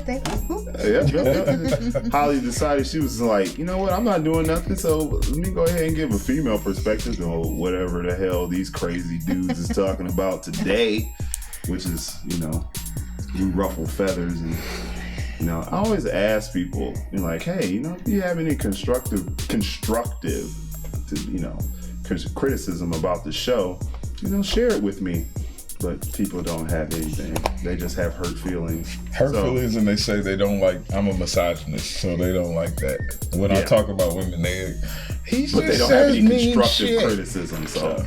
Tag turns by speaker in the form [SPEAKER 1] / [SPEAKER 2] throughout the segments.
[SPEAKER 1] birthday.
[SPEAKER 2] Holly decided she was like, you know what, I'm not doing nothing, so let me go ahead and give a female perspective on whatever the hell these crazy dudes is talking about today, which is, you ruffle feathers. And I always ask people, like, hey, if you have any constructive criticism about the show, share it with me. But people don't have anything. They just have hurt feelings.
[SPEAKER 3] Feelings, and they say they don't like. I'm a misogynist, so they don't like that. When I talk about women, they
[SPEAKER 2] don't have any constructive criticism. So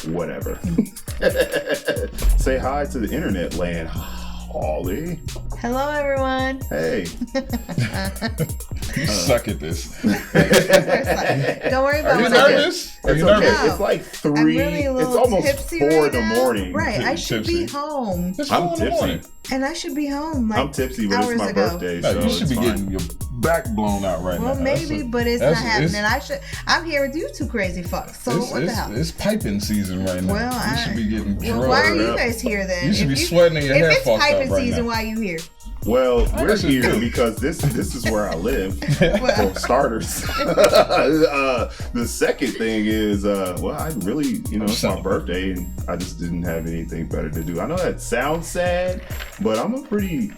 [SPEAKER 2] whatever. Say hi to the internet land, Holly.
[SPEAKER 1] Hello, everyone.
[SPEAKER 2] Hey.
[SPEAKER 3] You suck at this.
[SPEAKER 1] Don't worry about it.
[SPEAKER 3] Are you nervous?
[SPEAKER 2] Are you nervous? No. It's like 3. It's almost 4 in the morning.
[SPEAKER 1] Right. I should be home.
[SPEAKER 2] I'm tipsy.
[SPEAKER 1] And I should be home.
[SPEAKER 2] I'm tipsy, but it's my birthday.
[SPEAKER 3] No,
[SPEAKER 2] so
[SPEAKER 3] you should be getting your back blown out right now.
[SPEAKER 1] Well, maybe, but it's not happening. I'm here with you two crazy fucks. So what the hell?
[SPEAKER 3] It's piping season right now.
[SPEAKER 1] Well,
[SPEAKER 3] you should be getting drugged.
[SPEAKER 1] Well, why are you guys here then?
[SPEAKER 3] You should be sweating in your hair.
[SPEAKER 1] If it's piping season, why are you here?
[SPEAKER 2] Well, we're here because this is where I live, for starters. The second thing is, I really, it's my birthday, and I just didn't have anything better to do. I know that sounds sad, but I'm a pretty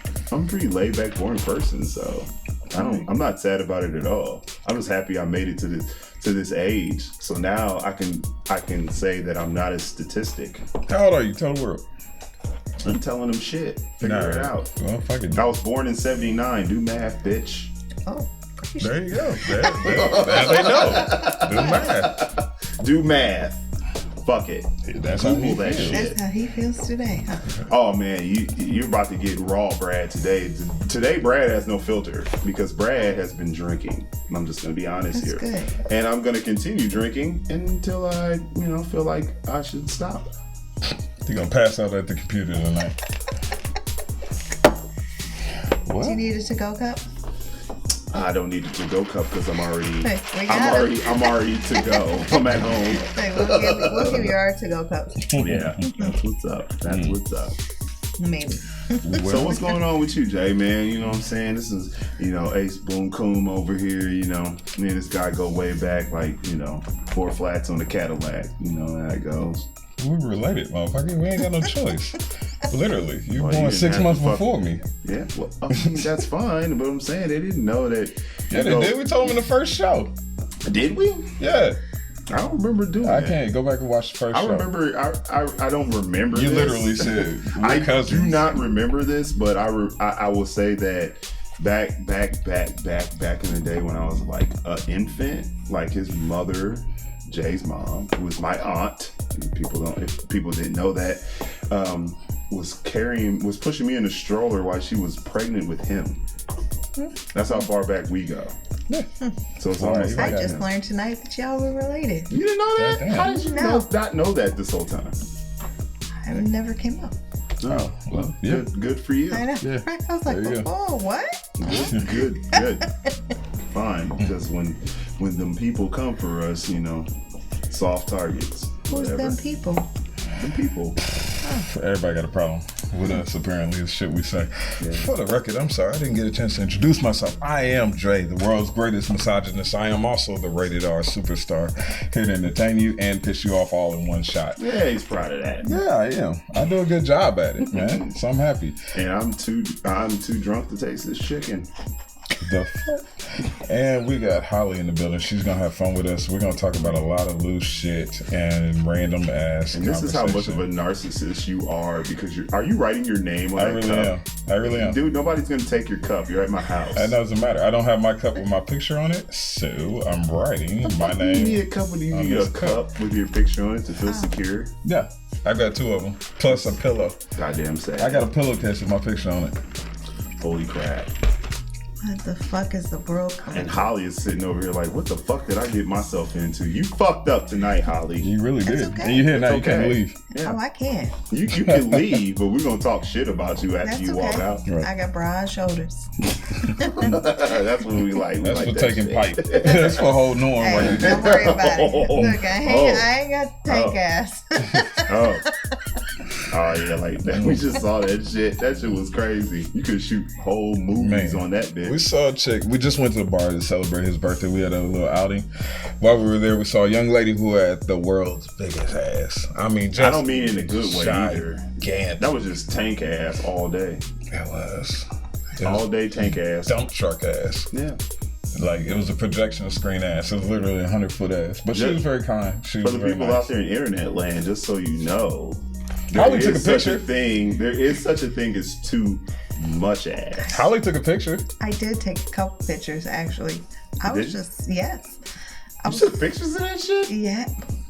[SPEAKER 2] laid back, boring person, so I'm not sad about it at all. I'm just happy I made it to this age, so now I can say that I'm not a statistic.
[SPEAKER 3] How old are you? Tell the world.
[SPEAKER 2] I'm telling them shit. Figure it out.
[SPEAKER 3] Well,
[SPEAKER 2] I was born in 79. Do math, bitch.
[SPEAKER 1] Oh,
[SPEAKER 3] there you go. There they know. Do math.
[SPEAKER 2] Do math. Fuck it.
[SPEAKER 3] That's
[SPEAKER 2] Google that shit.
[SPEAKER 1] That's how he feels today. Huh?
[SPEAKER 2] Oh man, you're about to get raw, Brad. Today, Brad has no filter because Brad has been drinking. I'm just gonna be honest here,
[SPEAKER 1] good.
[SPEAKER 2] And I'm gonna continue drinking until I, feel like I should stop.
[SPEAKER 3] You're gonna pass out at the computer tonight. What?
[SPEAKER 1] Do you need a to-go cup?
[SPEAKER 2] I don't need a to-go cup because I'm already to go. I'm at home.
[SPEAKER 1] Hey, we'll give you our to-go cups.
[SPEAKER 2] Yeah, that's what's up. That's what's up.
[SPEAKER 1] Maybe.
[SPEAKER 2] So what's going on with you, Jay, man? You know what I'm saying? This is, Ace Boom Coom over here, me and this guy go way back, like, 4 flats on the Cadillac. You know how it goes.
[SPEAKER 3] We related, motherfucker. We ain't got no choice. Literally. You were born 6 months before me.
[SPEAKER 2] Yeah, well, that's fine, but I'm saying they didn't know that.
[SPEAKER 3] Yeah, they did. We told them in the first show.
[SPEAKER 2] Did we?
[SPEAKER 3] Yeah.
[SPEAKER 2] I don't remember doing that.
[SPEAKER 3] I can't. Go back and watch the first show.
[SPEAKER 2] I don't remember
[SPEAKER 3] you
[SPEAKER 2] this.
[SPEAKER 3] literally said,
[SPEAKER 2] I do not remember this, but I will say that back in the day when I was like an infant, like his mother, Jay's mom, who was my aunt, if people didn't know that, was pushing me in a stroller while she was pregnant with him. That's how far back we go.
[SPEAKER 3] Yeah.
[SPEAKER 2] So it's almost
[SPEAKER 1] I just learned tonight that y'all were related.
[SPEAKER 2] You didn't know that? How did you not know that this whole time?
[SPEAKER 1] It never came up.
[SPEAKER 2] Oh, well, yeah. Good for you.
[SPEAKER 1] I know.
[SPEAKER 3] Yeah.
[SPEAKER 1] Right? I was like, oh, what?
[SPEAKER 2] Good. Fine, because when them people come for us, soft targets.
[SPEAKER 1] Who's them people?
[SPEAKER 2] Them people.
[SPEAKER 3] Everybody got a problem with us, apparently, is shit we say. Yeah. For the record, I'm sorry, I didn't get a chance to introduce myself. I am Dre, the world's greatest misogynist. I am also the rated R superstar, here to entertain you and piss you off all in one shot.
[SPEAKER 2] Yeah, he's proud of that.
[SPEAKER 3] Yeah, I am. I do a good job at it, man. So I'm happy.
[SPEAKER 2] And I'm too drunk to taste this chicken.
[SPEAKER 3] The fuck? And we got Holly in the building. She's gonna have fun with us. We're gonna talk about a lot of loose shit and random ass.
[SPEAKER 2] And this is how much of a narcissist you are, because are you writing your name on that cup?
[SPEAKER 3] I really am.
[SPEAKER 2] Dude, nobody's gonna take your cup. You're at my house.
[SPEAKER 3] That doesn't matter. I don't have my cup with my picture on it, so I'm writing my name.
[SPEAKER 2] You need a cup with a cup with your picture on it to feel secure.
[SPEAKER 3] Yeah, I got 2 of them plus a pillow.
[SPEAKER 2] Goddamn sad.
[SPEAKER 3] I got a pillowcase with my picture on it.
[SPEAKER 2] Holy crap.
[SPEAKER 1] What the fuck is the world coming?
[SPEAKER 2] And Holly is sitting over here like, what the fuck did I get myself into? You fucked up tonight, Holly.
[SPEAKER 3] You really did.
[SPEAKER 1] Okay.
[SPEAKER 3] And you here now,
[SPEAKER 2] It's
[SPEAKER 3] you can't leave.
[SPEAKER 2] Yeah.
[SPEAKER 1] Oh, I can.
[SPEAKER 2] You can leave, but we're going to talk shit about you after you walk out.
[SPEAKER 3] Right.
[SPEAKER 1] I got broad shoulders.
[SPEAKER 2] That's what we like.
[SPEAKER 3] That's
[SPEAKER 2] like
[SPEAKER 3] for
[SPEAKER 2] that
[SPEAKER 3] taking
[SPEAKER 2] shit.
[SPEAKER 3] pipe. That's for holding on
[SPEAKER 1] Hey,
[SPEAKER 3] right
[SPEAKER 1] don't worry about it. Look, I ain't got tank ass.
[SPEAKER 2] Oh yeah, like that. We just saw that shit. That shit was crazy. You could shoot whole movies on that bitch.
[SPEAKER 3] We saw a chick. We just went to the bar to celebrate his birthday. We had a little outing. While we were there, we saw a young lady who had the world's biggest ass. I mean, just
[SPEAKER 2] I don't mean in a good way either.
[SPEAKER 3] Gigantic.
[SPEAKER 2] That was just tank ass all day.
[SPEAKER 3] It was
[SPEAKER 2] all day tank ass.
[SPEAKER 3] Dump truck ass.
[SPEAKER 2] Yeah.
[SPEAKER 3] Like, it was a projection screen ass. It was literally a 100-foot ass. But she was very kind. She was
[SPEAKER 2] for the
[SPEAKER 3] very
[SPEAKER 2] people
[SPEAKER 3] nice.
[SPEAKER 2] out there in internet land, just so you know,
[SPEAKER 3] Holly took a picture.
[SPEAKER 2] There is such a thing as too much ass.
[SPEAKER 3] Holly took a picture.
[SPEAKER 1] I did take a couple pictures, actually. I was just, yes.
[SPEAKER 2] You took pictures of that shit?
[SPEAKER 1] Yeah.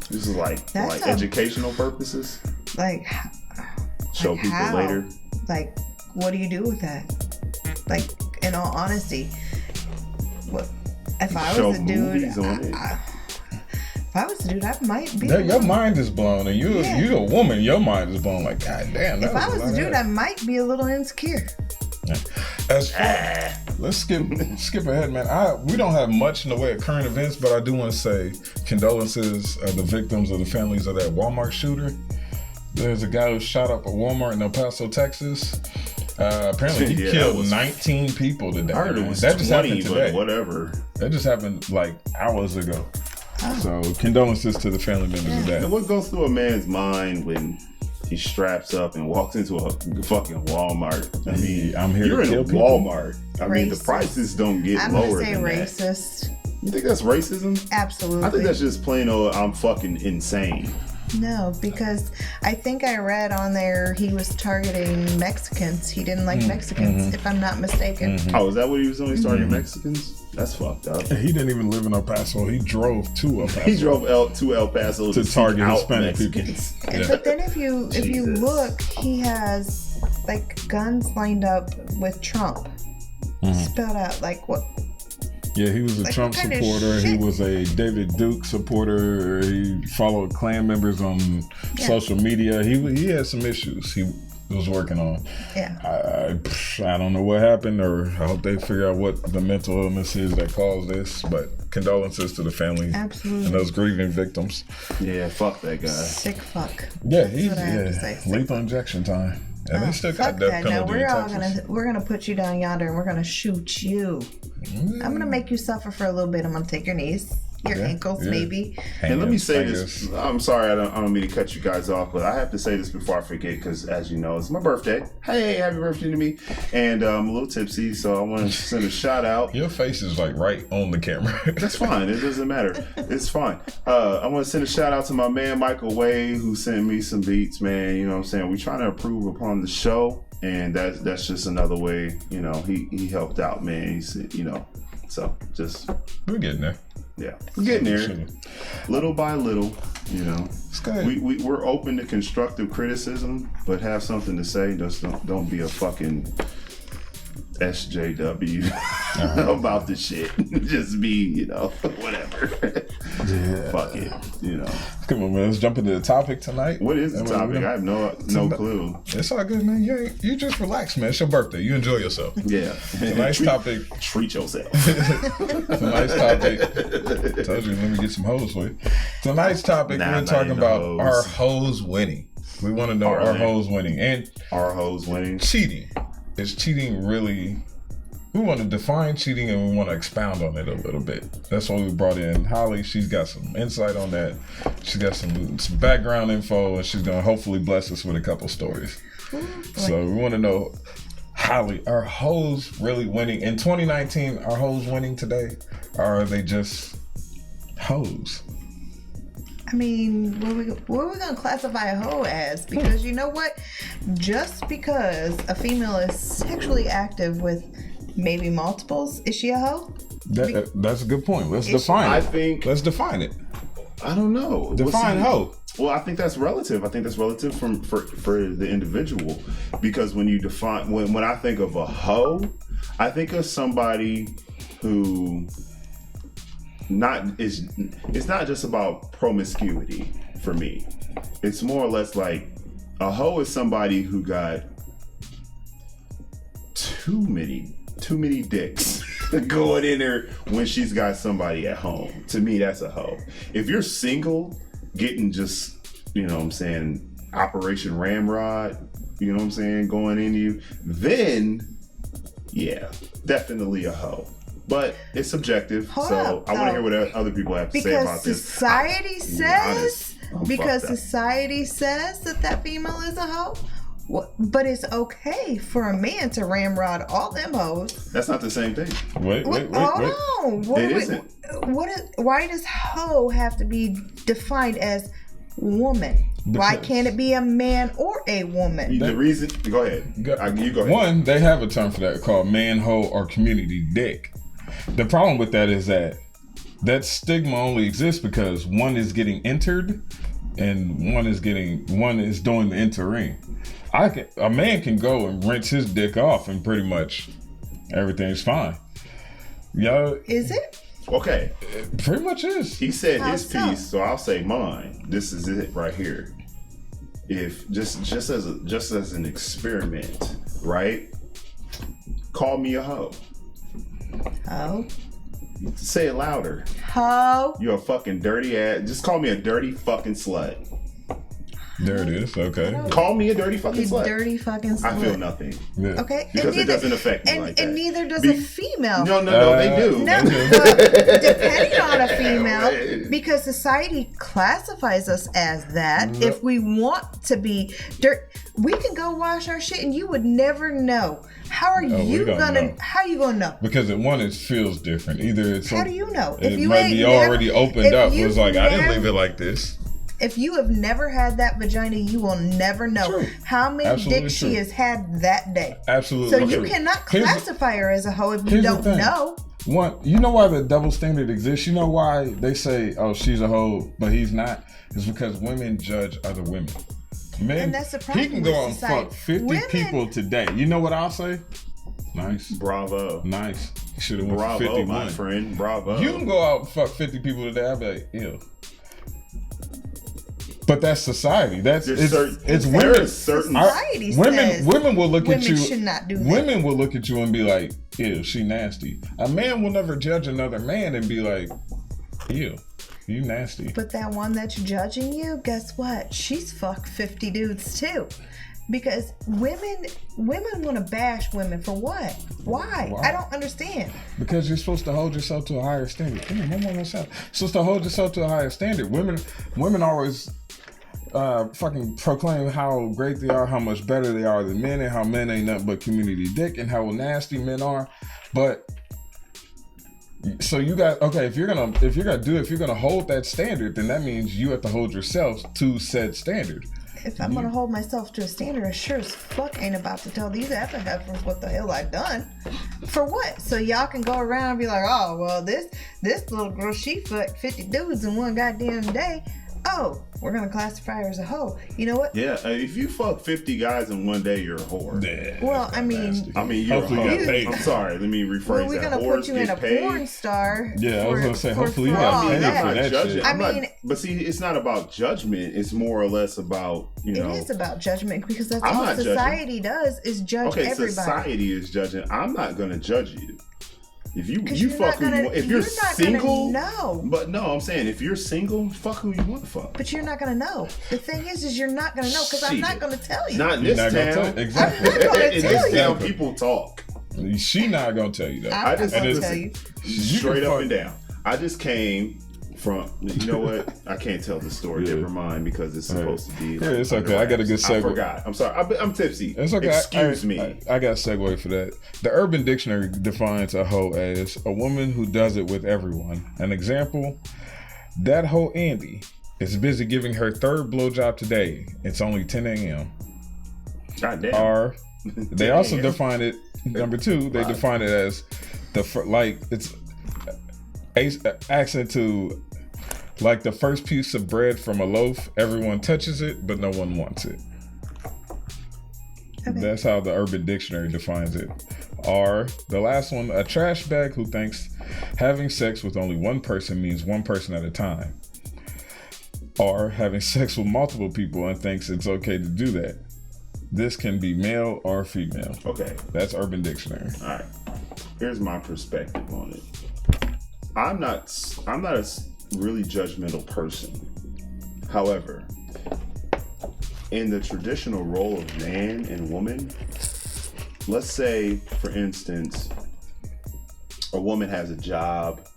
[SPEAKER 2] This is like educational purposes?
[SPEAKER 1] Like,
[SPEAKER 2] show
[SPEAKER 1] like
[SPEAKER 2] people
[SPEAKER 1] how?
[SPEAKER 2] later?
[SPEAKER 1] Like, what do you do with that? Like, in all honesty, what if I was a dude? If I was a dude, I might be.
[SPEAKER 3] Your mind is blown, and you a woman. Your mind is blown. Like, God damn.
[SPEAKER 1] If I was a dude, I might be a little insecure.
[SPEAKER 3] As far, let's skip ahead, man. We don't have much in the way of current events, but I do want to say condolences to the victims of the families of that Walmart shooter. There's a guy who shot up a Walmart in El Paso, Texas. Apparently, he killed 19 people today.
[SPEAKER 2] I heard it was
[SPEAKER 3] that
[SPEAKER 2] 20,
[SPEAKER 3] just happened today.
[SPEAKER 2] But whatever.
[SPEAKER 3] That just happened like hours ago. So condolences to the family members of that.
[SPEAKER 2] And what goes through a man's mind when he straps up and walks into a fucking Walmart? I mean,
[SPEAKER 3] I'm here
[SPEAKER 2] you're
[SPEAKER 3] to kill
[SPEAKER 2] in a
[SPEAKER 3] people.
[SPEAKER 2] Walmart. I mean, the prices don't get lower than that.
[SPEAKER 1] I'm gonna say racist.
[SPEAKER 2] You think that's racism?
[SPEAKER 1] Absolutely.
[SPEAKER 2] I think that's just plain old, I'm fucking insane.
[SPEAKER 1] No, because I think I read on there he was targeting Mexicans. He didn't like Mexicans, if I'm not mistaken.
[SPEAKER 2] Oh, is that what he was only targeting Mexicans? That's fucked up.
[SPEAKER 3] He didn't even live in El Paso. He drove to El Paso.
[SPEAKER 2] He drove to El Paso to
[SPEAKER 3] target
[SPEAKER 2] out
[SPEAKER 3] Hispanic
[SPEAKER 2] Mexicans.
[SPEAKER 3] people. Yeah.
[SPEAKER 1] But then if you look, he has like guns lined up with Trump spelled out. Like what?
[SPEAKER 3] Yeah, he was a Trump supporter. He was a David Duke supporter. He followed Klan members on social media. He had some issues he was working on.
[SPEAKER 1] Yeah.
[SPEAKER 3] I don't know what happened, or I hope they figure out what the mental illness is that caused this. But condolences to the family and those grieving victims.
[SPEAKER 2] Yeah, fuck that guy.
[SPEAKER 1] Sick fuck.
[SPEAKER 3] Yeah, he's lethal injection time. And they still got death penalty in Texas.
[SPEAKER 1] We're gonna put you down yonder and we're gonna shoot you. I'm gonna make you suffer for a little bit. I'm gonna take your knees, your ankles, maybe.
[SPEAKER 2] And let me say this. I'm sorry, I don't mean to cut you guys off, but I have to say this before I forget, because as you know, it's my birthday. Hey, happy birthday to me. And I'm a little tipsy, so I want to send a shout out.
[SPEAKER 3] Your face is like right on the camera.
[SPEAKER 2] That's fine. It doesn't matter. It's fine. I want to send a shout out to my man Michael Wade, who sent me some beats, man. You know what I'm saying? We're trying to improve upon the show, and that's just another way, you know, he helped out, man. He said, you know, so just
[SPEAKER 3] we're getting there.
[SPEAKER 2] Yeah, we're getting there, little by little. You know, we're open to constructive criticism, but have something to say. Just don't be a fucking SJW about the shit. Just be, you know, whatever. Fuck it, you know.
[SPEAKER 3] Come on, man. Let's jump into the topic tonight.
[SPEAKER 2] What is the topic? I have no clue.
[SPEAKER 3] It's all good, man. You just relax, man. It's your birthday. You enjoy yourself.
[SPEAKER 2] Yeah.
[SPEAKER 3] Tonight's topic.
[SPEAKER 2] Treat yourself.
[SPEAKER 3] Tonight's topic. Told you, let me get some hoes for you. Tonight's topic, we're talking about our hoes winning. We want to know our hoes winning. And
[SPEAKER 2] our hoes winning.
[SPEAKER 3] Cheating. Is cheating really... We want to define cheating and we want to expound on it a little bit. That's why we brought in Holly. She's got some insight on that. She's got some background info, and she's going to hopefully bless us with a couple stories. So we want to know, Holly, are hoes really winning? In 2019, are hoes winning today? Or are they just hoes?
[SPEAKER 1] I mean, what are we going to classify a hoe as? Because you know what? Just because a female is sexually active with maybe multiples, is she a hoe?
[SPEAKER 3] That's a good point. Let's define it. Let's define it.
[SPEAKER 2] I don't know.
[SPEAKER 3] Define hoe.
[SPEAKER 2] Well, I think that's relative. I think that's relative for the individual, because when you define, when I think of a hoe, I think of somebody who it's not just about promiscuity for me. It's more or less like a hoe is somebody who got too many dicks going in her when she's got somebody at home. To me, that's a hoe. If you're single, getting just, you know what I'm saying, Operation Ramrod, you know what I'm saying, going in you, then yeah, definitely a hoe. But it's subjective,
[SPEAKER 1] Hold
[SPEAKER 2] so
[SPEAKER 1] up,
[SPEAKER 2] I want to
[SPEAKER 1] though.
[SPEAKER 2] hear what other people have to say about this.
[SPEAKER 1] Society says, because
[SPEAKER 2] fucked up.
[SPEAKER 1] society says that female is a hoe. But it's okay for a man to ramrod all them hoes.
[SPEAKER 2] That's not the same thing.
[SPEAKER 3] Wait.
[SPEAKER 1] Hold on.
[SPEAKER 2] It isn't.
[SPEAKER 1] Why does hoe have to be defined as woman? Why
[SPEAKER 3] Because-
[SPEAKER 1] can't it be a man or a woman?
[SPEAKER 2] The reason, go ahead. You go ahead.
[SPEAKER 3] One, they have a term for that called man, hoe, or community dick. The problem with that is that stigma only exists because one is getting entered and one is doing the entering. A man can go and rinse his dick off and pretty much everything's fine. Yo,
[SPEAKER 1] Is it?
[SPEAKER 2] Okay.
[SPEAKER 3] it pretty much is.
[SPEAKER 2] He said
[SPEAKER 1] How
[SPEAKER 2] his
[SPEAKER 1] so?
[SPEAKER 2] piece, so I'll say mine. This is it right here. If just as an experiment, right? Call me a hoe.
[SPEAKER 1] Hoe.
[SPEAKER 2] Say it louder.
[SPEAKER 1] Hoe.
[SPEAKER 2] You're a fucking dirty ass. Just call me a dirty fucking slut.
[SPEAKER 3] There it is. Okay.
[SPEAKER 2] Call me a dirty fucking
[SPEAKER 1] You
[SPEAKER 2] slut.
[SPEAKER 1] dirty fucking slut.
[SPEAKER 2] I feel nothing.
[SPEAKER 3] Yeah.
[SPEAKER 1] Okay.
[SPEAKER 2] Because it doesn't affect me like that.
[SPEAKER 1] And neither does
[SPEAKER 2] Be-
[SPEAKER 1] a female.
[SPEAKER 2] No, they do.
[SPEAKER 1] No, but depending on a female, because society classifies us as that.
[SPEAKER 3] Nope.
[SPEAKER 1] If we want to be dirt, we can go wash our shit, and you would never know. How are
[SPEAKER 3] we
[SPEAKER 1] you
[SPEAKER 3] don't
[SPEAKER 1] gonna?
[SPEAKER 3] know.
[SPEAKER 1] How you gonna know?
[SPEAKER 3] Because it feels different. Either it's
[SPEAKER 1] How do you know?
[SPEAKER 3] it
[SPEAKER 1] If you
[SPEAKER 3] might
[SPEAKER 1] ain't
[SPEAKER 3] be
[SPEAKER 1] never-
[SPEAKER 3] already opened
[SPEAKER 1] if
[SPEAKER 3] up. It
[SPEAKER 1] you've
[SPEAKER 3] was like I didn't
[SPEAKER 1] never-
[SPEAKER 3] leave it like this.
[SPEAKER 1] If you have never had that vagina, you will never know
[SPEAKER 3] True.
[SPEAKER 1] how many
[SPEAKER 3] Absolutely
[SPEAKER 1] dicks
[SPEAKER 3] true.
[SPEAKER 1] she has had that day.
[SPEAKER 3] Absolutely.
[SPEAKER 1] So you
[SPEAKER 3] true.
[SPEAKER 1] cannot
[SPEAKER 3] Here's the-
[SPEAKER 1] classify her as a hoe if you
[SPEAKER 3] here's the
[SPEAKER 1] don't
[SPEAKER 3] thing.
[SPEAKER 1] know.
[SPEAKER 3] One, you know why the double standard exists? You know why they say, "Oh, she's a hoe, but he's not." It's because women judge other women. Men,
[SPEAKER 1] And that's the
[SPEAKER 3] he
[SPEAKER 1] problem
[SPEAKER 3] can go
[SPEAKER 1] with
[SPEAKER 3] out and
[SPEAKER 1] society.
[SPEAKER 3] fuck 50
[SPEAKER 1] Women-
[SPEAKER 3] people today. You know what I'll say? Nice,
[SPEAKER 2] Bravo.
[SPEAKER 3] nice. He should have went for
[SPEAKER 2] Bravo,
[SPEAKER 3] 51.
[SPEAKER 2] my friend. Bravo.
[SPEAKER 3] You can go out and fuck 50 people today. I'll be like, ew. But that's society. It's
[SPEAKER 2] there
[SPEAKER 3] women.
[SPEAKER 2] is certain
[SPEAKER 1] Society says
[SPEAKER 3] Women will look at
[SPEAKER 1] women
[SPEAKER 3] you.
[SPEAKER 1] should not do that.
[SPEAKER 3] Women will look at you and be like, ew, she nasty. A man will never judge another man and be like, ew, you nasty.
[SPEAKER 1] But that one that's judging you, guess what? She's fucked 50 dudes too. Because women want to bash women for what? Why?
[SPEAKER 3] Why?
[SPEAKER 1] I don't understand.
[SPEAKER 3] Because you're supposed to hold yourself to a higher standard. Damn, I'm on myself. Supposed to hold yourself to a higher standard. Women always fucking proclaim how great they are, how much better they are than men, and how men ain't nothing but community dick, and how nasty men are. But so you got if you're gonna hold that standard, then that means you have to hold yourself to said standard.
[SPEAKER 1] If I'm gonna hold myself to a standard, I sure as fuck ain't about to tell these other heifers what the hell I've done. For what? So y'all can go around and be like, oh well, this little girl, she fucked 50 dudes in one goddamn day. Oh, we're gonna classify her as a hoe. You know what?
[SPEAKER 2] Yeah, if you fuck 50 guys in one day, you're a whore.
[SPEAKER 3] Yeah,
[SPEAKER 1] Well, I mean,
[SPEAKER 3] nasty.
[SPEAKER 2] I mean, you're
[SPEAKER 3] Hopefully
[SPEAKER 2] a
[SPEAKER 3] you
[SPEAKER 2] hoe.
[SPEAKER 3] got paid.
[SPEAKER 2] I'm sorry, let me rephrase
[SPEAKER 1] well, we're
[SPEAKER 2] that.
[SPEAKER 1] gonna
[SPEAKER 2] Whores
[SPEAKER 1] put you in
[SPEAKER 2] get
[SPEAKER 1] a
[SPEAKER 2] paid.
[SPEAKER 1] porn star.
[SPEAKER 3] Yeah, I was gonna say, hopefully you
[SPEAKER 1] for
[SPEAKER 3] got
[SPEAKER 1] all
[SPEAKER 3] paid
[SPEAKER 1] that.
[SPEAKER 3] for that
[SPEAKER 2] judging.
[SPEAKER 3] shit.
[SPEAKER 1] I
[SPEAKER 2] I'm not-
[SPEAKER 1] mean-
[SPEAKER 2] but see, it's not about judgment. It's more or less about, you know.
[SPEAKER 1] It is about judgment because that's
[SPEAKER 2] I'm
[SPEAKER 1] all
[SPEAKER 2] not judging.
[SPEAKER 1] society does is judge
[SPEAKER 2] Okay,
[SPEAKER 1] everybody.
[SPEAKER 2] society is judging. I'm not gonna judge you. If you
[SPEAKER 1] 'Cause
[SPEAKER 2] you
[SPEAKER 1] you're
[SPEAKER 2] fuck
[SPEAKER 1] not
[SPEAKER 2] who you
[SPEAKER 1] gonna-
[SPEAKER 2] want. If
[SPEAKER 1] you're
[SPEAKER 2] you're
[SPEAKER 1] not
[SPEAKER 2] single,
[SPEAKER 1] gonna know.
[SPEAKER 2] But no, I'm saying if you're single, fuck who you want to fuck.
[SPEAKER 1] But you're not gonna know. The thing is you're not gonna know because I'm not
[SPEAKER 2] Shit.
[SPEAKER 1] gonna tell you.
[SPEAKER 2] Not in
[SPEAKER 3] You're
[SPEAKER 2] this
[SPEAKER 3] not gonna
[SPEAKER 2] town.
[SPEAKER 3] tell- exactly.
[SPEAKER 1] I'm not gonna
[SPEAKER 2] In
[SPEAKER 1] tell
[SPEAKER 2] this
[SPEAKER 1] you.
[SPEAKER 2] town, people talk.
[SPEAKER 3] She not gonna tell you that.
[SPEAKER 1] I'm
[SPEAKER 2] I
[SPEAKER 1] not
[SPEAKER 2] just
[SPEAKER 1] gonna
[SPEAKER 2] listen,
[SPEAKER 1] tell you.
[SPEAKER 2] straight
[SPEAKER 3] can
[SPEAKER 2] up
[SPEAKER 3] fuck-
[SPEAKER 2] and down. I just came from. You know what? I can't tell the story.
[SPEAKER 3] Yeah.
[SPEAKER 2] Never mind, because it's supposed to be.
[SPEAKER 3] Yeah, it's okay.
[SPEAKER 2] under
[SPEAKER 3] I got a
[SPEAKER 2] wraps.
[SPEAKER 3] good
[SPEAKER 2] I
[SPEAKER 3] segue.
[SPEAKER 2] forgot. I'm sorry. I'm tipsy.
[SPEAKER 3] It's okay.
[SPEAKER 2] Excuse me.
[SPEAKER 3] I got a segue for that. The Urban Dictionary defines a hoe as a woman who does it with everyone. An example: that hoe Andy is busy giving her third blowjob today. It's only 10 a.m.
[SPEAKER 2] God damn.
[SPEAKER 3] Or they also
[SPEAKER 2] Damn.
[SPEAKER 3] define it. Number two, they
[SPEAKER 2] Wow.
[SPEAKER 3] define it as it's accent to like the first piece of bread from a loaf. Everyone touches it, but no one wants it.
[SPEAKER 1] Okay.
[SPEAKER 3] That's how the Urban Dictionary defines it. Or the last one, a trash bag who thinks having sex with only one person means one person at a time. Or having sex with multiple people and thinks it's okay to do that. This can be male or female.
[SPEAKER 2] Okay.
[SPEAKER 3] That's Urban Dictionary.
[SPEAKER 2] All right. Here's my perspective on it. I'm not a really judgmental person. However, in the traditional role of man and woman, let's say, for instance, a woman has a job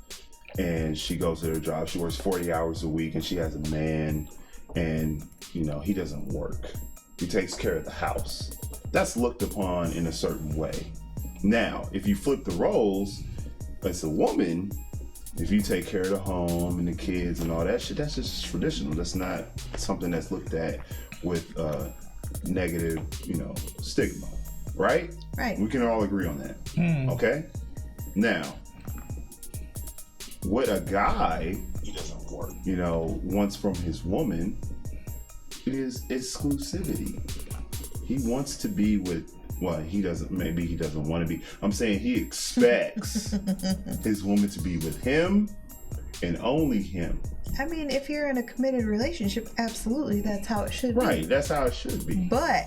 [SPEAKER 2] and she goes to her job. She works 40 hours a week and she has a man and, you know, he doesn't work. He takes care of the house. That's looked upon in a certain way. Now, if you flip the roles, as a woman, if you take care of the home and the kids and all that shit, that's just traditional. That's not something that's looked at with negative, you know, stigma, right?
[SPEAKER 1] Right.
[SPEAKER 2] We can all agree on that. Okay? Now, what a guy, he doesn't work, you know, wants from his woman is exclusivity. He wants to be with, well, he doesn't want to be. I'm saying he expects his woman to be with him and only him.
[SPEAKER 1] I mean, if you're in a committed relationship, absolutely, that's how it should be.
[SPEAKER 2] Right, that's how it should be.
[SPEAKER 1] But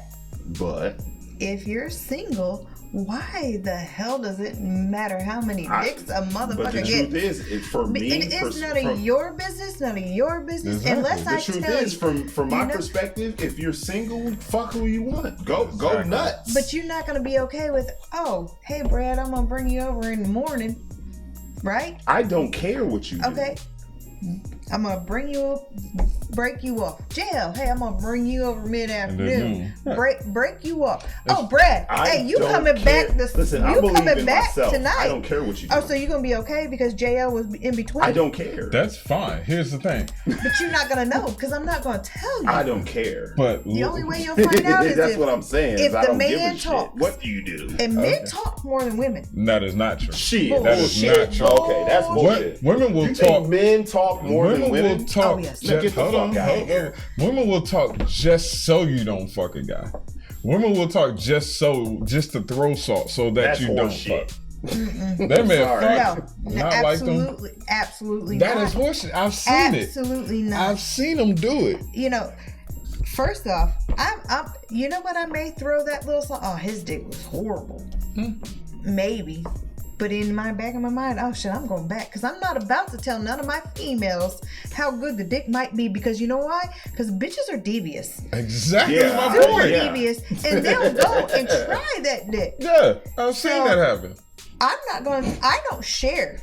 [SPEAKER 1] if you're single, why the hell does it matter how many dicks a motherfucker
[SPEAKER 2] But the
[SPEAKER 1] gets?
[SPEAKER 2] truth is, for me,
[SPEAKER 1] it's none of your business,
[SPEAKER 3] Exactly.
[SPEAKER 1] unless I
[SPEAKER 2] the truth
[SPEAKER 1] tell
[SPEAKER 2] is,
[SPEAKER 1] you.
[SPEAKER 2] from my perspective, if you're single, fuck who you want. Go nuts.
[SPEAKER 1] But you're not gonna be okay with, oh, hey Brad, I'm gonna bring you over in the morning, right?
[SPEAKER 2] I don't care what you do.
[SPEAKER 1] Okay. I'm gonna break you off. JL, hey, I'm gonna bring you over mid-afternoon. Break you off. Oh, Brad, hey, you coming back
[SPEAKER 2] Listen, I believe in myself.
[SPEAKER 1] tonight.
[SPEAKER 2] I don't care what you do.
[SPEAKER 1] Oh, so you're gonna be okay because JL was in between?
[SPEAKER 2] I don't care.
[SPEAKER 3] That's fine. Here's the thing.
[SPEAKER 1] But you're not gonna know because I'm not gonna tell you.
[SPEAKER 2] I don't care.
[SPEAKER 3] But
[SPEAKER 1] The only way you'll find out is
[SPEAKER 2] that's what I'm saying.
[SPEAKER 1] if
[SPEAKER 2] I
[SPEAKER 1] the
[SPEAKER 2] don't give a
[SPEAKER 1] man
[SPEAKER 2] shit.
[SPEAKER 1] talks.
[SPEAKER 2] What do you do?
[SPEAKER 1] And men talk more than women.
[SPEAKER 3] that is not true.
[SPEAKER 2] Shit.
[SPEAKER 3] That is
[SPEAKER 2] Bullshit.
[SPEAKER 3] not true.
[SPEAKER 2] Okay, that's bullshit.
[SPEAKER 3] Women will
[SPEAKER 2] You
[SPEAKER 3] talk.
[SPEAKER 2] think men talk more than women?
[SPEAKER 3] Will talk.
[SPEAKER 1] Oh, yes.
[SPEAKER 3] Just,
[SPEAKER 2] Get the
[SPEAKER 3] hold
[SPEAKER 2] fuck
[SPEAKER 3] on,
[SPEAKER 2] out
[SPEAKER 3] hold
[SPEAKER 2] of here.
[SPEAKER 3] on. Women will talk just so you don't fuck a guy. Women will talk just to throw salt so that
[SPEAKER 2] That's
[SPEAKER 3] you don't
[SPEAKER 2] horseshit.
[SPEAKER 3] fuck. They may
[SPEAKER 2] Sorry.
[SPEAKER 3] fuck,
[SPEAKER 1] No,
[SPEAKER 3] not like them.
[SPEAKER 1] absolutely
[SPEAKER 3] That
[SPEAKER 1] not.
[SPEAKER 3] is horseshit. I've seen it.
[SPEAKER 1] Absolutely not.
[SPEAKER 3] I've seen them do it.
[SPEAKER 1] You know, first off, I'm you know what, I may throw that little song. Oh, his dick was horrible. Maybe. But in my back of my mind, oh shit, I'm going back. Because I'm not about to tell none of my females how good the dick might be. Because you know why? Because bitches are devious.
[SPEAKER 3] Exactly
[SPEAKER 2] Yeah.
[SPEAKER 3] my
[SPEAKER 1] Super
[SPEAKER 3] point.
[SPEAKER 2] Yeah.
[SPEAKER 1] devious. And they'll go and try that dick.
[SPEAKER 3] Yeah, I've seen
[SPEAKER 1] So-
[SPEAKER 3] that happen.
[SPEAKER 1] I don't share.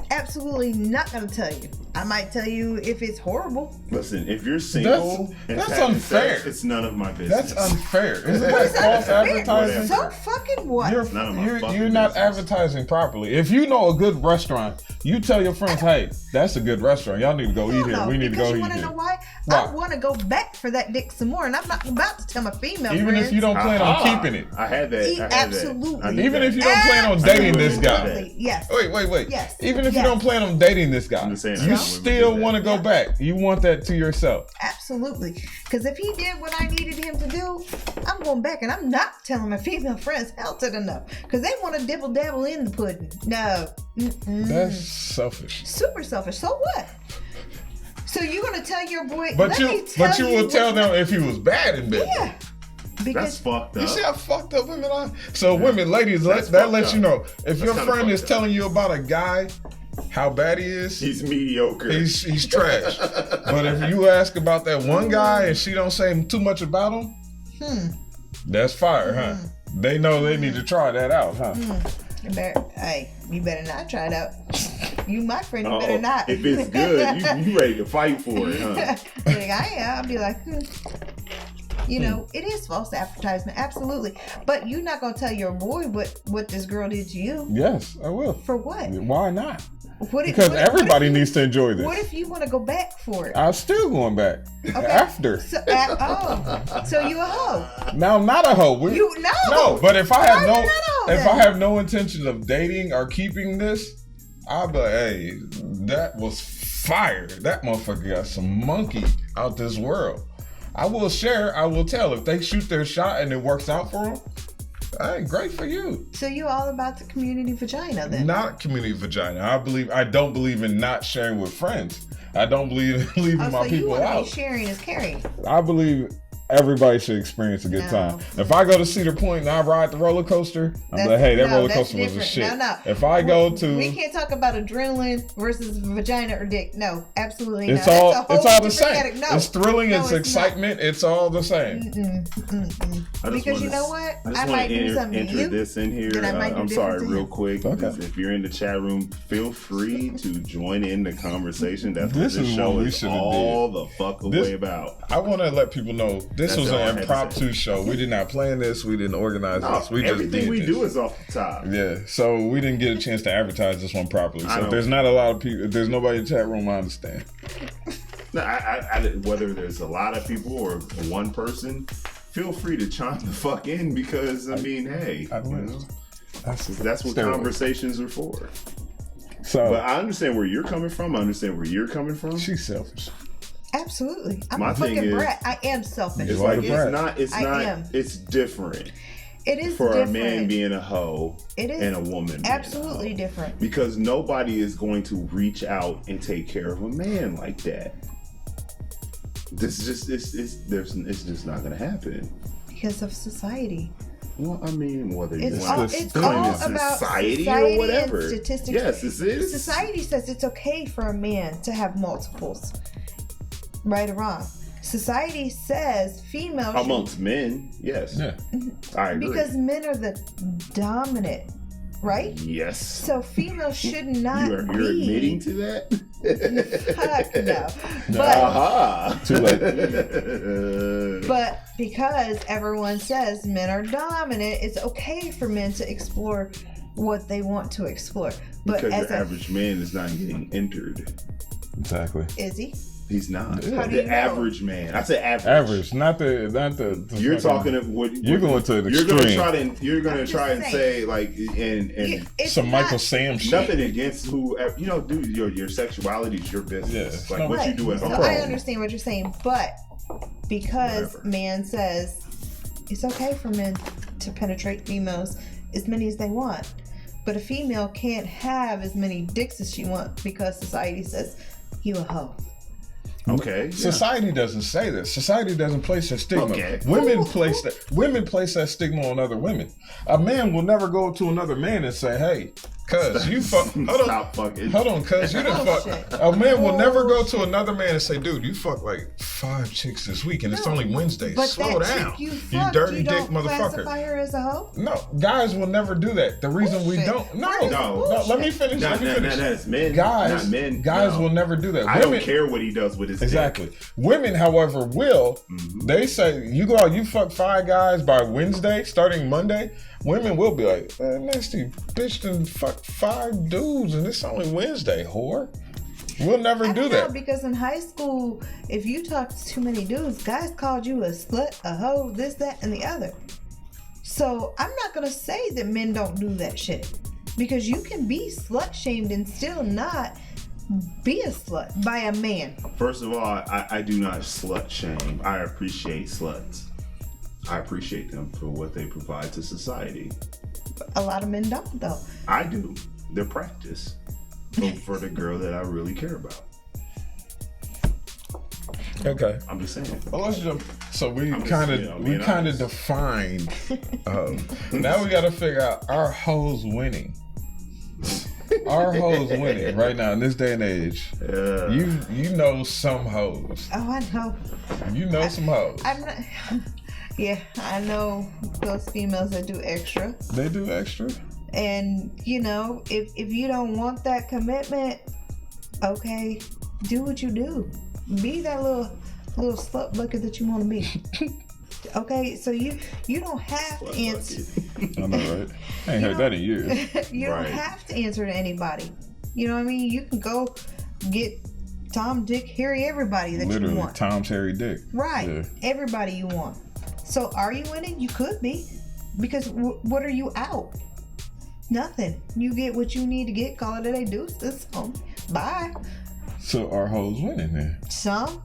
[SPEAKER 1] Absolutely not going to tell you. I might tell you if it's horrible.
[SPEAKER 2] Listen, if you're single and
[SPEAKER 3] that's
[SPEAKER 2] having
[SPEAKER 3] unfair.
[SPEAKER 2] sex, it's none of my business.
[SPEAKER 3] That's unfair. Isn't that
[SPEAKER 1] What is
[SPEAKER 3] false
[SPEAKER 1] unfair?
[SPEAKER 3] advertising?
[SPEAKER 1] So fucking what?
[SPEAKER 3] You're,
[SPEAKER 2] none of my
[SPEAKER 3] you're,
[SPEAKER 2] fucking
[SPEAKER 3] you're not
[SPEAKER 2] business.
[SPEAKER 3] advertising properly. If you know a good restaurant, you tell your friends, hey, that's a good restaurant. Y'all need to go eat here.
[SPEAKER 1] No,
[SPEAKER 3] We need to
[SPEAKER 1] because
[SPEAKER 3] go
[SPEAKER 1] you
[SPEAKER 3] eat
[SPEAKER 1] want to
[SPEAKER 3] here.
[SPEAKER 1] know why?
[SPEAKER 3] Why?
[SPEAKER 1] I want to go back for that dick some more, and I'm not about to tell my female
[SPEAKER 3] Even
[SPEAKER 1] friends.
[SPEAKER 3] if you don't plan on
[SPEAKER 2] Aha.
[SPEAKER 3] keeping it.
[SPEAKER 2] I had that. I had
[SPEAKER 1] Absolutely.
[SPEAKER 2] That. I need
[SPEAKER 3] Even
[SPEAKER 2] that.
[SPEAKER 3] if you don't plan on dating this guy.
[SPEAKER 1] Absolutely, yes.
[SPEAKER 3] Wait.
[SPEAKER 1] Yes.
[SPEAKER 3] Even if
[SPEAKER 1] Yes.
[SPEAKER 3] you don't plan on dating this guy,
[SPEAKER 2] I'm just saying,
[SPEAKER 3] you
[SPEAKER 2] yeah.
[SPEAKER 3] still
[SPEAKER 2] Women do
[SPEAKER 3] want to
[SPEAKER 2] that.
[SPEAKER 3] go back. You want that to yourself.
[SPEAKER 1] Absolutely. Because if he did what I needed him to do, I'm going back, and I'm not telling my female friends hell to the no. Because they want to dibble dabble in the pudding. No.
[SPEAKER 3] That's selfish.
[SPEAKER 1] Super selfish. So what? So you're going to tell your boy,
[SPEAKER 3] But
[SPEAKER 1] let
[SPEAKER 3] you
[SPEAKER 1] me tell
[SPEAKER 3] will
[SPEAKER 1] what-
[SPEAKER 3] tell them if he was bad in bed.
[SPEAKER 1] Yeah.
[SPEAKER 2] That's
[SPEAKER 1] Because
[SPEAKER 2] fucked
[SPEAKER 3] You
[SPEAKER 2] up.
[SPEAKER 3] see how fucked up women are? So women, ladies,
[SPEAKER 2] That's
[SPEAKER 3] that
[SPEAKER 2] fucked
[SPEAKER 3] lets
[SPEAKER 2] up.
[SPEAKER 3] you know. If your
[SPEAKER 2] kinda
[SPEAKER 3] friend is
[SPEAKER 2] fucked up.
[SPEAKER 3] telling you about a guy, how bad he is,
[SPEAKER 2] He's mediocre.
[SPEAKER 3] he's trash. But if you ask about that one guy and she don't say too much about him, that's fire, huh? They know they need to try that out, huh?
[SPEAKER 1] you better not try it out. You, my friend, you better
[SPEAKER 2] Oh,
[SPEAKER 1] not.
[SPEAKER 2] if it's good, you ready to fight for it, huh?
[SPEAKER 1] Like I am, I'll be like, You know, it is false advertisement, absolutely. But you're not gonna tell your boy what this girl did to you.
[SPEAKER 3] Yes, I will.
[SPEAKER 1] For what?
[SPEAKER 3] Why not?
[SPEAKER 1] What if,
[SPEAKER 3] Because
[SPEAKER 1] what if-
[SPEAKER 3] everybody needs to enjoy this.
[SPEAKER 1] What if you want to go back for it?
[SPEAKER 3] I'm still going back after.
[SPEAKER 1] So, so you a hoe?
[SPEAKER 3] Now I'm not a hoe.
[SPEAKER 1] You
[SPEAKER 3] No, but if I have
[SPEAKER 1] Why
[SPEAKER 3] no,
[SPEAKER 1] you not a hoe
[SPEAKER 3] if
[SPEAKER 1] then?
[SPEAKER 3] I have no intention of dating or keeping this, I'll be like, hey, that was fire. That motherfucker got some monkey out this world. I will share. I will tell if they shoot their shot and it works out for them. Hey, great for you.
[SPEAKER 1] So you all about the community vagina then?
[SPEAKER 3] Not community vagina. I don't believe in not sharing with friends. I don't believe in leaving
[SPEAKER 1] Oh,
[SPEAKER 3] my
[SPEAKER 1] so you
[SPEAKER 3] people
[SPEAKER 1] want to
[SPEAKER 3] out.
[SPEAKER 1] be sharing is caring.
[SPEAKER 3] I believe everybody should experience a good time. If I go to Cedar Point and I ride the roller coaster, I'm like, hey, that roller coaster was a shit.
[SPEAKER 1] No.
[SPEAKER 3] If I go to,
[SPEAKER 1] we can't talk about adrenaline versus vagina or dick. No, absolutely
[SPEAKER 3] it's
[SPEAKER 1] not.
[SPEAKER 3] It's all the same.
[SPEAKER 1] No.
[SPEAKER 3] It's thrilling. It's excitement. It's all the same.
[SPEAKER 1] Because you know what?
[SPEAKER 2] I might do something to you. This in here. I'm sorry, real quick.
[SPEAKER 3] Okay.
[SPEAKER 2] If you're in the chat room, feel free to join in the conversation. That's what this show is all the fuck away about.
[SPEAKER 3] I want to let people know this was an impromptu show. We did not plan this. We didn't organize this. We
[SPEAKER 2] everything we do is off the top.
[SPEAKER 3] Yeah. So we didn't get a chance to advertise this one properly. So if there's not a lot of people, if there's nobody in the chat room, I understand.
[SPEAKER 2] No, whether there's a lot of people or one person, feel free to chime the fuck in because I mean, hey, that's what conversations are for. So, but I understand where you're coming from. I understand where you're coming from.
[SPEAKER 3] She's selfish.
[SPEAKER 1] Absolutely, I'm a fucking brat. I am selfish.
[SPEAKER 2] It's like it's different.
[SPEAKER 1] It is
[SPEAKER 2] for
[SPEAKER 1] different.
[SPEAKER 2] A man being a hoe and a woman
[SPEAKER 1] absolutely different.
[SPEAKER 2] Because nobody is going to reach out and take care of a man like that. This is it's just not going to happen
[SPEAKER 1] because of society.
[SPEAKER 2] Well, I mean, whether
[SPEAKER 1] it's all about
[SPEAKER 2] society or whatever.
[SPEAKER 1] And statistics.
[SPEAKER 2] Yes, it is.
[SPEAKER 1] Society says it's okay for a man to have multiples, right or wrong. Society says females
[SPEAKER 2] amongst men, yes. Yeah. I agree.
[SPEAKER 1] Because men are the dominant, right?
[SPEAKER 2] Yes.
[SPEAKER 1] So females should not
[SPEAKER 2] You're admitting to that?
[SPEAKER 1] Fuck no. But,
[SPEAKER 3] too late.
[SPEAKER 1] But because everyone says men are dominant, it's okay for men to explore what they want to explore. But
[SPEAKER 2] because the average man is not getting entered.
[SPEAKER 3] Exactly.
[SPEAKER 1] Is he?
[SPEAKER 2] He's not.
[SPEAKER 1] How do
[SPEAKER 2] the
[SPEAKER 1] you
[SPEAKER 2] average man. I said average.
[SPEAKER 3] Average, not the
[SPEAKER 2] you're talking of what
[SPEAKER 3] you're going to the extreme.
[SPEAKER 2] You're gonna try and say like and
[SPEAKER 3] some Michael Sam shit.
[SPEAKER 2] Nothing against who dude. Your sexuality is your business. Yeah, like what you do at home.
[SPEAKER 1] So I understand what you're saying, but because man says it's okay for men to penetrate females as many as they want, but a female can't have as many dicks as she wants because society says you a hoe.
[SPEAKER 2] Okay.
[SPEAKER 3] Society doesn't say this. Society doesn't place that stigma.
[SPEAKER 2] Okay.
[SPEAKER 3] Women place that stigma on other women. A man will never go to another man and say, "Hey, cuz you fuck." Hold on, cuz you didn't fuck. A man will never go to another man and say, "Dude, you fucked like 5 chicks this week, and it's only Wednesday.
[SPEAKER 1] But
[SPEAKER 3] slow down, you dirty dick motherfucker."
[SPEAKER 1] Classify her as a hoe?
[SPEAKER 3] No, guys will never do that. The reason we don't. No. Let me finish.
[SPEAKER 2] That's men.
[SPEAKER 3] Guys,
[SPEAKER 2] not men.
[SPEAKER 3] Guys will never do that.
[SPEAKER 2] I don't care what he does with his
[SPEAKER 3] exactly.
[SPEAKER 2] dick.
[SPEAKER 3] Women, however, will. Mm-hmm. They say you go out, you fuck 5 guys by Wednesday, starting Monday. Women will be like, nasty bitch done fuck 5 dudes and it's only Wednesday, whore. We'll never do that.
[SPEAKER 1] Because in high school, if you talk to too many dudes, guys called you a slut, a hoe, this, that, and the other. So I'm not gonna say that men don't do that shit. Because you can be slut shamed and still not be a slut by a man.
[SPEAKER 2] First of all, I do not slut shame. I appreciate sluts. I appreciate them for what they provide to society.
[SPEAKER 1] A lot of men don't, though.
[SPEAKER 2] I do. They're practice for the girl that I really care about.
[SPEAKER 3] Okay.
[SPEAKER 2] I'm just saying.
[SPEAKER 3] Well, let's jump. So we kind of defined. Now we got to figure out our hoes winning. Our hoes winning right now in this day and age. Yeah. You know some hoes.
[SPEAKER 1] Oh, I know.
[SPEAKER 3] You know some hoes.
[SPEAKER 1] I'm not. Yeah, I know those females that do extra.
[SPEAKER 3] They do extra.
[SPEAKER 1] And if you don't want that commitment, okay, do what you do. Be that little slut bucket that you want to be. Okay, so you don't have to answer.
[SPEAKER 3] I know, right? I ain't heard that in years.
[SPEAKER 1] You don't have to answer to anybody. You know what I mean? You can go get Tom, Dick, Harry, everybody that
[SPEAKER 3] Literally,
[SPEAKER 1] you want.
[SPEAKER 3] Tom's Harry Dick.
[SPEAKER 1] Right.
[SPEAKER 3] Yeah.
[SPEAKER 1] Everybody you want. So are you winning? You could be. Because what are you out? Nothing. You get what you need to get. Call it a day. Deuces. Bye.
[SPEAKER 3] So our hoes winning then?
[SPEAKER 1] Some.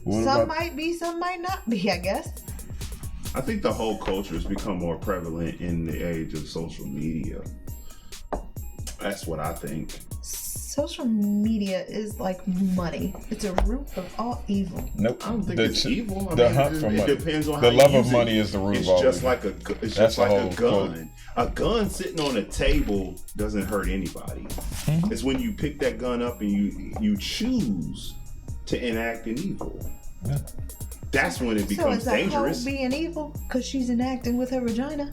[SPEAKER 1] Some might be. Some might not be, I guess.
[SPEAKER 2] I think the whole culture has become more prevalent in the age of social media. That's what I think.
[SPEAKER 1] social media is like money. It's a root of all evil.
[SPEAKER 3] Nope.
[SPEAKER 2] I don't think it's evil.
[SPEAKER 3] The hunt for money.
[SPEAKER 2] It depends on
[SPEAKER 3] the
[SPEAKER 2] how
[SPEAKER 3] love
[SPEAKER 2] you
[SPEAKER 3] of
[SPEAKER 2] use
[SPEAKER 3] money
[SPEAKER 2] it.
[SPEAKER 3] is the root
[SPEAKER 2] It's
[SPEAKER 3] of all
[SPEAKER 2] just
[SPEAKER 3] evil.
[SPEAKER 2] like a
[SPEAKER 3] That's
[SPEAKER 2] just like
[SPEAKER 3] the
[SPEAKER 2] a
[SPEAKER 3] whole
[SPEAKER 2] gun. A gun sitting on a table doesn't hurt anybody.
[SPEAKER 3] Mm-hmm.
[SPEAKER 2] It's when you pick that gun up and you choose to enact an evil.
[SPEAKER 3] Yeah.
[SPEAKER 2] That's when it becomes
[SPEAKER 1] so is
[SPEAKER 2] dangerous.
[SPEAKER 1] a hoe being evil because she's enacting with her vagina?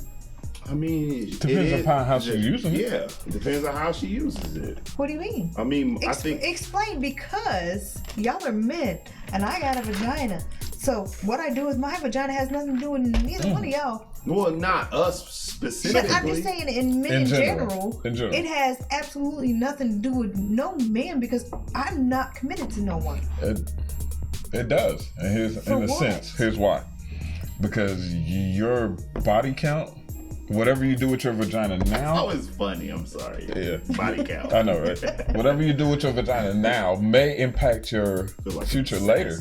[SPEAKER 2] I mean,
[SPEAKER 3] Depends upon how she's using it.
[SPEAKER 2] Yeah, it depends on how she uses it.
[SPEAKER 1] What do you mean?
[SPEAKER 2] I mean, I think
[SPEAKER 1] Explain, because y'all are men and I got a vagina. So what I do with my vagina has nothing to do with neither one of y'all.
[SPEAKER 2] well, not us specifically.
[SPEAKER 1] But I'm just saying, in men in general, it has absolutely nothing to do with no man because I'm not committed to no one.
[SPEAKER 3] It does. And in a sense, here's why. Because your body count, whatever you do with your vagina now.
[SPEAKER 2] Oh, it's funny. I'm sorry.
[SPEAKER 3] Yeah.
[SPEAKER 2] Body count.
[SPEAKER 3] I know, right? Whatever you do with your vagina now may impact your
[SPEAKER 2] Like
[SPEAKER 3] future later.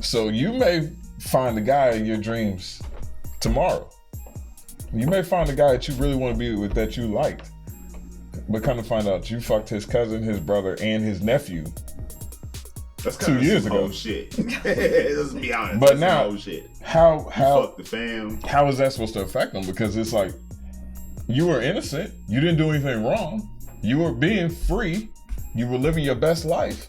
[SPEAKER 3] So you may find the guy in your dreams tomorrow. You may find the guy that you really want to be with that you liked. But come to find out you fucked his cousin, his brother, and his nephew.
[SPEAKER 2] That's
[SPEAKER 3] 2 years ago.
[SPEAKER 2] Shit. Let's be honest.
[SPEAKER 3] But
[SPEAKER 2] that's
[SPEAKER 3] now,
[SPEAKER 2] some whole shit.
[SPEAKER 3] how
[SPEAKER 2] Fuck the fam.
[SPEAKER 3] how is that supposed to affect them? Because it's like, you were innocent. You didn't do anything wrong. You were being free. You were living your best life.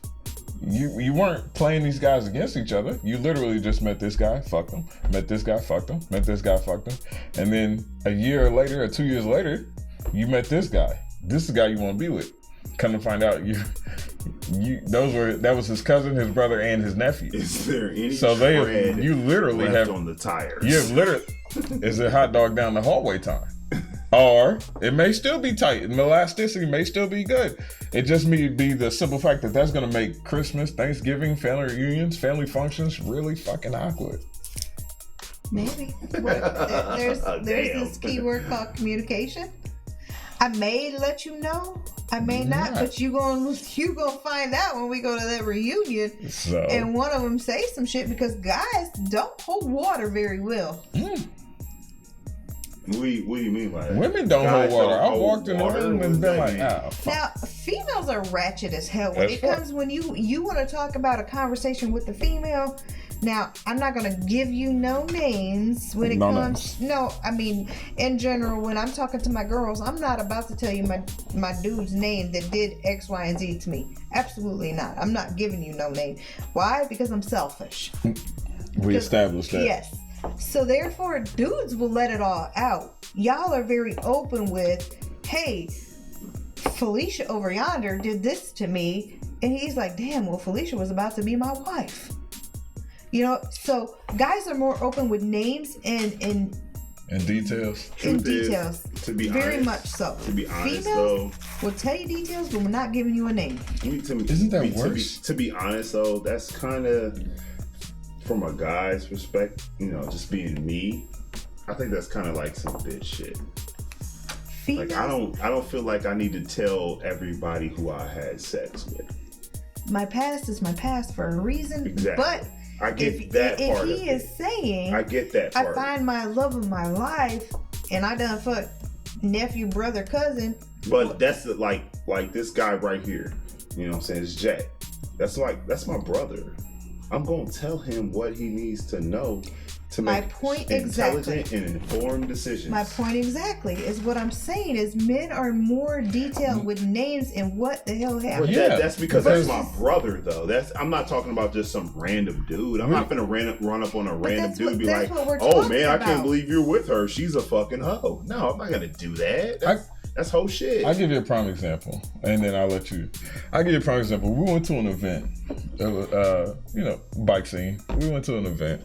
[SPEAKER 3] You weren't playing these guys against each other. You literally just met this guy, fucked him. Met this guy, fucked him. Met this guy, fucked him. And then a year later or 2 years later, you met this guy. This is the guy you want to be with. Come to find out, that was his cousin, his brother, and his nephew.
[SPEAKER 2] Is there any
[SPEAKER 3] tread you literally
[SPEAKER 2] left
[SPEAKER 3] have
[SPEAKER 2] on the tires?
[SPEAKER 3] You have literally is a hot dog down the hallway time, or it may still be tight and the elasticity may still be good. It just may be the simple fact that that's going to make Christmas, Thanksgiving, family reunions, family functions really fucking awkward.
[SPEAKER 1] Maybe. There's this keyword called communication. I may let you know, I may not, but you gonna find out when we go to that reunion.
[SPEAKER 3] So,
[SPEAKER 1] and one of them say some shit because guys don't hold water very well.
[SPEAKER 2] What do you mean by that?
[SPEAKER 3] Women don't hold water. I walked in the
[SPEAKER 2] water?
[SPEAKER 3] room and been like, fuck.
[SPEAKER 1] Now, females are ratchet as hell. When
[SPEAKER 3] That's
[SPEAKER 1] it comes, when you want to talk about a conversation with the female, now, I'm not going to give you no names when it comes. No, I mean, in general, when I'm talking to my girls, I'm not about to tell you my dude's name that did X, Y, and Z to me. Absolutely not. I'm not giving you no name. Why? Because I'm selfish.
[SPEAKER 3] We established that.
[SPEAKER 1] Yes. So therefore, dudes will let it all out. Y'all are very open with, hey, Felicia over yonder did this to me. And he's like, damn, well, Felicia was about to be my wife. You know, so guys are more open with names and
[SPEAKER 3] details.
[SPEAKER 1] Details.
[SPEAKER 2] To be
[SPEAKER 1] very
[SPEAKER 2] honest,
[SPEAKER 1] much so.
[SPEAKER 2] To be honest,
[SPEAKER 1] females
[SPEAKER 2] though,
[SPEAKER 1] will tell you details, but we're not giving you a name.
[SPEAKER 3] Isn't that worse?
[SPEAKER 2] To be honest, though, that's kind of from a guy's perspective. You know, just being me. I think that's kind of like some bitch shit.
[SPEAKER 1] Females,
[SPEAKER 2] Like I don't feel like I need to tell everybody who I had sex with.
[SPEAKER 1] My past is my past for a reason.
[SPEAKER 2] Exactly.
[SPEAKER 1] But
[SPEAKER 2] I get that part
[SPEAKER 1] if he
[SPEAKER 2] of
[SPEAKER 1] is
[SPEAKER 2] it.
[SPEAKER 1] saying,
[SPEAKER 2] I get that part.
[SPEAKER 1] I find my love of my life, and I done fuck nephew, brother, cousin.
[SPEAKER 2] But that's like this guy right here. You know what I'm saying? It's Jack. That's my brother. I'm gonna tell him what he needs to know to make intelligent and informed decisions.
[SPEAKER 1] My point exactly is what I'm saying is men are more detailed with names and what the hell happened.
[SPEAKER 2] But that's because that's my brother, though. I'm not talking about just some random dude. I'm not gonna run up on a random dude and be like, "Oh man, I can't believe you're with her. She's a fucking hoe." No, I'm not gonna do that. That's whole shit.
[SPEAKER 3] I'll give you a prime example, and then I'll give you a prime example. We went to an event, bike scene. We went to an event.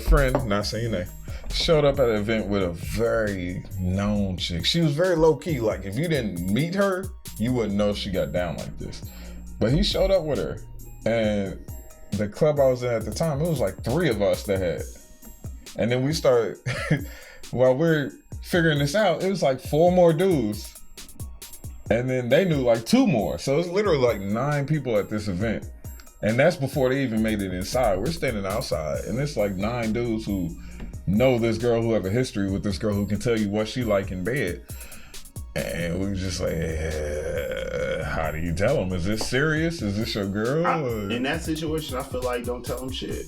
[SPEAKER 3] Friend, not saying name, showed up at an event with a very known chick. She was very low key. Like if you didn't meet her, you wouldn't know she got down like this. But he showed up with her, and the club I was in at the time, it was like 3 of us that had. And then we started while we're figuring this out, it was like 4 more dudes. And then they knew like 2 more. So it's literally like 9 people at this event. And that's before they even made it inside. We're standing outside, and it's like 9 dudes who know this girl, who have a history with this girl, who can tell you what she like in bed. And we were just like, How do you tell him? Is this serious? Is this your girl?
[SPEAKER 2] In that situation, I feel like don't tell him shit.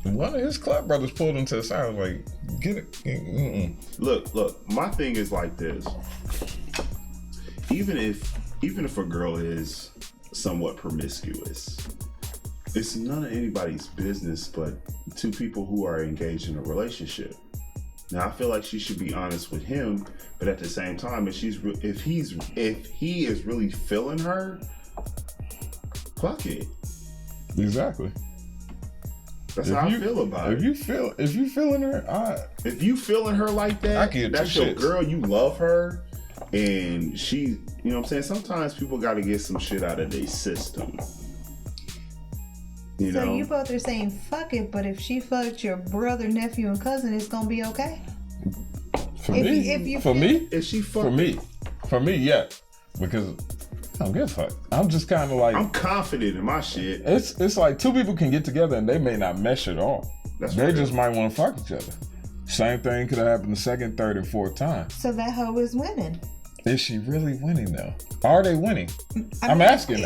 [SPEAKER 3] One of his club brothers pulled him to the side. Was like, get it. Mm-mm.
[SPEAKER 2] Look. My thing is like this. Even if a girl is somewhat promiscuous, it's none of anybody's business but two people who are engaged in a relationship. Now I feel like she should be honest with him, but at the same time, if he is really feeling her, fuck it.
[SPEAKER 3] Exactly.
[SPEAKER 2] That's how I feel about it.
[SPEAKER 3] If you feeling her,
[SPEAKER 2] if you feeling her like that, that's your girl. You love her, and she, you know what I'm saying. Sometimes people got to get some shit out of their system. You know?
[SPEAKER 1] You both are saying fuck it, but if she fucked your brother, nephew, and cousin, it's gonna be okay.
[SPEAKER 3] For me, yeah, because I don't give a fuck. I'm just kind of like,
[SPEAKER 2] I'm confident in my shit.
[SPEAKER 3] It's like two people can get together and they may not mesh at all. They just might want to fuck each other. Same thing could have happened the second, third, and fourth time.
[SPEAKER 1] So that hoe is winning.
[SPEAKER 3] Is she really winning though? Are they winning? I'm asking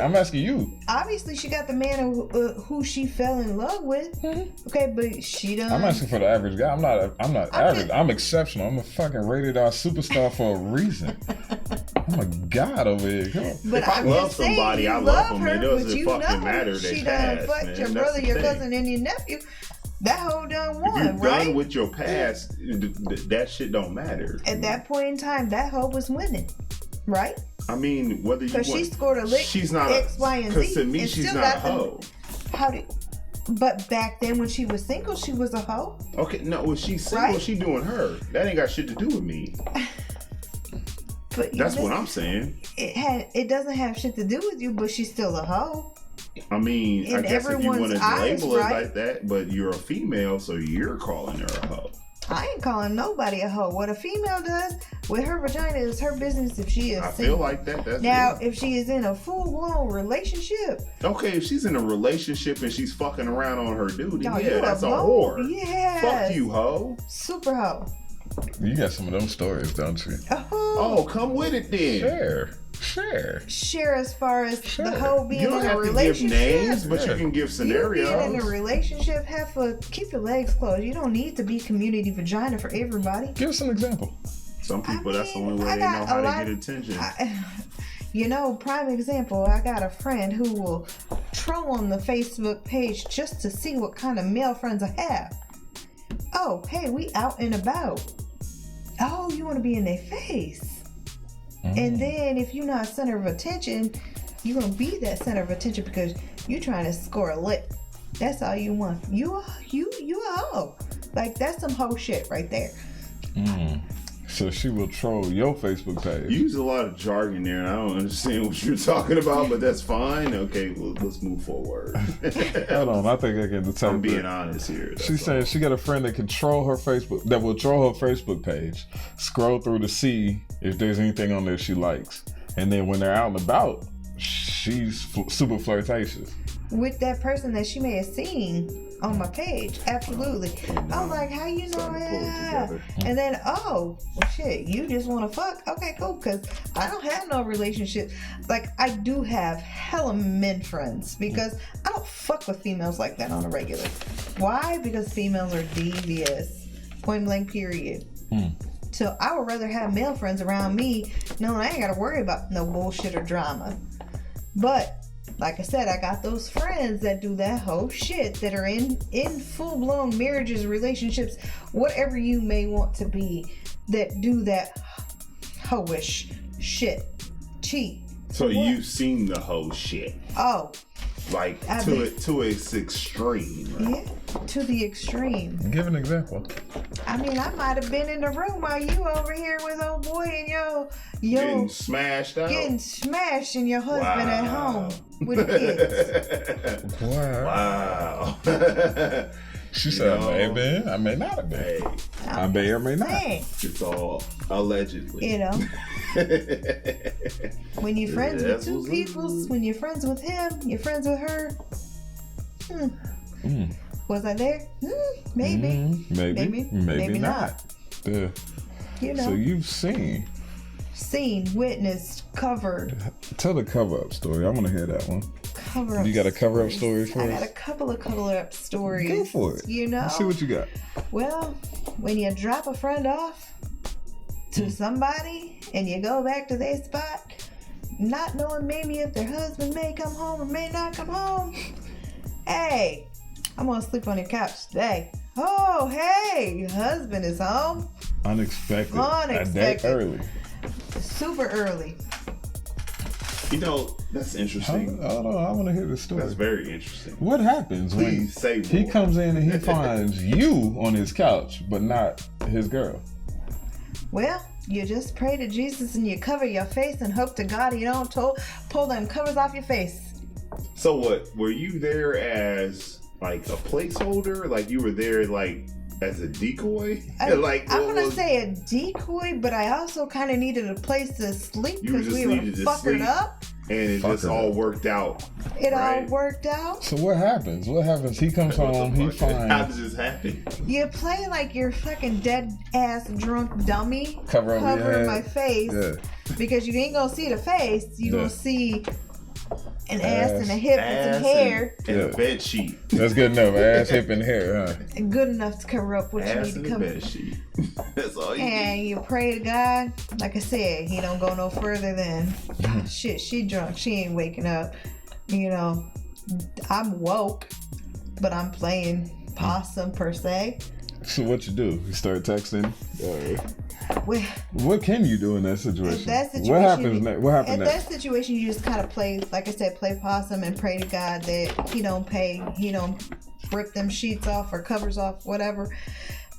[SPEAKER 3] you.
[SPEAKER 1] Obviously, she got the man who she fell in love with. Mm-hmm. Okay, but she done.
[SPEAKER 3] I'm asking for the average guy. I'm not average. I'm exceptional. I'm a fucking rated R superstar for a reason. I'm a god over here. Come on.
[SPEAKER 2] But if I love somebody, I love them. It doesn't fucking matter.
[SPEAKER 1] She done fucked your brother, your cousin, and your nephew. That hoe done won,
[SPEAKER 2] if you're
[SPEAKER 1] right?
[SPEAKER 2] done with your past, that shit don't matter.
[SPEAKER 1] At that point in time, that hoe was winning, right?
[SPEAKER 2] I mean, whether you
[SPEAKER 1] because she scored a lick,
[SPEAKER 2] she's not
[SPEAKER 1] X, Y, and Z.
[SPEAKER 2] Because to me, she's not a hoe.
[SPEAKER 1] But back then, when she was single, she was a hoe.
[SPEAKER 2] Okay, no, when she's single, right? She doing her. That ain't got shit to do with me.
[SPEAKER 1] But
[SPEAKER 2] that's what I'm saying.
[SPEAKER 1] It doesn't have shit to do with you, but she's still a hoe.
[SPEAKER 2] I mean,
[SPEAKER 1] in
[SPEAKER 2] I guess if you want to label it
[SPEAKER 1] right?
[SPEAKER 2] like that, but you're a female, so you're calling her a hoe.
[SPEAKER 1] I ain't calling nobody a hoe. What a female does with her vagina is her business if she is
[SPEAKER 2] I
[SPEAKER 1] single.
[SPEAKER 2] feel like that. That's
[SPEAKER 1] now, if she is in a full-blown relationship.
[SPEAKER 2] Okay, if she's in a relationship and she's fucking around on her duty, that's a whore.
[SPEAKER 1] Yeah.
[SPEAKER 2] Fuck you, hoe.
[SPEAKER 1] Super hoe.
[SPEAKER 3] You got some of them stories, don't you?
[SPEAKER 2] Oh, come with it then.
[SPEAKER 3] Share
[SPEAKER 1] as far as the hoe being in a relationship.
[SPEAKER 2] You don't have to give names, but you can give scenarios.
[SPEAKER 1] You being in a relationship, keep your legs closed. You don't need to be community vagina for everybody.
[SPEAKER 3] Give us an example.
[SPEAKER 2] Some people, that's the only way they know how to get attention.
[SPEAKER 1] Prime example, I got a friend who will troll on the Facebook page just to see what kind of male friends I have. Oh, hey, we out and about. Oh, you want to be in their face. And then if you're not center of attention, you're going to be that center of attention because you're trying to score a lick. That's all you want. You a hoe. Like, that's some hoe shit right there.
[SPEAKER 3] So she will troll your Facebook page.
[SPEAKER 2] You use a lot of jargon there, and I don't understand what you're talking about, but that's fine. Okay, well, let's move forward.
[SPEAKER 3] Hold on, I think I can tell.
[SPEAKER 2] I'm being honest here.
[SPEAKER 3] She's saying she got a friend that will troll her Facebook page, scroll through to see if there's anything on there she likes, and then when they're out and about, she's super flirtatious
[SPEAKER 1] with that person that she may have seen on my page. Absolutely. I'm like, how you know that? And then, shit, you just want to fuck? Okay, cool, because I don't have no relationship. Like, I do have hella men friends because I don't fuck with females like that on a regular. Why? Because females are devious. Point blank, period. So I would rather have male friends around me knowing I ain't got to worry about no bullshit or drama. But like I said, I got those friends that do that whole shit, that are in full-blown marriages, relationships, whatever you may want to be, that do that hoish shit. Cheat.
[SPEAKER 2] So you've seen the whole shit.
[SPEAKER 1] Oh.
[SPEAKER 2] Like, to its extreme. Right?
[SPEAKER 1] Yeah, to the extreme.
[SPEAKER 3] Give an example.
[SPEAKER 1] I mean, I might have been in the room while you over here with old boy and yo
[SPEAKER 2] getting smashed out.
[SPEAKER 1] Getting smashed and your husband at home with kids.
[SPEAKER 2] Wow.
[SPEAKER 3] She said, I may have been, I may not have been. Hey, I may or may not.
[SPEAKER 2] It's all allegedly.
[SPEAKER 1] You know. When you're friends with two people, when you're friends with him, you're friends with her. Was I there? Maybe.
[SPEAKER 3] Maybe not.
[SPEAKER 1] You know.
[SPEAKER 3] So you've seen.
[SPEAKER 1] seen, witnessed, covered.
[SPEAKER 3] Tell the cover-up story. I want to hear that one.
[SPEAKER 1] Cover up.
[SPEAKER 3] You got a cover-up story for
[SPEAKER 1] I
[SPEAKER 3] us?
[SPEAKER 1] got a couple of cover-up stories.
[SPEAKER 3] Go for it.
[SPEAKER 1] You know?
[SPEAKER 3] Let's see what you got.
[SPEAKER 1] Well, when you drop a friend off to somebody and you go back to their spot, not knowing maybe if their husband may come home or may not come home. Hey, I'm gonna sleep on your couch today. Oh, hey, your husband is home.
[SPEAKER 3] Unexpected.
[SPEAKER 1] Unexpected.
[SPEAKER 3] That early.
[SPEAKER 1] Super early.
[SPEAKER 2] You know, that's interesting.
[SPEAKER 3] I don't know. I want to hear the story.
[SPEAKER 2] That's very interesting.
[SPEAKER 3] What happens when
[SPEAKER 2] Please say
[SPEAKER 3] he
[SPEAKER 2] more.
[SPEAKER 3] comes in and he finds you on his couch, but not his girl?
[SPEAKER 1] Well, you just pray to Jesus and you cover your face and hope to God you don't pull them covers off your face.
[SPEAKER 2] So what? Were you there as like a placeholder? Like you were there like as a decoy?
[SPEAKER 1] I'm
[SPEAKER 2] what
[SPEAKER 1] gonna
[SPEAKER 2] was-
[SPEAKER 1] say a decoy, but I also kind of needed a place to sleep
[SPEAKER 2] You
[SPEAKER 1] because
[SPEAKER 2] just
[SPEAKER 1] we were
[SPEAKER 2] needed to
[SPEAKER 1] fucking
[SPEAKER 2] sleep.
[SPEAKER 1] up.
[SPEAKER 2] and it just
[SPEAKER 3] Fucker.
[SPEAKER 2] all worked out.
[SPEAKER 1] It all
[SPEAKER 2] Right.
[SPEAKER 1] worked out.
[SPEAKER 3] So what happens? What happens? He comes home, he
[SPEAKER 2] How
[SPEAKER 3] finds
[SPEAKER 2] did this happen?
[SPEAKER 1] You play like you're fucking dead ass drunk dummy.
[SPEAKER 3] Cover over your head.
[SPEAKER 1] my face
[SPEAKER 3] Yeah.
[SPEAKER 1] because you ain't gonna see the face. You
[SPEAKER 3] Yeah.
[SPEAKER 1] gonna see an ass and a hip and
[SPEAKER 2] Ass
[SPEAKER 1] some hair.
[SPEAKER 2] and
[SPEAKER 3] Yeah.
[SPEAKER 2] a bed sheet.
[SPEAKER 3] That's good enough. Ass, hip, and hair, huh?
[SPEAKER 1] And good enough to cover up what you
[SPEAKER 2] Ass
[SPEAKER 1] need
[SPEAKER 2] and
[SPEAKER 1] to
[SPEAKER 2] a
[SPEAKER 1] cover.
[SPEAKER 2] bed sheet. That's all you
[SPEAKER 1] And
[SPEAKER 2] need.
[SPEAKER 1] you pray to God, like I said, he don't go no further than
[SPEAKER 3] Mm-hmm.
[SPEAKER 1] shit. She drunk, she ain't waking up. You know, I'm woke, but I'm playing possum per se.
[SPEAKER 3] So what you do? You start texting?
[SPEAKER 1] Well,
[SPEAKER 3] What can you do in that situation?
[SPEAKER 1] in that situation,
[SPEAKER 3] What happens next? What
[SPEAKER 1] in
[SPEAKER 3] happens
[SPEAKER 1] that
[SPEAKER 3] next?
[SPEAKER 1] situation, you just kind of play, like I said, play possum and pray to God that he don't rip them sheets off or covers off, whatever.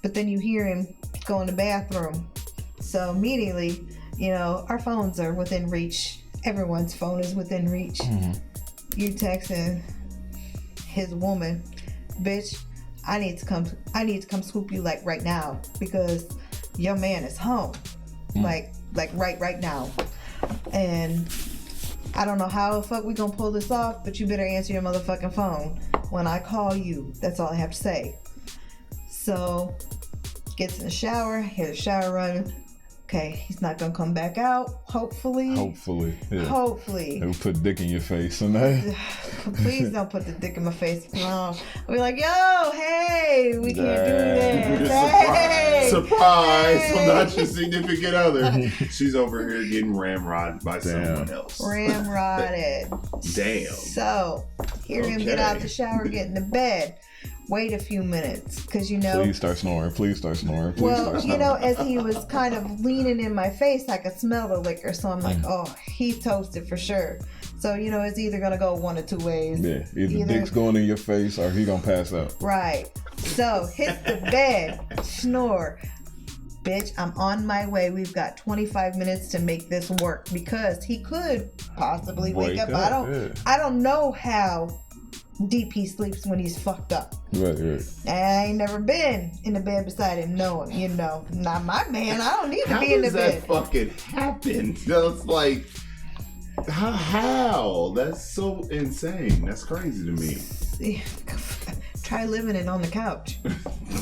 [SPEAKER 1] But then you hear him go in the bathroom. So immediately, you know, our phones are within reach. Everyone's phone is within reach.
[SPEAKER 3] Mm-hmm.
[SPEAKER 1] You texting his woman, bitch, I need to come swoop you like right now because your man is home. Like right now. And I don't know how the fuck we gonna pull this off, but you better answer your motherfucking phone when I call you. That's all I have to say. So gets in the shower, hear the shower running. Okay, he's not gonna come back out, hopefully.
[SPEAKER 3] Hopefully. Yeah.
[SPEAKER 1] Hopefully.
[SPEAKER 3] They'll put dick in your face and that.
[SPEAKER 1] Please don't put the dick in my face. No. I'll be like, yo, hey, we can't do this. Hey,
[SPEAKER 2] Surprise!
[SPEAKER 1] hey.
[SPEAKER 2] I'm not your significant other. She's over here getting ramrodded by someone else.
[SPEAKER 1] Ramrodded.
[SPEAKER 2] Damn.
[SPEAKER 1] So, hear him get out the shower, get in the bed. Wait a few minutes, because you know.
[SPEAKER 3] Please start snoring. Please start snoring. Please
[SPEAKER 1] Well,
[SPEAKER 3] start
[SPEAKER 1] you
[SPEAKER 3] snoring.
[SPEAKER 1] know, as he was kind of leaning in my face, I could smell the liquor. So I'm like, oh, he toasted for sure. So, you know, it's either going to go one of two ways.
[SPEAKER 3] Yeah, either dick's going in your face or he gonna pass out.
[SPEAKER 1] Right. So, hit the bed, snore. Bitch, I'm on my way. We've got 25 minutes to make this work because he could possibly wake up. I don't know how deep he sleeps when he's fucked up.
[SPEAKER 3] Right.
[SPEAKER 1] I ain't never been in the bed beside him. No, you know, not my man. I don't need to
[SPEAKER 2] How
[SPEAKER 1] be in the
[SPEAKER 2] does that
[SPEAKER 1] bed.
[SPEAKER 2] fucking happen? That's like, how? That's so insane. That's crazy to me.
[SPEAKER 1] Try living it on the couch.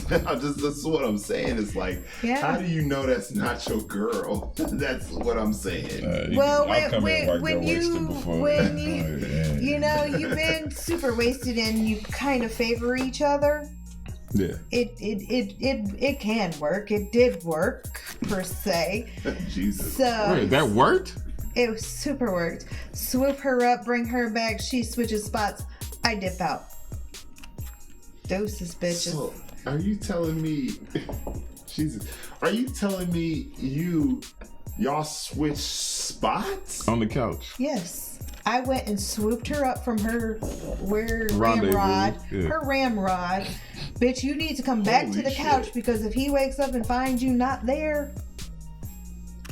[SPEAKER 2] That's what I'm saying. It's like,
[SPEAKER 1] Yeah.
[SPEAKER 2] how do you know that's not your girl? That's what I'm saying.
[SPEAKER 1] Well,
[SPEAKER 3] I've come in like
[SPEAKER 1] when
[SPEAKER 3] that wasted before.
[SPEAKER 1] you know, you've been super wasted and you kind of favor each other.
[SPEAKER 3] Yeah.
[SPEAKER 1] It can work. It did work per se.
[SPEAKER 2] Jesus.
[SPEAKER 1] So
[SPEAKER 3] Wait, that worked?
[SPEAKER 1] it was super worked. Swoop her up, bring her back. She switches spots. I dip out. Doses, bitches.
[SPEAKER 2] So, are you telling me, Jesus, are you telling me y'all switched spots?
[SPEAKER 3] On the couch.
[SPEAKER 1] Yes. I went and swooped her up from her
[SPEAKER 3] Rendezvous,
[SPEAKER 1] ramrod.
[SPEAKER 3] yeah.
[SPEAKER 1] Her ramrod. Bitch, you need to come back
[SPEAKER 2] Holy
[SPEAKER 1] to the
[SPEAKER 2] shit.
[SPEAKER 1] couch because if he wakes up and finds you not there,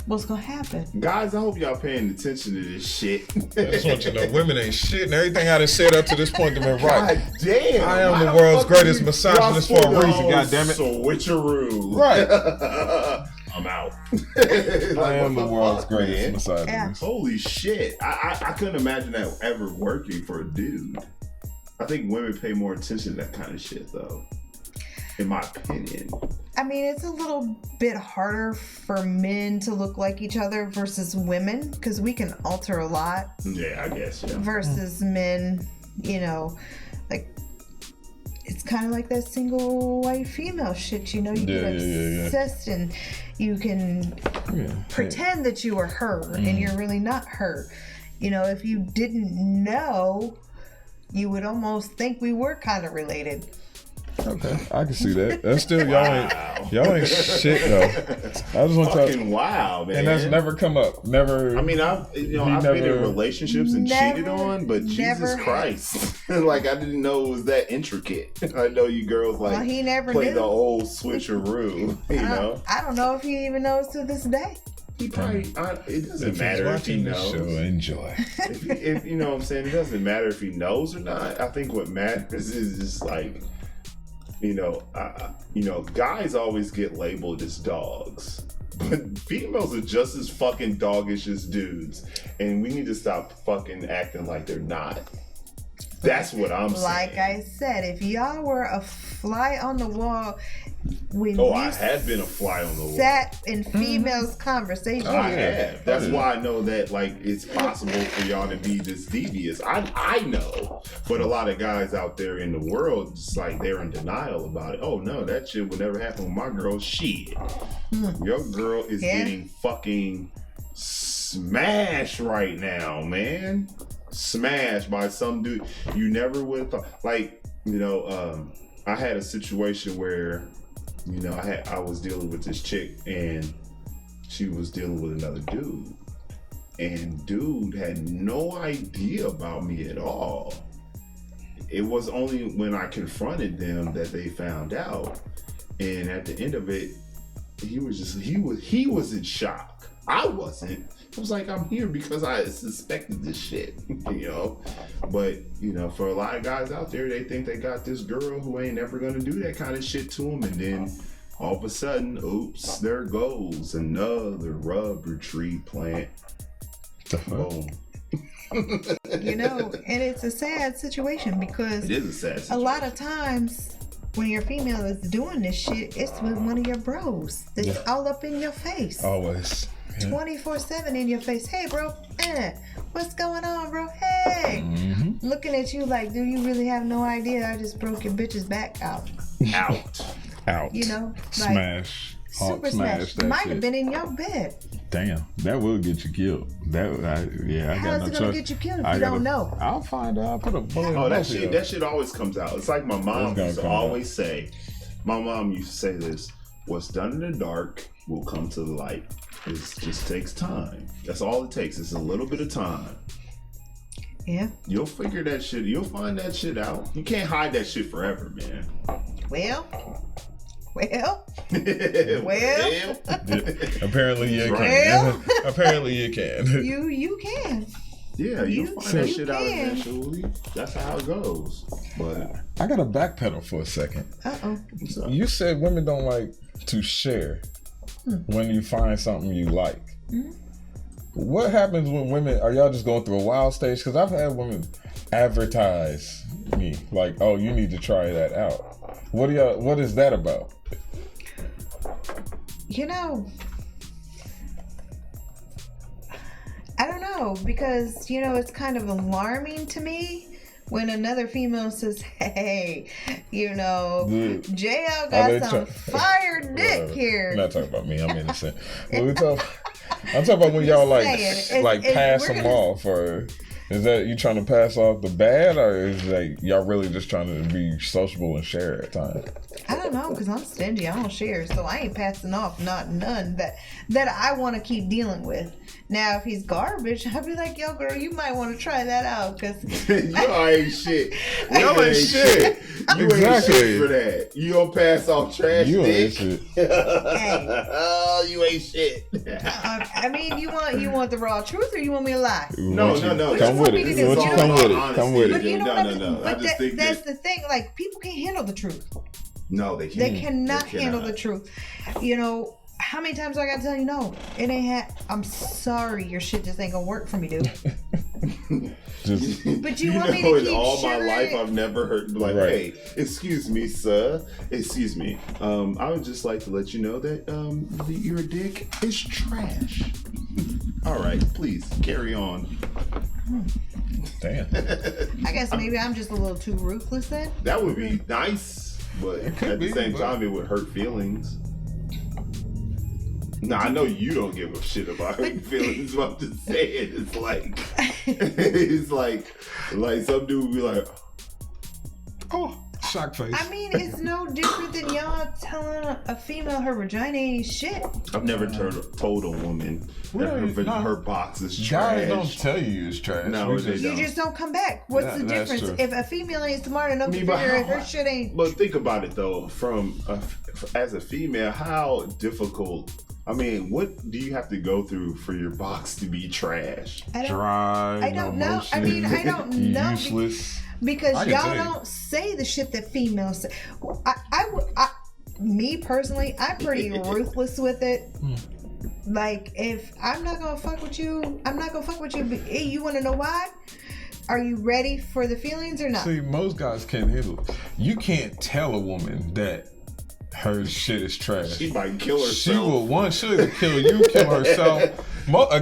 [SPEAKER 1] what's gonna happen?
[SPEAKER 2] Guys, I hope y'all paying attention to this shit.
[SPEAKER 3] I just want you to know, women ain't shit, and everything I done said up to this point has been right.
[SPEAKER 2] God damn.
[SPEAKER 3] I am
[SPEAKER 2] why
[SPEAKER 3] the world's
[SPEAKER 2] fuck
[SPEAKER 3] greatest
[SPEAKER 2] you-
[SPEAKER 3] misogynist
[SPEAKER 2] y'all
[SPEAKER 3] for a
[SPEAKER 2] pulled
[SPEAKER 3] reason,
[SPEAKER 2] the whole
[SPEAKER 3] goddammit.
[SPEAKER 2] Switcheroo.
[SPEAKER 3] Right.
[SPEAKER 2] I'm out.
[SPEAKER 3] I am the world's greatest
[SPEAKER 2] man.
[SPEAKER 3] misogynist.
[SPEAKER 2] Holy shit. I couldn't imagine that ever working for a dude. I think women pay more attention to that kind of shit, though. in my opinion.
[SPEAKER 1] I mean, it's a little bit harder for men to look like each other versus women because we can alter a lot.
[SPEAKER 2] Yeah, I guess. Yeah.
[SPEAKER 1] Versus men, you know, like it's kind of like that single white female shit. You know, you get obsessed and you can pretend that you are her and you're really not her. You know, if you didn't know, you would almost think we were kind of related.
[SPEAKER 3] Okay, I can see that. That's still y'all ain't shit though. I just want to
[SPEAKER 2] fucking wow, man.
[SPEAKER 3] And that's never come up. Never.
[SPEAKER 2] I mean, I've been in relationships and cheated on, but Jesus Christ, like I didn't know it was that intricate. I know you girls like
[SPEAKER 1] he never
[SPEAKER 2] play
[SPEAKER 1] knew.
[SPEAKER 2] the old switcheroo. You know,
[SPEAKER 1] I don't know if he even knows to this day.
[SPEAKER 2] He probably. It doesn't matter if he knows.
[SPEAKER 3] Show, enjoy.
[SPEAKER 2] if you know what I'm saying, it doesn't matter if he knows or not. I think what matters is just like. Guys always get labeled as dogs, but females are just as fucking doggish as dudes, and we need to stop fucking acting like they're not. That's what I'm saying.
[SPEAKER 1] Like I said, if y'all were a fly on the wall when
[SPEAKER 2] I had been a fly on the wall.
[SPEAKER 1] Sat in females' conversation.
[SPEAKER 2] I have. That's why I know that like it's possible for y'all to be this devious. I know, but a lot of guys out there in the world, just like they're in denial about it. Oh no, that shit would never happen with my girl. Shit, your girl is getting fucking smashed right now, man. Smashed by some dude you never would have thought. Like, I had a situation where, I was dealing with this chick and she was dealing with another dude. And dude had no idea about me at all. It was only when I confronted them that they found out. And at the end of it, he was in shock. I wasn't. I was like, I'm here because I suspected this shit, But, for a lot of guys out there, they think they got this girl who ain't never gonna do that kind of shit to them. And then all of a sudden, oops, there goes another rubber tree plant. Boom.
[SPEAKER 1] And it's a sad situation because
[SPEAKER 2] it is a sad situation.
[SPEAKER 1] A lot of times when your female is doing this shit, it's with one of your bros that's all up in your face.
[SPEAKER 3] Always.
[SPEAKER 1] 24/7 in your face. Hey, bro. What's going on, bro? Hey. Mm-hmm. Looking at you like, do you really have no idea I just broke your bitch's back out?
[SPEAKER 3] Out. Smash.
[SPEAKER 1] Super smash. Might have been in your bed.
[SPEAKER 3] Damn, that will get you killed.
[SPEAKER 1] How's it gonna get you killed if you don't know?
[SPEAKER 3] I'll find out. I'll put a bullet.
[SPEAKER 2] Oh, that shit always comes out. It's like my mom used to always say. My mom used to say this: "What's done in the dark will come to the light. It just takes time. That's all it takes. It's a little bit of time.
[SPEAKER 1] Yeah.
[SPEAKER 2] You'll figure that shit. You'll find that shit out. You can't hide that shit forever, man."
[SPEAKER 1] Well.
[SPEAKER 3] Apparently you can. Apparently you can.
[SPEAKER 1] You can.
[SPEAKER 2] Yeah, you find that shit out eventually. That's how it goes. But
[SPEAKER 3] I gotta backpedal for a second.
[SPEAKER 1] Uh-oh.
[SPEAKER 3] You said women don't like to share when you find something you like. Mm-hmm. What happens when women, are y'all just going through a wild stage? Because I've had women advertise me like, oh, you need to try that out. What is that about?
[SPEAKER 1] I don't know, because it's kind of alarming to me when another female says, hey, JL got some fire dick here.
[SPEAKER 3] I'm not talking about me, I'm innocent. I'm talking about when y'all pass them off, or is that you trying to pass off the bad, or is that y'all really just trying to be sociable and share at times?
[SPEAKER 1] I don't know, because I'm stingy. I don't share, so I ain't passing off none that I want to keep dealing with. Now, if he's garbage, I'd be like, yo, girl, you might want to try that out, because
[SPEAKER 2] y'all ain't shit. Y'all ain't shit. You ain't shit for that. You don't pass off trash. You ain't shit. Oh, you ain't shit.
[SPEAKER 1] I mean, you want the raw truth, or you want me to lie?
[SPEAKER 2] No.
[SPEAKER 3] Come with it. Come with it.
[SPEAKER 2] No.
[SPEAKER 1] But that's the thing. Like, people can't handle the truth.
[SPEAKER 2] No, they can't.
[SPEAKER 1] They cannot handle the truth. How many times I gotta tell you no? It ain't I'm sorry, your shit just ain't gonna work for me, dude.
[SPEAKER 3] Just,
[SPEAKER 1] But you want me to
[SPEAKER 2] in
[SPEAKER 1] keep
[SPEAKER 2] all my
[SPEAKER 1] sugar
[SPEAKER 2] life,
[SPEAKER 1] it?
[SPEAKER 2] I've never heard like,
[SPEAKER 3] Right.
[SPEAKER 2] "Hey, excuse me, sir. Excuse me. I would just like to let you know that your dick is trash." All right, please carry on.
[SPEAKER 3] damn.
[SPEAKER 1] I guess maybe I'm just a little too ruthless then.
[SPEAKER 2] That would be nice, but
[SPEAKER 3] could
[SPEAKER 2] at the
[SPEAKER 3] be,
[SPEAKER 2] same
[SPEAKER 3] but-
[SPEAKER 2] time, it would hurt feelings. Now I know you don't give a shit about hurting feelings, but I'm just saying it's like like some dude would be like,
[SPEAKER 3] Oh, shock face.
[SPEAKER 1] I mean, it's no different than y'all telling a female her vagina ain't shit.
[SPEAKER 2] I've never told a woman that
[SPEAKER 3] Really? No.
[SPEAKER 2] her box is
[SPEAKER 3] Guys don't
[SPEAKER 2] trash.
[SPEAKER 3] tell you it's trash.
[SPEAKER 2] No,
[SPEAKER 3] We
[SPEAKER 2] they
[SPEAKER 3] just-
[SPEAKER 1] You
[SPEAKER 2] don't.
[SPEAKER 1] just don't come back. What's
[SPEAKER 3] That-
[SPEAKER 1] the
[SPEAKER 3] that's
[SPEAKER 1] difference?
[SPEAKER 3] true.
[SPEAKER 1] If a female ain't smart enough to
[SPEAKER 2] mean, but
[SPEAKER 1] figure out
[SPEAKER 2] how-
[SPEAKER 1] her shit ain't.
[SPEAKER 2] But think about it though, as a female, how difficult. I mean, what do you have to go through for your box to be trash?
[SPEAKER 1] I don't,
[SPEAKER 3] Dry.
[SPEAKER 1] I don't
[SPEAKER 3] no
[SPEAKER 1] know. I mean, I don't know.
[SPEAKER 3] Useless.
[SPEAKER 1] Because
[SPEAKER 3] I can
[SPEAKER 1] y'all
[SPEAKER 3] tell you.
[SPEAKER 1] don't say the shit that females say. Well, me personally, I'm pretty ruthless with it. Like, if I'm not gonna fuck with you, I'm not gonna fuck with you. But, hey, you want to know why? Are you ready for the feelings or not?
[SPEAKER 3] See, most guys can't handle it. You can't tell a woman that her shit is trash.
[SPEAKER 2] She might kill herself.
[SPEAKER 3] She will she'll either kill you, kill herself.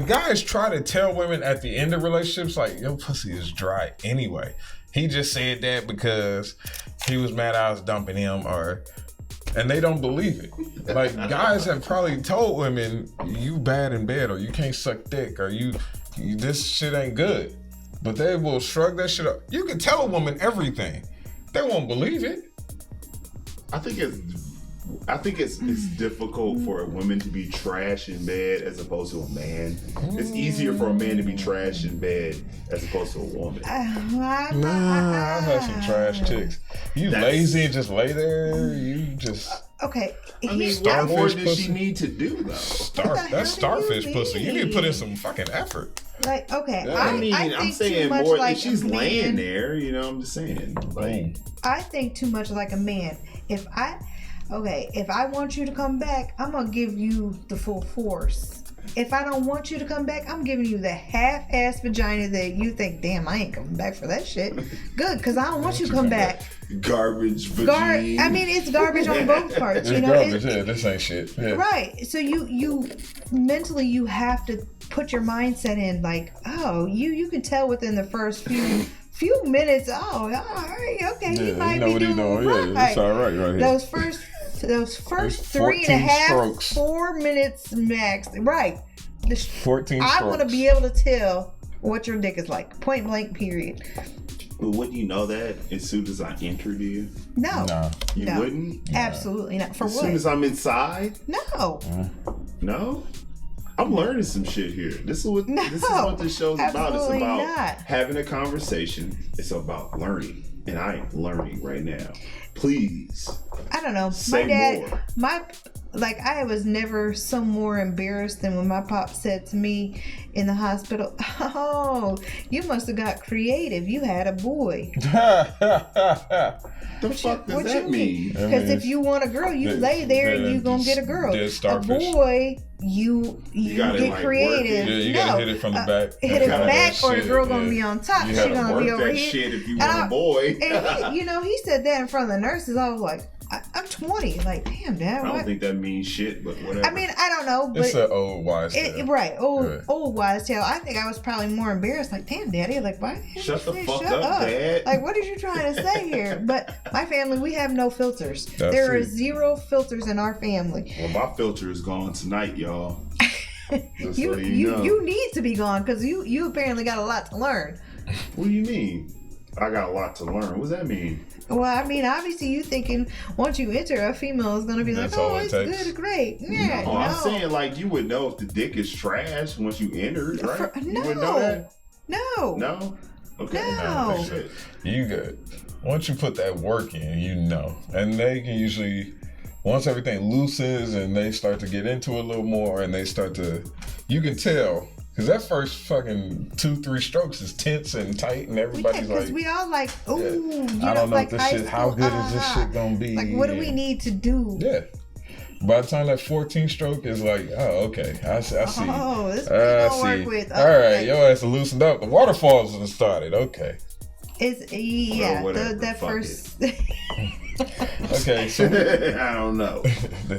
[SPEAKER 3] Guys try to tell women at the end of relationships like, your pussy is dry anyway. He just said that because he was mad I was dumping him, and they don't believe it. Like, guys have probably told women, you bad in bed, or you can't suck dick, or you this shit ain't good. But they will shrug that shit up. You can tell a woman everything. They won't believe it.
[SPEAKER 2] I think it's difficult for a woman to be trash in bed as opposed to a man. It's easier for a man to be trash in bed as opposed to a woman.
[SPEAKER 3] Nah, I've had some trash chicks. You
[SPEAKER 2] That's-
[SPEAKER 3] lazy and just lay there. You just
[SPEAKER 1] Okay.
[SPEAKER 2] I mean,
[SPEAKER 1] here's-
[SPEAKER 2] what more
[SPEAKER 3] Starfish
[SPEAKER 2] does she
[SPEAKER 3] pussy?
[SPEAKER 2] need to do though?
[SPEAKER 3] that's
[SPEAKER 1] hell
[SPEAKER 3] starfish
[SPEAKER 1] do you
[SPEAKER 3] pussy. You need to put in
[SPEAKER 1] mean?
[SPEAKER 3] some fucking effort.
[SPEAKER 1] like, okay.
[SPEAKER 2] I mean,
[SPEAKER 1] I think
[SPEAKER 2] I'm
[SPEAKER 1] too
[SPEAKER 2] saying
[SPEAKER 1] much
[SPEAKER 2] more.
[SPEAKER 1] like
[SPEAKER 2] If she's
[SPEAKER 1] a man.
[SPEAKER 2] laying there, you know, I'm just saying. Like,
[SPEAKER 1] I think too much like a man. If I want you to come back, I'm gonna give you the full force. If I don't want you to come back, I'm giving you the half-ass vagina that you think, damn, I ain't coming back for that shit. Good, because I don't want you to come back.
[SPEAKER 2] garbage vagina.
[SPEAKER 1] I mean, it's garbage on both parts.
[SPEAKER 3] It's
[SPEAKER 1] You know,
[SPEAKER 3] garbage. Yeah, this ain't shit. Yeah.
[SPEAKER 1] right. So you mentally you have to put your mindset in like, oh, you can tell within the first few minutes. Oh, all right, okay, he
[SPEAKER 3] Yeah,
[SPEAKER 1] might
[SPEAKER 3] you know
[SPEAKER 1] be
[SPEAKER 3] what he
[SPEAKER 1] doing
[SPEAKER 3] doing.
[SPEAKER 1] right.
[SPEAKER 3] Yeah, it's all right right here.
[SPEAKER 1] Those first
[SPEAKER 3] There's
[SPEAKER 1] 3.5,
[SPEAKER 3] strokes.
[SPEAKER 1] 4 minutes max. Right.
[SPEAKER 3] 14
[SPEAKER 1] I
[SPEAKER 3] strokes.
[SPEAKER 1] want to be able to tell what your dick is like. Point blank. Period.
[SPEAKER 2] But wouldn't you know that as soon as I entered you?
[SPEAKER 1] No.
[SPEAKER 3] Nah.
[SPEAKER 2] You
[SPEAKER 1] No.
[SPEAKER 2] wouldn't?
[SPEAKER 1] Absolutely not. For
[SPEAKER 2] As
[SPEAKER 1] what?
[SPEAKER 2] soon as I'm inside?
[SPEAKER 1] No.
[SPEAKER 2] No? I'm learning some shit here. This is what this show's about. It's
[SPEAKER 1] absolutely
[SPEAKER 2] about
[SPEAKER 1] not.
[SPEAKER 2] having a conversation. It's about learning. And I am learning right now. Please.
[SPEAKER 1] I don't know.
[SPEAKER 2] Say
[SPEAKER 1] My dad,
[SPEAKER 2] more.
[SPEAKER 1] I was never so more embarrassed than when my pop said to me in the hospital, "Oh, you must have got creative. You had a boy."
[SPEAKER 2] The fuck does
[SPEAKER 1] What
[SPEAKER 2] that
[SPEAKER 1] you
[SPEAKER 2] mean?
[SPEAKER 3] That
[SPEAKER 1] Because
[SPEAKER 3] means
[SPEAKER 1] if you want a girl, you
[SPEAKER 3] that-
[SPEAKER 1] lay there and
[SPEAKER 3] that
[SPEAKER 1] you gonna get a girl.
[SPEAKER 3] dead
[SPEAKER 1] A
[SPEAKER 3] starfish.
[SPEAKER 1] boy, you
[SPEAKER 2] gotta,
[SPEAKER 1] get
[SPEAKER 2] like,
[SPEAKER 1] creative.
[SPEAKER 2] work
[SPEAKER 3] Yeah, you gotta hit it from the back.
[SPEAKER 1] Hit it
[SPEAKER 2] gotta
[SPEAKER 1] back,
[SPEAKER 3] that
[SPEAKER 1] or the
[SPEAKER 3] shit,
[SPEAKER 1] girl gonna
[SPEAKER 3] yeah.
[SPEAKER 1] be on top.
[SPEAKER 3] You
[SPEAKER 1] She
[SPEAKER 3] gotta
[SPEAKER 1] gonna be
[SPEAKER 2] Work
[SPEAKER 1] over
[SPEAKER 2] that
[SPEAKER 1] here.
[SPEAKER 2] shit if you
[SPEAKER 1] And
[SPEAKER 2] want a boy.
[SPEAKER 1] And he said that in front of the nurses. I was like, I'm 20. Like, damn, Dad.
[SPEAKER 2] I don't
[SPEAKER 1] What?
[SPEAKER 2] think that means shit, but whatever.
[SPEAKER 1] I mean, I don't know, but
[SPEAKER 3] It's an old wise tale.
[SPEAKER 1] right,
[SPEAKER 3] Yeah.
[SPEAKER 1] old wise tale. I think I was probably more embarrassed. Like, damn, Daddy, like, why? didn't
[SPEAKER 2] Shut
[SPEAKER 1] you
[SPEAKER 2] the
[SPEAKER 1] say
[SPEAKER 2] fuck
[SPEAKER 1] shut
[SPEAKER 2] up, Dad.
[SPEAKER 1] Like, what are you trying to say here? But my family, we have no filters.
[SPEAKER 3] That's
[SPEAKER 1] There are
[SPEAKER 3] it.
[SPEAKER 1] 0 filters in our family.
[SPEAKER 2] Well, my filter is gone tonight, y'all. Just
[SPEAKER 1] You
[SPEAKER 2] so you know.
[SPEAKER 1] you need to be gone because you apparently got a lot to learn.
[SPEAKER 2] What do you mean? I got a lot to learn. What does that mean?
[SPEAKER 1] Well, I mean, obviously, you thinking once you enter, a female is gonna be
[SPEAKER 3] That's
[SPEAKER 1] like,
[SPEAKER 3] all
[SPEAKER 1] "Oh,
[SPEAKER 3] it
[SPEAKER 1] it's
[SPEAKER 3] takes.
[SPEAKER 1] good, great." Yeah,
[SPEAKER 2] Oh,
[SPEAKER 1] no.
[SPEAKER 2] I'm saying like you would know if the dick is trash once you enter it, right?
[SPEAKER 1] For-
[SPEAKER 2] You would know that?
[SPEAKER 1] No.
[SPEAKER 2] No? Okay.
[SPEAKER 1] No.
[SPEAKER 2] Shit.
[SPEAKER 3] You good. Once you put that work in, you know. And they can usually, once everything loosens and they start to get into it a little more and they start to, you can tell. Because that first fucking 2-3 strokes is tense and tight and
[SPEAKER 1] Yeah,
[SPEAKER 3] everybody's
[SPEAKER 1] because
[SPEAKER 3] like,
[SPEAKER 1] we all like, ooh, you
[SPEAKER 3] I
[SPEAKER 1] know,
[SPEAKER 3] don't know
[SPEAKER 1] like
[SPEAKER 3] if this
[SPEAKER 1] high
[SPEAKER 3] shit, how
[SPEAKER 1] school,
[SPEAKER 3] good is this
[SPEAKER 1] uh-huh.
[SPEAKER 3] shit gonna be?
[SPEAKER 1] Like, what do we
[SPEAKER 3] And-
[SPEAKER 1] need to do?
[SPEAKER 3] Yeah. By the time that 14th stroke is like, oh, okay, I see.
[SPEAKER 1] Oh, this is
[SPEAKER 3] I
[SPEAKER 1] gonna work with.
[SPEAKER 3] All right,
[SPEAKER 1] okay.
[SPEAKER 3] your ass are loosened up. The waterfalls have started. Okay.
[SPEAKER 1] It's yeah,
[SPEAKER 2] whatever,
[SPEAKER 1] that
[SPEAKER 2] fuck
[SPEAKER 1] first.
[SPEAKER 3] Okay, so
[SPEAKER 2] I don't know.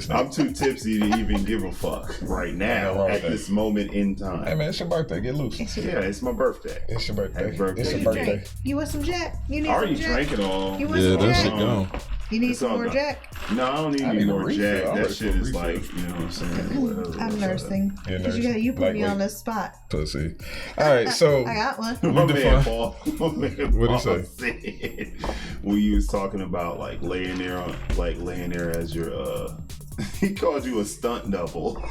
[SPEAKER 2] I'm too tipsy to even give a fuck right now at this moment in time.
[SPEAKER 3] Hey man, it's your birthday. Get loose.
[SPEAKER 2] Yeah, it's my birthday.
[SPEAKER 3] It's your birthday.
[SPEAKER 2] Happy birthday.
[SPEAKER 3] It's your
[SPEAKER 1] What you
[SPEAKER 3] birthday.
[SPEAKER 1] drink? You want some Jack? You need
[SPEAKER 2] I
[SPEAKER 1] some
[SPEAKER 2] already
[SPEAKER 1] Jack?
[SPEAKER 2] drank it all.
[SPEAKER 1] You want
[SPEAKER 3] Yeah,
[SPEAKER 1] some
[SPEAKER 3] that
[SPEAKER 1] Jack?
[SPEAKER 3] shit gone.
[SPEAKER 1] You need
[SPEAKER 2] It's
[SPEAKER 1] some
[SPEAKER 2] all
[SPEAKER 1] more
[SPEAKER 2] gone.
[SPEAKER 1] Jack?
[SPEAKER 2] No, I don't need
[SPEAKER 3] I
[SPEAKER 2] any
[SPEAKER 3] need a
[SPEAKER 2] more
[SPEAKER 3] refill.
[SPEAKER 2] Jack.
[SPEAKER 3] I
[SPEAKER 2] That
[SPEAKER 3] like
[SPEAKER 2] shit
[SPEAKER 3] a
[SPEAKER 2] is
[SPEAKER 3] refill.
[SPEAKER 2] like, you know what I'm saying? Whatever.
[SPEAKER 1] I'm nursing.
[SPEAKER 3] You're
[SPEAKER 1] Because
[SPEAKER 3] nursing.
[SPEAKER 1] you put me
[SPEAKER 3] Lightweight.
[SPEAKER 1] on the spot.
[SPEAKER 3] Pussy. All right, so
[SPEAKER 1] I got one.
[SPEAKER 2] My
[SPEAKER 3] We
[SPEAKER 2] man
[SPEAKER 3] define-
[SPEAKER 2] Paul.
[SPEAKER 3] What'd he say?
[SPEAKER 2] Said, when you was talking about like laying there as your he called you a stunt double.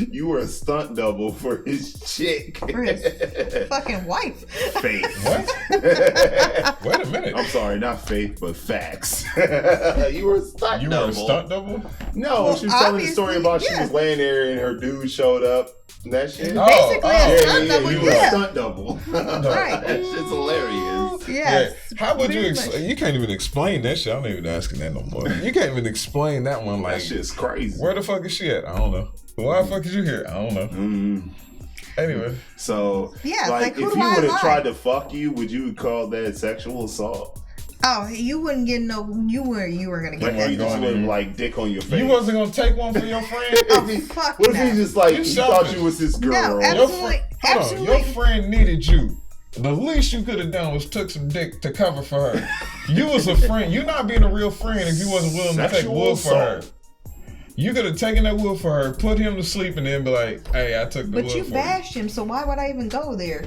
[SPEAKER 2] You were a stunt double for his chick.
[SPEAKER 1] For his fucking wife.
[SPEAKER 2] Faith.
[SPEAKER 3] what? Wait a minute.
[SPEAKER 2] I'm sorry, not faith, but facts. You were a stunt
[SPEAKER 3] You
[SPEAKER 2] double.
[SPEAKER 3] were a stunt double?
[SPEAKER 2] No,
[SPEAKER 1] Well,
[SPEAKER 2] she was telling the story
[SPEAKER 1] obviously,
[SPEAKER 2] about she
[SPEAKER 1] yeah.
[SPEAKER 2] was laying there and her dude showed up. And that shit.
[SPEAKER 3] Oh,
[SPEAKER 1] Basically a stunt
[SPEAKER 2] yeah,
[SPEAKER 1] double,
[SPEAKER 2] you were a
[SPEAKER 1] yeah.
[SPEAKER 2] stunt double.
[SPEAKER 1] Right.
[SPEAKER 2] That shit's hilarious.
[SPEAKER 1] Yes.
[SPEAKER 3] Yeah. How would you
[SPEAKER 1] pretty much.
[SPEAKER 3] explain? You can't even explain that shit. I'm not even asking that no more. You can't even explain that one. Like,
[SPEAKER 2] That shit's crazy.
[SPEAKER 3] where the fuck is she at? I don't know. Why the fuck is you here? I don't know.
[SPEAKER 2] Mm.
[SPEAKER 3] Anyway,
[SPEAKER 2] So,
[SPEAKER 1] Yeah,
[SPEAKER 2] like,
[SPEAKER 1] like, who
[SPEAKER 2] if
[SPEAKER 1] do
[SPEAKER 2] you
[SPEAKER 1] I
[SPEAKER 2] would have
[SPEAKER 1] lie?
[SPEAKER 2] tried to fuck you, would you call that sexual assault?
[SPEAKER 1] Oh, you wouldn't get no. You were gonna
[SPEAKER 2] Like,
[SPEAKER 1] get
[SPEAKER 3] Oh
[SPEAKER 2] if
[SPEAKER 3] my
[SPEAKER 2] you just
[SPEAKER 3] God.
[SPEAKER 2] would like dick on your face.
[SPEAKER 3] you wasn't gonna take one for your friend?
[SPEAKER 1] Oh,
[SPEAKER 2] If he-
[SPEAKER 1] fuck
[SPEAKER 2] what if
[SPEAKER 1] no.
[SPEAKER 2] he just like
[SPEAKER 3] You
[SPEAKER 2] he
[SPEAKER 3] selfish.
[SPEAKER 2] thought you was his girl?
[SPEAKER 1] No,
[SPEAKER 3] Your
[SPEAKER 1] absolutely.
[SPEAKER 3] friend, hold on.
[SPEAKER 1] Absolutely.
[SPEAKER 3] Your friend needed you. The least you could have done was took some dick to cover for her. You was a friend. You not being a real friend if you wasn't willing to take
[SPEAKER 2] Sexual
[SPEAKER 3] wood for her.
[SPEAKER 2] assault.
[SPEAKER 3] You could have taken that wood for her, put him to sleep, and then be like, "Hey, I took the
[SPEAKER 1] But
[SPEAKER 3] wood
[SPEAKER 1] you
[SPEAKER 3] for
[SPEAKER 1] bashed him, so why would I even go there?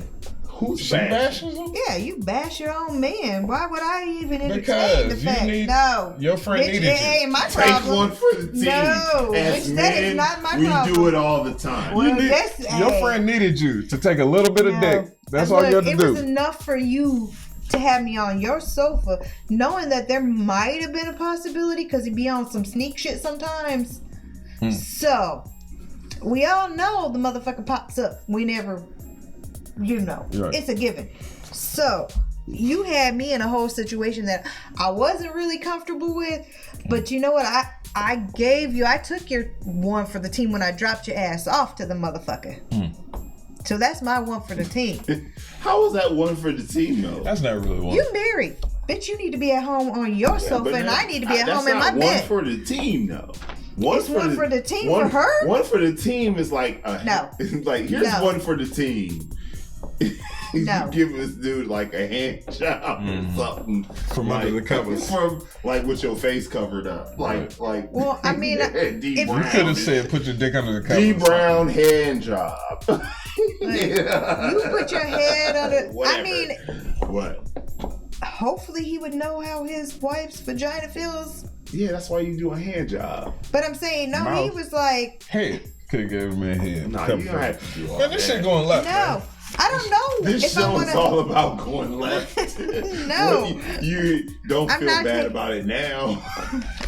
[SPEAKER 2] Who's
[SPEAKER 3] She
[SPEAKER 2] bad?
[SPEAKER 3] bashes him?
[SPEAKER 1] Yeah, you bash your own man. Why would I even entertain
[SPEAKER 3] Because
[SPEAKER 1] the
[SPEAKER 3] you
[SPEAKER 1] fact?
[SPEAKER 3] need-
[SPEAKER 1] No.
[SPEAKER 3] your friend
[SPEAKER 1] Bitch,
[SPEAKER 3] needed
[SPEAKER 1] it
[SPEAKER 3] you.
[SPEAKER 1] ain't my
[SPEAKER 2] Take
[SPEAKER 1] problem.
[SPEAKER 2] one for the team.
[SPEAKER 1] No,
[SPEAKER 2] As
[SPEAKER 1] bitch,
[SPEAKER 2] men,
[SPEAKER 1] that is not my
[SPEAKER 2] we
[SPEAKER 1] problem.
[SPEAKER 2] do it all the time.
[SPEAKER 1] Well,
[SPEAKER 3] You need-
[SPEAKER 1] that's-
[SPEAKER 3] your
[SPEAKER 1] hey.
[SPEAKER 3] friend needed you to take a little bit of
[SPEAKER 1] No.
[SPEAKER 3] dick. That's all you
[SPEAKER 1] Look,
[SPEAKER 3] had to
[SPEAKER 1] it was
[SPEAKER 3] do.
[SPEAKER 1] enough for you to have me on your sofa, knowing that there might have been a possibility because he'd be on some sneak shit sometimes. So, we all know the motherfucker pops up. We never,
[SPEAKER 3] Right.
[SPEAKER 1] it's a given. So, you had me in a whole situation that I wasn't really comfortable with, but you know what? I took your one for the team when I dropped your ass off to the motherfucker. So that's my one for the team.
[SPEAKER 2] How was that one for the team though?
[SPEAKER 3] That's not really one.
[SPEAKER 1] You married. Bitch, you need to be at home on your sofa,
[SPEAKER 2] But
[SPEAKER 1] and
[SPEAKER 2] that-
[SPEAKER 1] I need to be at
[SPEAKER 2] that's
[SPEAKER 1] home in my
[SPEAKER 2] not
[SPEAKER 1] bed.
[SPEAKER 2] One for the team though. One
[SPEAKER 1] It's one for the team for her?
[SPEAKER 2] One for the team is like
[SPEAKER 1] No.
[SPEAKER 2] like here's
[SPEAKER 1] No.
[SPEAKER 2] one for the team.
[SPEAKER 1] No.
[SPEAKER 2] You give this dude like a hand job or something
[SPEAKER 3] From
[SPEAKER 2] like,
[SPEAKER 3] under the covers.
[SPEAKER 2] from like with your face covered up, like.
[SPEAKER 1] Well, I mean,
[SPEAKER 2] D
[SPEAKER 1] if-
[SPEAKER 2] Brown.
[SPEAKER 3] You could have said, "Put your dick under the covers."
[SPEAKER 2] D Brown hand job.
[SPEAKER 1] You put your head under. I
[SPEAKER 2] Whatever.
[SPEAKER 1] mean,
[SPEAKER 2] What?
[SPEAKER 1] hopefully he would know how his wife's vagina feels.
[SPEAKER 2] Yeah, that's why you do a hand job.
[SPEAKER 1] But I'm saying, no, he
[SPEAKER 3] Mouth.
[SPEAKER 1] was like,
[SPEAKER 3] Head could have gave me a head.
[SPEAKER 2] Nah,
[SPEAKER 3] Cover
[SPEAKER 2] you don't
[SPEAKER 3] for-
[SPEAKER 2] have to do all
[SPEAKER 3] Man, this
[SPEAKER 2] that.
[SPEAKER 3] shit going left.
[SPEAKER 1] no,
[SPEAKER 3] Man.
[SPEAKER 1] I don't know
[SPEAKER 2] This
[SPEAKER 1] if I
[SPEAKER 2] show
[SPEAKER 1] want
[SPEAKER 2] is
[SPEAKER 1] to.
[SPEAKER 2] all about going left.
[SPEAKER 1] No.
[SPEAKER 2] What, you don't
[SPEAKER 1] I'm
[SPEAKER 2] feel
[SPEAKER 1] not
[SPEAKER 2] bad
[SPEAKER 1] taking-
[SPEAKER 2] about it now.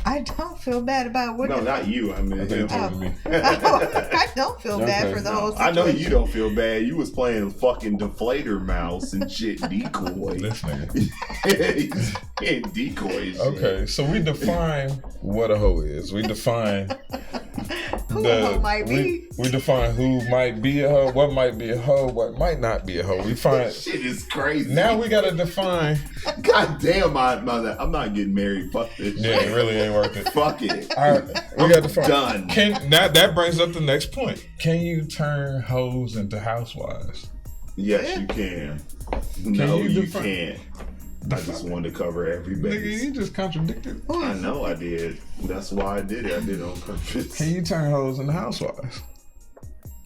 [SPEAKER 1] I don't feel bad about what.
[SPEAKER 2] No, not you. I mean,
[SPEAKER 3] I think you're talking to me.
[SPEAKER 1] I don't feel bad
[SPEAKER 3] Okay.
[SPEAKER 1] for the whole
[SPEAKER 2] I
[SPEAKER 1] situation.
[SPEAKER 2] know you don't feel bad. You was playing fucking deflator mouse and shit, decoy.
[SPEAKER 3] This nigga.
[SPEAKER 2] He's playing decoy shit.
[SPEAKER 3] Okay, so we define what a hoe is. We define
[SPEAKER 1] Who a hoe might be.
[SPEAKER 3] We define who might be a hoe, what might be a hoe, what might not be a hoe. We find
[SPEAKER 2] Shit is crazy.
[SPEAKER 3] now we gotta define.
[SPEAKER 2] God damn, I'm not getting married. Fuck this
[SPEAKER 3] Yeah,
[SPEAKER 2] shit.
[SPEAKER 3] it really ain't worth it.
[SPEAKER 2] Fuck it.
[SPEAKER 3] All right, we got to define.
[SPEAKER 2] Done.
[SPEAKER 3] Can that brings up the next point? Can you turn hoes into housewives?
[SPEAKER 2] Yes, you can. No,
[SPEAKER 3] you
[SPEAKER 2] you
[SPEAKER 3] define-
[SPEAKER 2] can't. I just wanted to cover every
[SPEAKER 3] Nigga,
[SPEAKER 2] base.
[SPEAKER 3] you just contradicted.
[SPEAKER 2] I know I did. That's why I did it. I did it on purpose.
[SPEAKER 3] Can you turn hoes into housewives?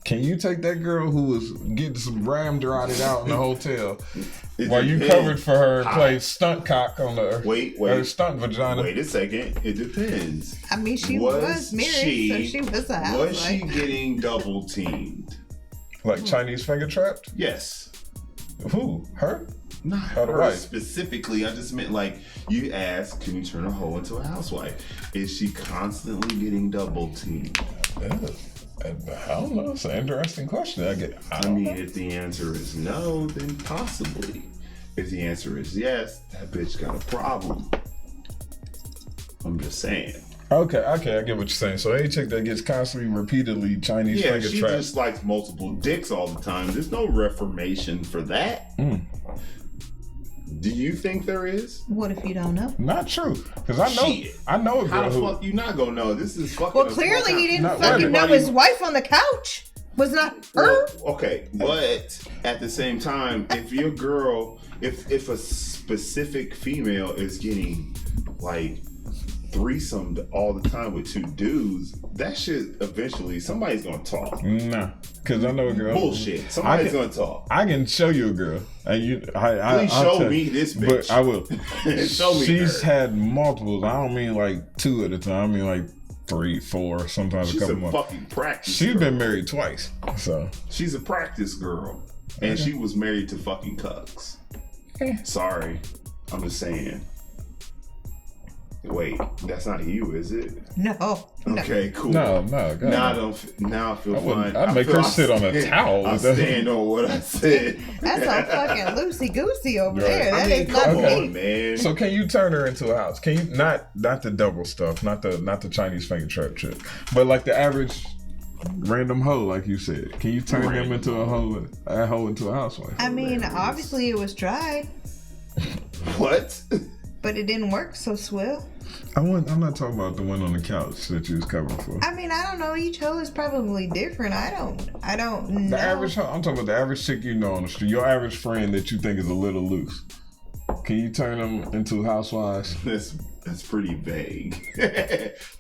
[SPEAKER 3] Can you take that girl who was getting some ramrodded out in the hotel
[SPEAKER 2] It
[SPEAKER 3] while you
[SPEAKER 2] depends.
[SPEAKER 3] covered for her and
[SPEAKER 2] How?
[SPEAKER 3] played stunt cock on the
[SPEAKER 2] Wait.
[SPEAKER 3] or stunt vagina?
[SPEAKER 2] Wait a second. It depends.
[SPEAKER 1] I mean, she was married, so she was a housewife.
[SPEAKER 2] Was she getting double teamed?
[SPEAKER 3] Like Chinese finger trapped?
[SPEAKER 2] Yes.
[SPEAKER 3] Who? Her?
[SPEAKER 2] Not
[SPEAKER 3] Oh, the
[SPEAKER 2] her
[SPEAKER 3] wife.
[SPEAKER 2] specifically. I just meant like you asked, can you turn a hoe into a housewife? Is she constantly getting double teamed?
[SPEAKER 3] I don't know. It's an interesting question.
[SPEAKER 2] I mean, if the answer is no, then possibly. If the answer is yes, that bitch got a problem. I'm just saying.
[SPEAKER 3] Okay, I get what you're saying. So any chick that gets constantly, repeatedly Chinese finger
[SPEAKER 2] she
[SPEAKER 3] trapped.
[SPEAKER 2] just likes multiple dicks all the time. There's no reformation for that. Do you think there is?
[SPEAKER 1] What if you don't know?
[SPEAKER 3] Not true, because I know a girl
[SPEAKER 2] How the
[SPEAKER 3] who.
[SPEAKER 2] fuck you not gonna know? This is fucking.
[SPEAKER 1] Well, clearly he didn't
[SPEAKER 3] Not
[SPEAKER 1] fucking know
[SPEAKER 2] everybody-
[SPEAKER 1] his wife on the couch was not her.
[SPEAKER 2] Well, okay, but at the same time, if your girl, if a specific female is getting like threesomed all the time with two dudes, that shit eventually somebody's gonna talk.
[SPEAKER 3] Nah, because I know a girl.
[SPEAKER 2] Bullshit. Somebody's gonna talk.
[SPEAKER 3] I can show you a girl, and
[SPEAKER 2] Please show me this bitch.
[SPEAKER 3] But I will.
[SPEAKER 2] Show me
[SPEAKER 3] She's
[SPEAKER 2] her.
[SPEAKER 3] had multiples. I don't mean like 2 at a time. I mean like 3, 4, sometimes
[SPEAKER 2] She's
[SPEAKER 3] a couple
[SPEAKER 2] a
[SPEAKER 3] more.
[SPEAKER 2] fucking practice.
[SPEAKER 3] She's
[SPEAKER 2] girl.
[SPEAKER 3] been married twice, so
[SPEAKER 2] She's a practice girl, and she was married to fucking cucks. Sorry, I'm just saying. Wait, that's not you, is it?
[SPEAKER 1] No.
[SPEAKER 2] Okay, cool.
[SPEAKER 3] no. God.
[SPEAKER 2] Now I feel fine.
[SPEAKER 3] I'd make her sit on a towel.
[SPEAKER 2] I stand on what I said.
[SPEAKER 1] That's a fucking loosey goosey over
[SPEAKER 3] Right.
[SPEAKER 1] there. That
[SPEAKER 2] I mean,
[SPEAKER 1] is not
[SPEAKER 2] come
[SPEAKER 3] Okay.
[SPEAKER 2] on,
[SPEAKER 1] me.
[SPEAKER 2] man.
[SPEAKER 3] So can you turn her into a house? Can you not the double stuff, not the Chinese finger trap chick, but like the average random hoe, like you said? Can you turn them
[SPEAKER 2] Random
[SPEAKER 3] into a hoe into a housewife?
[SPEAKER 1] I mean, obviously it was tried,
[SPEAKER 2] What?
[SPEAKER 1] but it didn't work so swell.
[SPEAKER 3] I'm not talking about the one on the couch that you was covering for.
[SPEAKER 1] I mean, I don't know. Each hoe is probably different. I don't know.
[SPEAKER 3] The average hoe, I'm talking about the average chick you know on the street, your average friend that you think is a little loose. Can you turn them into housewives?
[SPEAKER 2] That's pretty vague.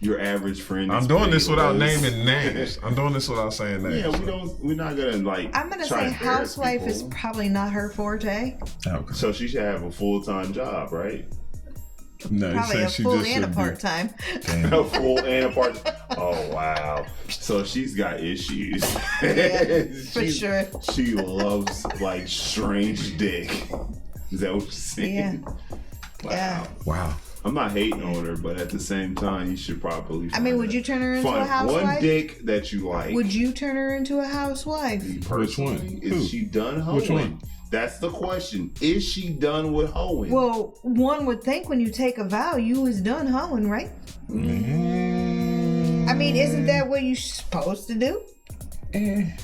[SPEAKER 2] Your average friend.
[SPEAKER 3] I'm
[SPEAKER 2] is
[SPEAKER 3] doing
[SPEAKER 2] pretty
[SPEAKER 3] this without
[SPEAKER 2] loose.
[SPEAKER 3] naming names. I'm doing this without saying names.
[SPEAKER 2] Yeah, we're not gonna like.
[SPEAKER 1] I'm gonna
[SPEAKER 2] try
[SPEAKER 1] say
[SPEAKER 2] to embarrass
[SPEAKER 1] housewife is
[SPEAKER 2] people.
[SPEAKER 1] probably not her forte.
[SPEAKER 3] Okay.
[SPEAKER 2] So she should have a full-time job, right?
[SPEAKER 3] No, you
[SPEAKER 1] Probably
[SPEAKER 3] said
[SPEAKER 1] a
[SPEAKER 3] she
[SPEAKER 1] full
[SPEAKER 3] just
[SPEAKER 1] and a
[SPEAKER 3] should be.
[SPEAKER 1] part time.
[SPEAKER 3] Damn.
[SPEAKER 2] A full and a part. Oh wow! So she's got issues.
[SPEAKER 1] Yeah, for sure.
[SPEAKER 2] She loves like strange dick. Is that what you're saying? Wow.
[SPEAKER 1] Yeah.
[SPEAKER 3] Wow.
[SPEAKER 2] I'm not hating on her, but at the same time, you should probably.
[SPEAKER 1] I mean, would you turn her into a
[SPEAKER 2] find
[SPEAKER 1] housewife?
[SPEAKER 2] one dick that you like?
[SPEAKER 1] Would you turn her into a housewife?
[SPEAKER 3] Which one?
[SPEAKER 2] Personally,
[SPEAKER 3] Who?
[SPEAKER 2] is she done hoeing?
[SPEAKER 3] Which one?
[SPEAKER 2] That's the question. Is she done with hoeing?
[SPEAKER 1] Well, one would think when you take a vow, you was done hoeing, right? I mean, isn't that what you're supposed to do?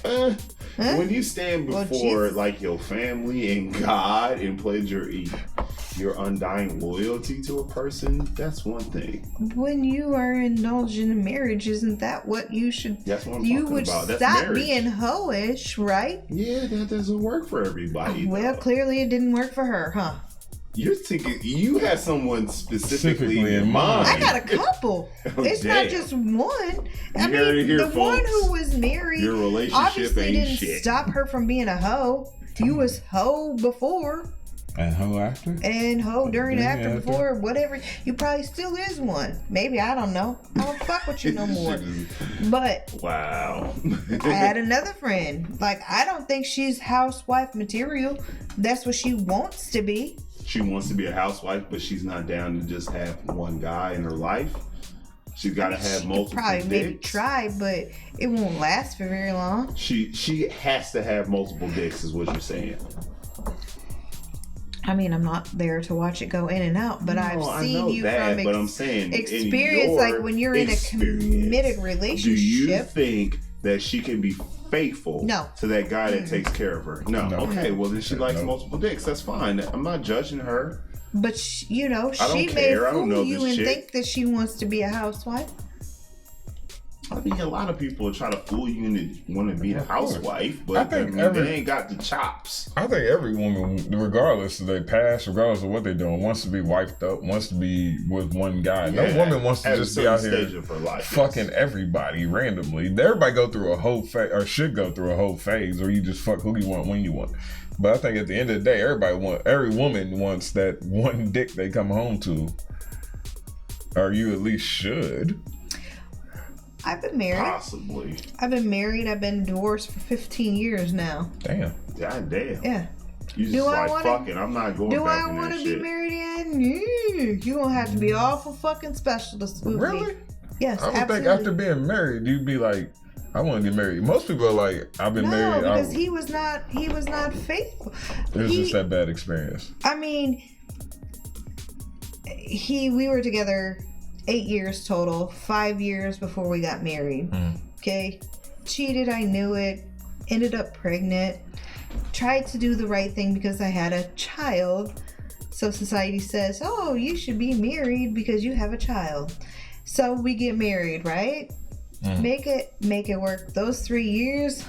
[SPEAKER 1] Huh?
[SPEAKER 2] When you stand
[SPEAKER 1] Well,
[SPEAKER 2] before
[SPEAKER 1] Jesus.
[SPEAKER 2] like your family and God and pledge your undying loyalty to a person, that's one thing.
[SPEAKER 1] When you are indulging in marriage, isn't that what you should?
[SPEAKER 2] That's what I'm
[SPEAKER 1] You
[SPEAKER 2] talking
[SPEAKER 1] would
[SPEAKER 2] about. That's
[SPEAKER 1] stop
[SPEAKER 2] marriage.
[SPEAKER 1] being hoish, right?
[SPEAKER 2] Yeah, that doesn't work for everybody.
[SPEAKER 1] Well,
[SPEAKER 2] though.
[SPEAKER 1] clearly it didn't work for her, huh?
[SPEAKER 2] You're thinking you have someone specifically in
[SPEAKER 3] in mind.
[SPEAKER 2] mind.
[SPEAKER 1] I got a couple.
[SPEAKER 2] Oh,
[SPEAKER 1] It's
[SPEAKER 2] damn.
[SPEAKER 1] not just one. I
[SPEAKER 2] You heard it
[SPEAKER 1] mean,
[SPEAKER 2] here,
[SPEAKER 1] the one
[SPEAKER 2] folks.
[SPEAKER 1] who was married
[SPEAKER 2] Your relationship
[SPEAKER 1] obviously
[SPEAKER 2] ain't
[SPEAKER 1] didn't
[SPEAKER 2] shit.
[SPEAKER 1] stop her from being a hoe. You was hoe before
[SPEAKER 3] And hoe after?
[SPEAKER 1] and hoe during,
[SPEAKER 3] Yeah,
[SPEAKER 1] after,
[SPEAKER 3] after.
[SPEAKER 1] before, whatever. You probably still is one. Maybe, I don't know. I don't fuck with you no more. But
[SPEAKER 2] Wow.
[SPEAKER 1] I had another friend. Like, I don't think she's housewife material. That's what she wants to be.
[SPEAKER 2] She wants to be a housewife, but she's not down to just have one guy in her life. She's got to have
[SPEAKER 1] She could
[SPEAKER 2] multiple
[SPEAKER 1] probably maybe
[SPEAKER 2] dicks.
[SPEAKER 1] try, but it won't last for very long.
[SPEAKER 2] She has to have multiple dicks, is what you're saying.
[SPEAKER 1] I mean, I'm not there to watch it go in and out, but I've
[SPEAKER 2] I
[SPEAKER 1] seen
[SPEAKER 2] know
[SPEAKER 1] you
[SPEAKER 2] that,
[SPEAKER 1] from
[SPEAKER 2] but I'm saying in
[SPEAKER 1] experience,
[SPEAKER 2] your
[SPEAKER 1] like when you're in a
[SPEAKER 2] experience,
[SPEAKER 1] committed
[SPEAKER 2] Do you
[SPEAKER 1] relationship.
[SPEAKER 2] think that she can be faithful
[SPEAKER 1] No.
[SPEAKER 2] to that guy that takes care of her? No.
[SPEAKER 3] No.
[SPEAKER 2] Okay, well then she likes
[SPEAKER 3] No.
[SPEAKER 2] multiple dicks. That's fine. I'm not judging her.
[SPEAKER 1] But you know,
[SPEAKER 2] I don't
[SPEAKER 1] she may
[SPEAKER 2] care. I don't
[SPEAKER 1] fool
[SPEAKER 2] know
[SPEAKER 1] you
[SPEAKER 2] this
[SPEAKER 1] and
[SPEAKER 2] chick.
[SPEAKER 1] think that she wants to be a housewife.
[SPEAKER 2] I think a lot of people try to fool you into want to be a
[SPEAKER 3] Of course.
[SPEAKER 2] housewife,
[SPEAKER 3] I
[SPEAKER 2] but
[SPEAKER 3] think
[SPEAKER 2] they ain't got the chops.
[SPEAKER 3] I think every woman, regardless of their past, regardless of what they're doing, wants to be wifed up, wants to be with one guy.
[SPEAKER 2] Yeah,
[SPEAKER 3] No woman wants to
[SPEAKER 2] at a
[SPEAKER 3] just be out
[SPEAKER 2] certain
[SPEAKER 3] here
[SPEAKER 2] stage of her life,
[SPEAKER 3] fucking
[SPEAKER 2] yes.
[SPEAKER 3] everybody randomly. Everybody go through a whole phase, or should go through a whole phase, or you just fuck who you want when you want. But I think at the end of the day, every woman wants that one dick they come home to, or you at least should.
[SPEAKER 1] I've been married.
[SPEAKER 2] Possibly.
[SPEAKER 1] I've been married. I've been divorced for 15 years now.
[SPEAKER 3] Damn.
[SPEAKER 2] God damn.
[SPEAKER 1] Yeah.
[SPEAKER 2] You just
[SPEAKER 1] Do I
[SPEAKER 2] like
[SPEAKER 1] wanna-
[SPEAKER 2] fucking. I'm not going
[SPEAKER 1] Do
[SPEAKER 2] back
[SPEAKER 1] I
[SPEAKER 2] in
[SPEAKER 1] want
[SPEAKER 2] that
[SPEAKER 1] to be
[SPEAKER 2] shit.
[SPEAKER 1] married again? Yeah. You gonna have to be awful fucking special to swoop
[SPEAKER 3] Really?
[SPEAKER 1] me. Yes,
[SPEAKER 3] I would
[SPEAKER 1] absolutely.
[SPEAKER 3] think after being married, you'd be like, I want to get married. Most people are like, I've been
[SPEAKER 1] No,
[SPEAKER 3] married.
[SPEAKER 1] because he was not faithful.
[SPEAKER 3] It was
[SPEAKER 1] He-
[SPEAKER 3] just that bad experience.
[SPEAKER 1] I mean, we were together 8 years total, 5 years before we got married. Okay? Cheated, I knew it. Ended up pregnant. Tried to do the right thing because I had a child. So society says, oh, you should be married because you have a child. So we get married, right? Make it work. Those 3 years,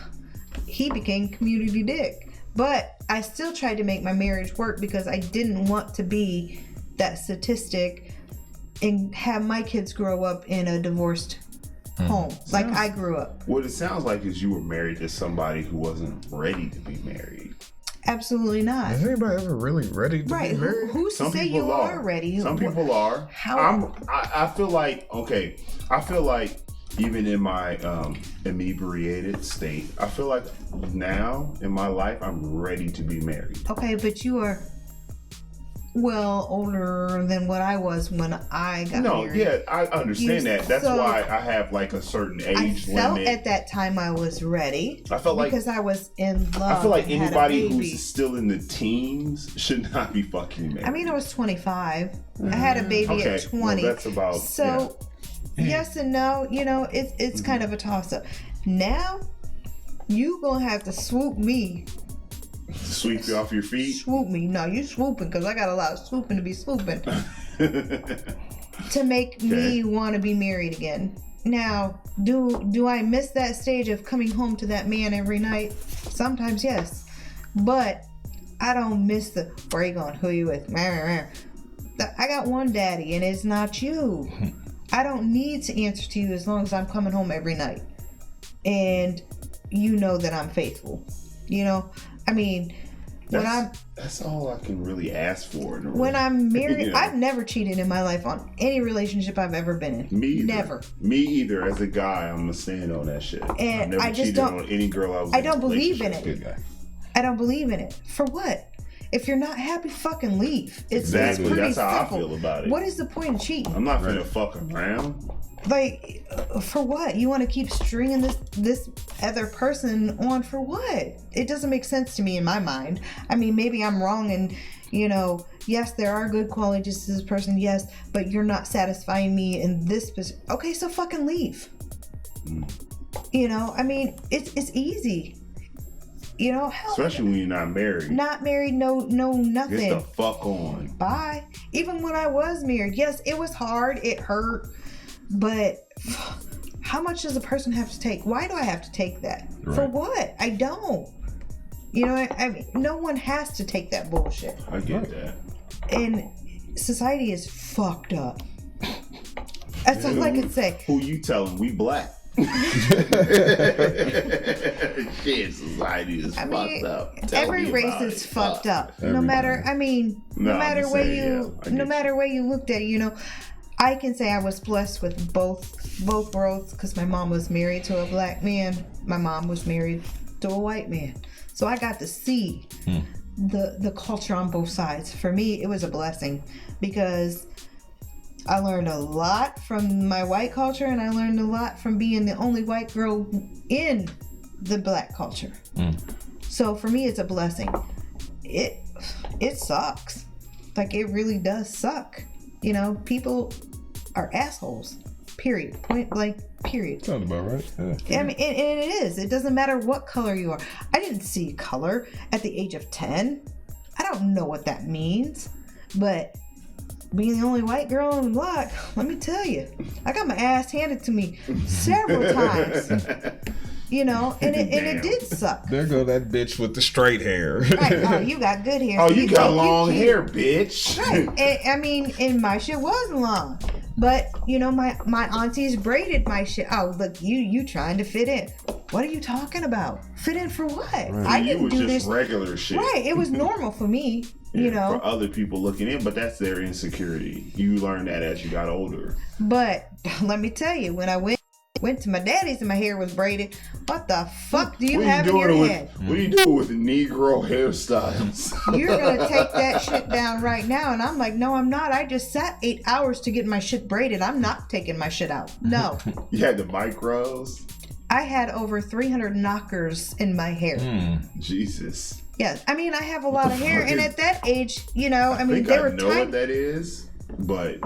[SPEAKER 1] he became community dick. But I still tried to make my marriage work because I didn't want to be that statistic and have my kids grow up in a divorced home like I grew up.
[SPEAKER 2] What it sounds like is you were married to somebody who wasn't ready to be married.
[SPEAKER 1] Absolutely not.
[SPEAKER 3] Is anybody ever really ready to be married?
[SPEAKER 1] Who's to say you are ready?
[SPEAKER 2] Some people are.
[SPEAKER 1] How?
[SPEAKER 2] I feel like, okay, I feel like even in my inebriated state, I feel like now in my life, I'm ready to be married.
[SPEAKER 1] Okay, but you are well older than what I was when I got married.
[SPEAKER 2] Yeah, I understand that. That's why I have like a certain age
[SPEAKER 1] I felt
[SPEAKER 2] limit.
[SPEAKER 1] at that time I was ready.
[SPEAKER 2] I felt like
[SPEAKER 1] because I was in love.
[SPEAKER 2] I feel like
[SPEAKER 1] and
[SPEAKER 2] anybody
[SPEAKER 1] had a baby.
[SPEAKER 2] who's still in the teens should not be fucking married.
[SPEAKER 1] I mean, I was 25. I had a baby at 20.
[SPEAKER 2] Well, that's about
[SPEAKER 1] yes and no. You know, it's kind of a toss up. Now, you gonna have to swoop me.
[SPEAKER 2] Sweep you off your feet?
[SPEAKER 1] Swoop me. No, you swooping because I got a lot of swooping to be swooping. To make me want to be married again. Now, do I miss that stage of coming home to that man every night? Sometimes, yes. But I don't miss the, where are you going? Who are you with? I got one daddy and it's not you. I don't need to answer to you as long as I'm coming home every night. And you know that I'm faithful. You know? I mean,
[SPEAKER 2] that's all I can really ask for.
[SPEAKER 1] When I'm married, you know? I've never cheated in my life on any relationship I've ever been in.
[SPEAKER 2] Me either.
[SPEAKER 1] Never.
[SPEAKER 2] Me either. As a guy, I'm gonna stand on that shit.
[SPEAKER 1] And
[SPEAKER 2] I've never
[SPEAKER 1] I just
[SPEAKER 2] cheated
[SPEAKER 1] don't.
[SPEAKER 2] On any girl I was.
[SPEAKER 1] I don't believe in it.
[SPEAKER 3] Good guy.
[SPEAKER 1] I don't believe in it. For what? If you're not happy, fucking leave. It's
[SPEAKER 2] exactly.
[SPEAKER 1] It's pretty
[SPEAKER 2] That's how
[SPEAKER 1] simple.
[SPEAKER 2] I feel about it.
[SPEAKER 1] What is the point of cheating?
[SPEAKER 2] I'm not gonna fuck around.
[SPEAKER 1] Like, for what? You want to keep stringing this other person on for what? It doesn't make sense to me in my mind. I mean, maybe I'm wrong and, you know, yes, there are good qualities to this person, yes, but you're not satisfying me in this position. Okay, so fucking leave. You know, I mean, it's easy. You know, hell,
[SPEAKER 2] especially when you're not married.
[SPEAKER 1] Not married, no nothing.
[SPEAKER 2] Get the fuck on.
[SPEAKER 1] Bye. Even when I was married, yes, it was hard, it hurt. But how much does a person have to take? Why do I have to take that? Right. For what? I don't. You know, I mean, no one has to take that bullshit.
[SPEAKER 2] I get that.
[SPEAKER 1] And society is fucked up. That's all I can say.
[SPEAKER 2] Who you telling? We black. Shit, society is fucked up.
[SPEAKER 1] Every race is fucked up. No matter, I mean, no matter where you looked at it, you know. I can say I was blessed with both worlds because my mom was married to a black man. My mom was married to a white man. So I got to see the culture on both sides. For me, it was a blessing because I learned a lot from my white culture and I learned a lot from being the only white girl in the black culture. So for me, it's a blessing. It sucks. Like, it really does suck. You know, people are assholes. Period. Point blank. Period.
[SPEAKER 3] Sounds about right. Yeah.
[SPEAKER 1] I mean, and it is. It doesn't matter what color you are. I didn't see color at the age of 10. I don't know what that means. But being the only white girl on the block, let me tell you, I got my ass handed to me several times. You know, and it did suck.
[SPEAKER 3] There go that bitch with the straight hair.
[SPEAKER 1] Right. Oh, you got good hair.
[SPEAKER 2] Oh, you got long hair, bitch.
[SPEAKER 1] Right. And, I mean, and my shit wasn't long. But, you know, my aunties braided my shit. Oh, look, you trying to fit in. What are you talking about? Fit in for what? Right. I didn't do this.
[SPEAKER 2] Regular shit.
[SPEAKER 1] Right. It was normal for me, you know.
[SPEAKER 2] For other people looking in, but that's their insecurity. You learn that as you got older.
[SPEAKER 1] But let me tell you, when I went to my daddy's and my hair was braided. What the fuck do you have in your head?
[SPEAKER 2] What are you doing with Negro hairstyles?
[SPEAKER 1] You're gonna take that shit down right now. And I'm like, no, I'm not. I just sat 8 hours to get my shit braided. I'm not taking my shit out. No.
[SPEAKER 2] You had the micros?
[SPEAKER 1] I had over 300 knockers in my hair.
[SPEAKER 2] Jesus.
[SPEAKER 1] Yeah, I mean, I have a lot of hair. And at that age, you know, I mean, they were
[SPEAKER 2] I know what that is, but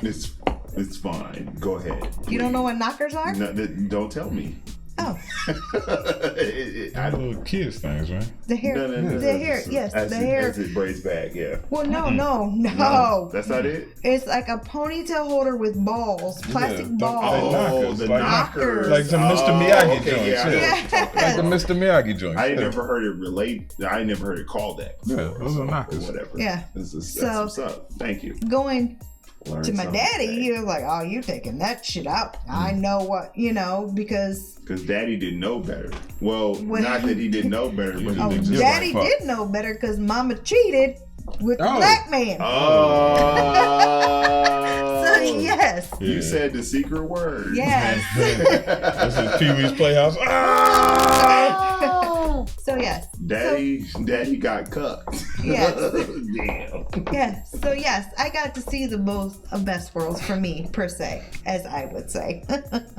[SPEAKER 2] it's It's fine. Go ahead. Please.
[SPEAKER 1] You don't know what knockers are?
[SPEAKER 2] No, don't tell me.
[SPEAKER 1] Oh.
[SPEAKER 3] I little kids things, right?
[SPEAKER 1] The hair. The hair, yes. The hair.
[SPEAKER 2] As it braids back, yeah.
[SPEAKER 1] Well, no.
[SPEAKER 2] That's not it?
[SPEAKER 1] It's like a ponytail holder with balls, plastic balls.
[SPEAKER 2] Oh, the knockers.
[SPEAKER 3] Like some Mr. Miyagi joints.
[SPEAKER 1] Yes.
[SPEAKER 3] Like the Mr. Miyagi joints.
[SPEAKER 2] I never heard it I never heard it called that.
[SPEAKER 3] Yeah, those are knockers.
[SPEAKER 2] Or whatever.
[SPEAKER 1] Yeah.
[SPEAKER 2] That's what's up. Thank you.
[SPEAKER 1] Going
[SPEAKER 2] Learn
[SPEAKER 1] to my
[SPEAKER 2] something
[SPEAKER 1] daddy,
[SPEAKER 2] today.
[SPEAKER 1] he was like, "Oh, you taking that shit out? I know what, because
[SPEAKER 2] Daddy didn't know better. Well,
[SPEAKER 1] When-
[SPEAKER 2] not that he didn't know better, but he didn't just
[SPEAKER 1] daddy
[SPEAKER 3] like,
[SPEAKER 1] did know better because mama cheated with the
[SPEAKER 3] Oh.
[SPEAKER 1] black man." So yes,
[SPEAKER 2] You said the secret word.
[SPEAKER 1] yes.
[SPEAKER 3] This is Pee Wee's Playhouse. Ah!
[SPEAKER 1] So yes,
[SPEAKER 2] Daddy got cut.
[SPEAKER 1] Yes.
[SPEAKER 2] Damn.
[SPEAKER 1] yes. So yes, I got to see the most of best worlds for me per se, as I would say.
[SPEAKER 3] That's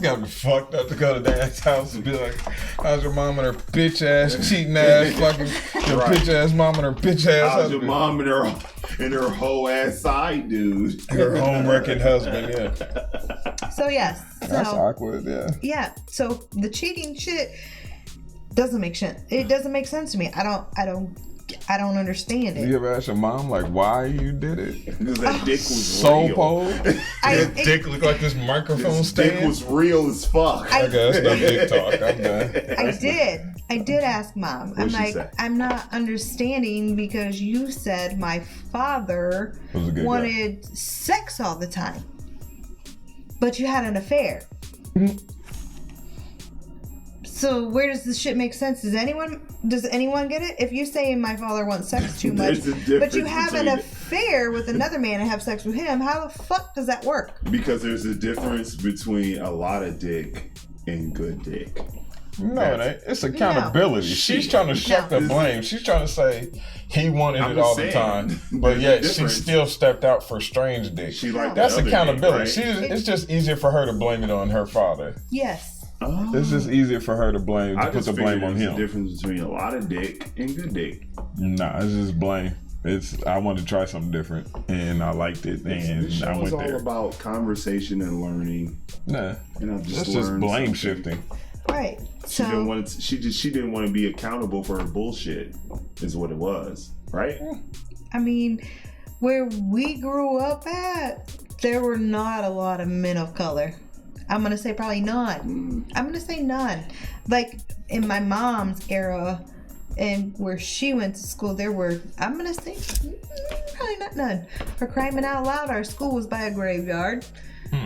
[SPEAKER 3] gotta be fucked up to go to Dad's house and be like, "How's your mom and her bitch ass, cheating ass, fucking your
[SPEAKER 2] Right.
[SPEAKER 3] bitch ass mom and her bitch ass
[SPEAKER 2] How's your
[SPEAKER 3] husband,
[SPEAKER 2] mom and her whole ass side dude?
[SPEAKER 3] her home wrecking husband?" Yeah,
[SPEAKER 1] So yes,
[SPEAKER 3] that's awkward. Yeah.
[SPEAKER 1] yeah. So the cheating shit doesn't make sense. It doesn't make sense to me. I don't understand
[SPEAKER 3] You
[SPEAKER 1] it.
[SPEAKER 3] ever ask your mom like why you did it?
[SPEAKER 2] Because that dick was
[SPEAKER 3] Soul
[SPEAKER 2] real.
[SPEAKER 3] pole.
[SPEAKER 1] I-
[SPEAKER 3] Your dick look like this microphone
[SPEAKER 2] This dick
[SPEAKER 3] stand.
[SPEAKER 2] was real as fuck.
[SPEAKER 3] Okay, that's no dick talk. I'm done.
[SPEAKER 1] I did ask mom. I'm
[SPEAKER 2] What'd she
[SPEAKER 1] like,
[SPEAKER 2] say?
[SPEAKER 1] I'm not understanding because you said my father
[SPEAKER 3] Was a good
[SPEAKER 1] wanted sex all the time, but you had an affair. So where does this shit make sense? Does anyone get it? If you say my father wants sex too much,
[SPEAKER 2] There's a difference
[SPEAKER 1] but you have an
[SPEAKER 2] between-
[SPEAKER 1] affair with another man and have sex with him, how the fuck does that work?
[SPEAKER 2] Because there's a difference between a lot of dick and good dick.
[SPEAKER 3] No, it ain't. It's accountability.
[SPEAKER 2] No.
[SPEAKER 3] She's trying to shuck the blame. She's trying to say he wanted
[SPEAKER 2] I'm
[SPEAKER 3] it all
[SPEAKER 2] just
[SPEAKER 3] the time,
[SPEAKER 2] saying,
[SPEAKER 3] but
[SPEAKER 2] there's a
[SPEAKER 3] yet she
[SPEAKER 2] difference.
[SPEAKER 3] still stepped out for strange dick.
[SPEAKER 2] She liked
[SPEAKER 3] That's
[SPEAKER 2] the other
[SPEAKER 3] accountability.
[SPEAKER 2] dick, right?
[SPEAKER 3] It's just easier for her to blame it on her father.
[SPEAKER 1] Yes.
[SPEAKER 2] Oh.
[SPEAKER 3] It's just easier for her to blame
[SPEAKER 2] I
[SPEAKER 3] to put
[SPEAKER 2] just
[SPEAKER 3] the blame on
[SPEAKER 2] figured there's a
[SPEAKER 3] him.
[SPEAKER 2] difference between a lot of dick and good dick.
[SPEAKER 3] Nah, it's just blame. I wanted to try something different, and I liked it, and
[SPEAKER 2] This
[SPEAKER 3] I
[SPEAKER 2] show
[SPEAKER 3] went
[SPEAKER 2] is all
[SPEAKER 3] there.
[SPEAKER 2] about conversation and learning.
[SPEAKER 3] Nah,
[SPEAKER 2] And I've
[SPEAKER 3] that's just
[SPEAKER 2] learned
[SPEAKER 3] blame
[SPEAKER 2] something.
[SPEAKER 3] shifting.
[SPEAKER 1] Right.
[SPEAKER 2] She didn't
[SPEAKER 1] So
[SPEAKER 2] want to, she didn't want to be accountable for her bullshit. Is what it was, right?
[SPEAKER 1] I mean, where we grew up at, there were not a lot of men of color. I'm gonna say probably none. I'm gonna say none. Like in my mom's era, and where she went to school, there were, I'm gonna say, probably not none. For crying out loud, our school was by a graveyard.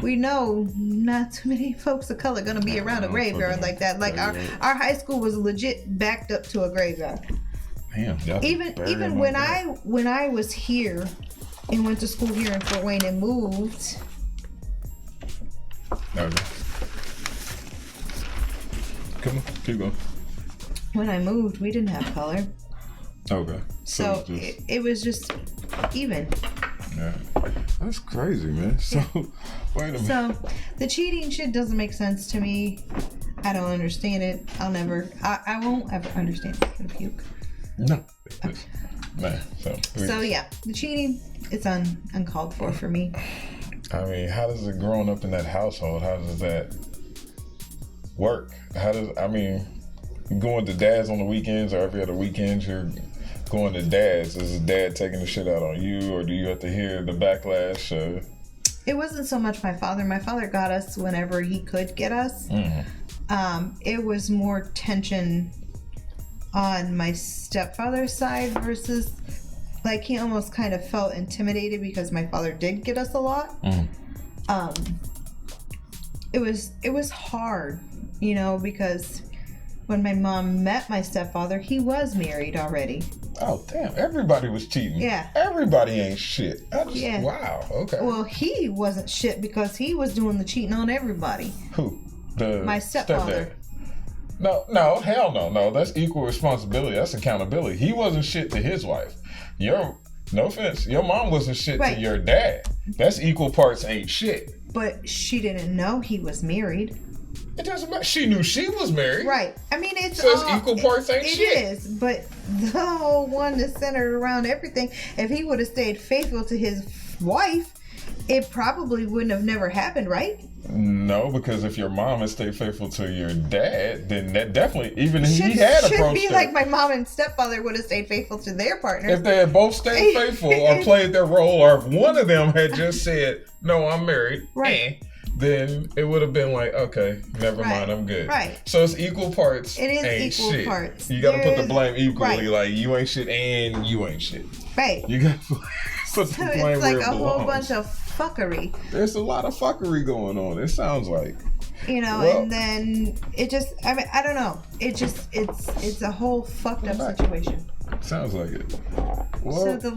[SPEAKER 1] We know not too many folks of color gonna be around a graveyard like that. Like our high school was legit backed up to a graveyard.
[SPEAKER 3] Damn. y'all
[SPEAKER 1] Even
[SPEAKER 3] buried him
[SPEAKER 1] when
[SPEAKER 3] like
[SPEAKER 1] when I was here and went to school here in Fort Wayne and moved,
[SPEAKER 3] that. Okay. Come on, keep going.
[SPEAKER 1] when I moved, we didn't have color.
[SPEAKER 3] Okay.
[SPEAKER 1] So
[SPEAKER 3] it's just-
[SPEAKER 1] it was just even.
[SPEAKER 3] yeah. That's crazy, man. So, wait a minute.
[SPEAKER 1] So the cheating shit doesn't make sense to me. I don't understand it. I won't ever understand it. I'm gonna puke.
[SPEAKER 3] No. Man,
[SPEAKER 1] So yeah, the cheating, it's uncalled for me.
[SPEAKER 3] I mean, how does it growing up in that household, how does that work? Going to dad's on the weekends or every other weekend you're going to dad's, is dad taking the shit out on you, or do you have to hear the backlash?
[SPEAKER 1] It wasn't so much my father. My father got us whenever he could get us. It was more tension on my stepfather's side versus, like, he almost kind of felt intimidated because my father did get us a lot. It was hard, because when my mom met my stepfather, he was married already.
[SPEAKER 3] Oh, damn. Everybody was cheating.
[SPEAKER 1] Yeah.
[SPEAKER 3] Everybody ain't shit.
[SPEAKER 1] Yeah.
[SPEAKER 3] Wow. Okay.
[SPEAKER 1] Well, he wasn't shit because he was doing the cheating on everybody.
[SPEAKER 3] Who?
[SPEAKER 1] My stepfather.
[SPEAKER 3] Stepdad. No, hell no. No, that's equal responsibility. That's accountability. He wasn't shit to his wife. No offense, your mom wasn't shit
[SPEAKER 1] Right.
[SPEAKER 3] to your dad. That's equal parts ain't shit.
[SPEAKER 1] But she didn't know he was married.
[SPEAKER 3] It doesn't matter. She knew she was married.
[SPEAKER 1] Right. I mean, it's
[SPEAKER 3] So it's
[SPEAKER 1] all,
[SPEAKER 3] equal parts ain't shit.
[SPEAKER 1] It is, but the whole one is centered around everything. If he would have stayed faithful to his wife, it probably wouldn't have never happened, right?
[SPEAKER 3] No, because if your mom had stayed faithful to your dad, then that definitely, even if he had
[SPEAKER 1] should
[SPEAKER 3] approached
[SPEAKER 1] be
[SPEAKER 3] her.
[SPEAKER 1] like my mom and stepfather would have stayed faithful to their partners.
[SPEAKER 3] If they had both stayed faithful or played their role, or if one of them had just said, "No, I'm married,"
[SPEAKER 1] Right.
[SPEAKER 3] then it would have been like, "Okay, never mind, I'm good."
[SPEAKER 1] Right.
[SPEAKER 3] So it's equal parts.
[SPEAKER 1] It is
[SPEAKER 3] ain't
[SPEAKER 1] equal
[SPEAKER 3] shit.
[SPEAKER 1] parts.
[SPEAKER 3] You got to put the
[SPEAKER 1] There's-
[SPEAKER 3] blame equally.
[SPEAKER 1] right.
[SPEAKER 3] Like you ain't shit and you ain't shit.
[SPEAKER 1] Right.
[SPEAKER 3] You got to put the
[SPEAKER 1] So
[SPEAKER 3] blame
[SPEAKER 1] it's like
[SPEAKER 3] where it
[SPEAKER 1] a whole
[SPEAKER 3] belongs.
[SPEAKER 1] bunch of fuckery,
[SPEAKER 3] There's a lot of fuckery going on. It sounds like.
[SPEAKER 1] and then it just, I mean, I don't know. It just, it's a whole fucked up situation.
[SPEAKER 3] Sounds like it. Well,
[SPEAKER 1] So the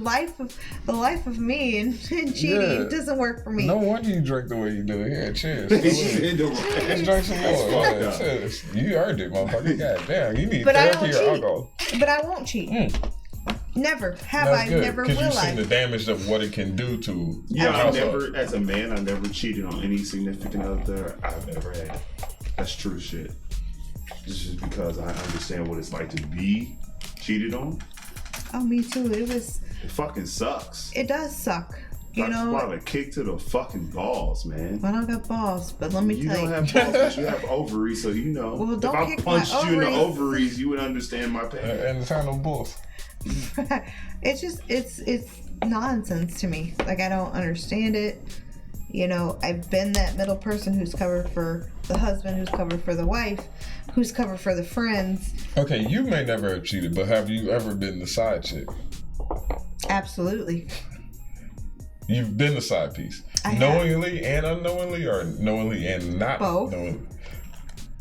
[SPEAKER 1] life of me and cheating
[SPEAKER 3] Yeah.
[SPEAKER 1] doesn't work for me.
[SPEAKER 3] no wonder you drink the way you do. Here, cheers.
[SPEAKER 2] Shit,
[SPEAKER 3] Let's drink some more.
[SPEAKER 2] fucked
[SPEAKER 3] Yeah,
[SPEAKER 2] up.
[SPEAKER 3] cheers. You earned it, motherfucker. God damn, you need
[SPEAKER 1] But I
[SPEAKER 3] therapy
[SPEAKER 1] don't
[SPEAKER 3] or
[SPEAKER 1] cheat.
[SPEAKER 3] alcohol.
[SPEAKER 1] But I won't cheat. Never have
[SPEAKER 3] That's
[SPEAKER 1] I.
[SPEAKER 3] good,
[SPEAKER 1] Never
[SPEAKER 3] because
[SPEAKER 1] will
[SPEAKER 3] you've seen
[SPEAKER 1] I.
[SPEAKER 3] the damage of what it can do to.
[SPEAKER 2] Yeah,
[SPEAKER 3] the
[SPEAKER 2] I
[SPEAKER 3] household.
[SPEAKER 2] never, as a man, I never cheated on any significant other I've ever had. That's true shit. It's just because I understand what it's like to be cheated on.
[SPEAKER 1] Oh, me too.
[SPEAKER 2] It fucking sucks.
[SPEAKER 1] It does suck. You
[SPEAKER 2] That's
[SPEAKER 1] know,
[SPEAKER 2] why the kick to the fucking balls, man.
[SPEAKER 1] I don't got balls, but let me
[SPEAKER 2] You
[SPEAKER 1] tell
[SPEAKER 2] don't
[SPEAKER 1] you.
[SPEAKER 2] have balls, but you have ovaries, so you know.
[SPEAKER 1] Well,
[SPEAKER 2] if
[SPEAKER 1] don't
[SPEAKER 2] I
[SPEAKER 1] kick my
[SPEAKER 2] punched you in the
[SPEAKER 1] ovaries.
[SPEAKER 2] ovaries, you would understand my pain.
[SPEAKER 3] And the time of both.
[SPEAKER 1] It's just it's nonsense to me. Like, I don't understand it. You know, I've been that middle person who's covered for the husband, who's covered for the wife, who's covered for the friends.
[SPEAKER 3] Okay, you may never have cheated, but have you ever been the side chick?
[SPEAKER 1] Absolutely.
[SPEAKER 3] You've been the side piece.
[SPEAKER 1] I have.
[SPEAKER 3] Knowingly and unknowingly, or knowingly and not
[SPEAKER 1] Both.
[SPEAKER 3] knowingly?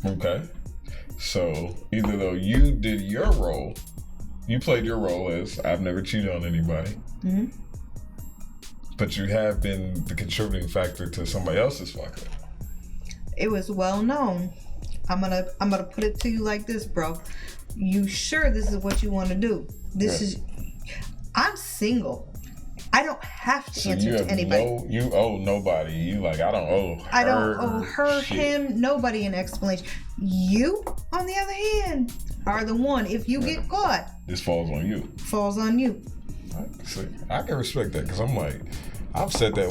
[SPEAKER 3] Okay. So, either though you did your role, you played your role as I've never cheated on anybody,
[SPEAKER 1] hmm
[SPEAKER 3] but you have been the contributing factor to somebody else's fuck up.
[SPEAKER 1] It was well known. I'm gonna put it to you like this, bro. You sure this is what you want to do? This
[SPEAKER 3] Yeah.
[SPEAKER 1] is. I'm single. I don't have to
[SPEAKER 3] So
[SPEAKER 1] answer
[SPEAKER 3] you
[SPEAKER 1] to
[SPEAKER 3] have
[SPEAKER 1] anybody.
[SPEAKER 3] you owe nobody. You like, I don't owe her.
[SPEAKER 1] I don't owe her,
[SPEAKER 3] shit.
[SPEAKER 1] him, nobody an explanation. You, on the other hand, are the one. If you get caught,
[SPEAKER 3] This falls on you.
[SPEAKER 1] falls on you.
[SPEAKER 3] See, I can respect that because I'm like,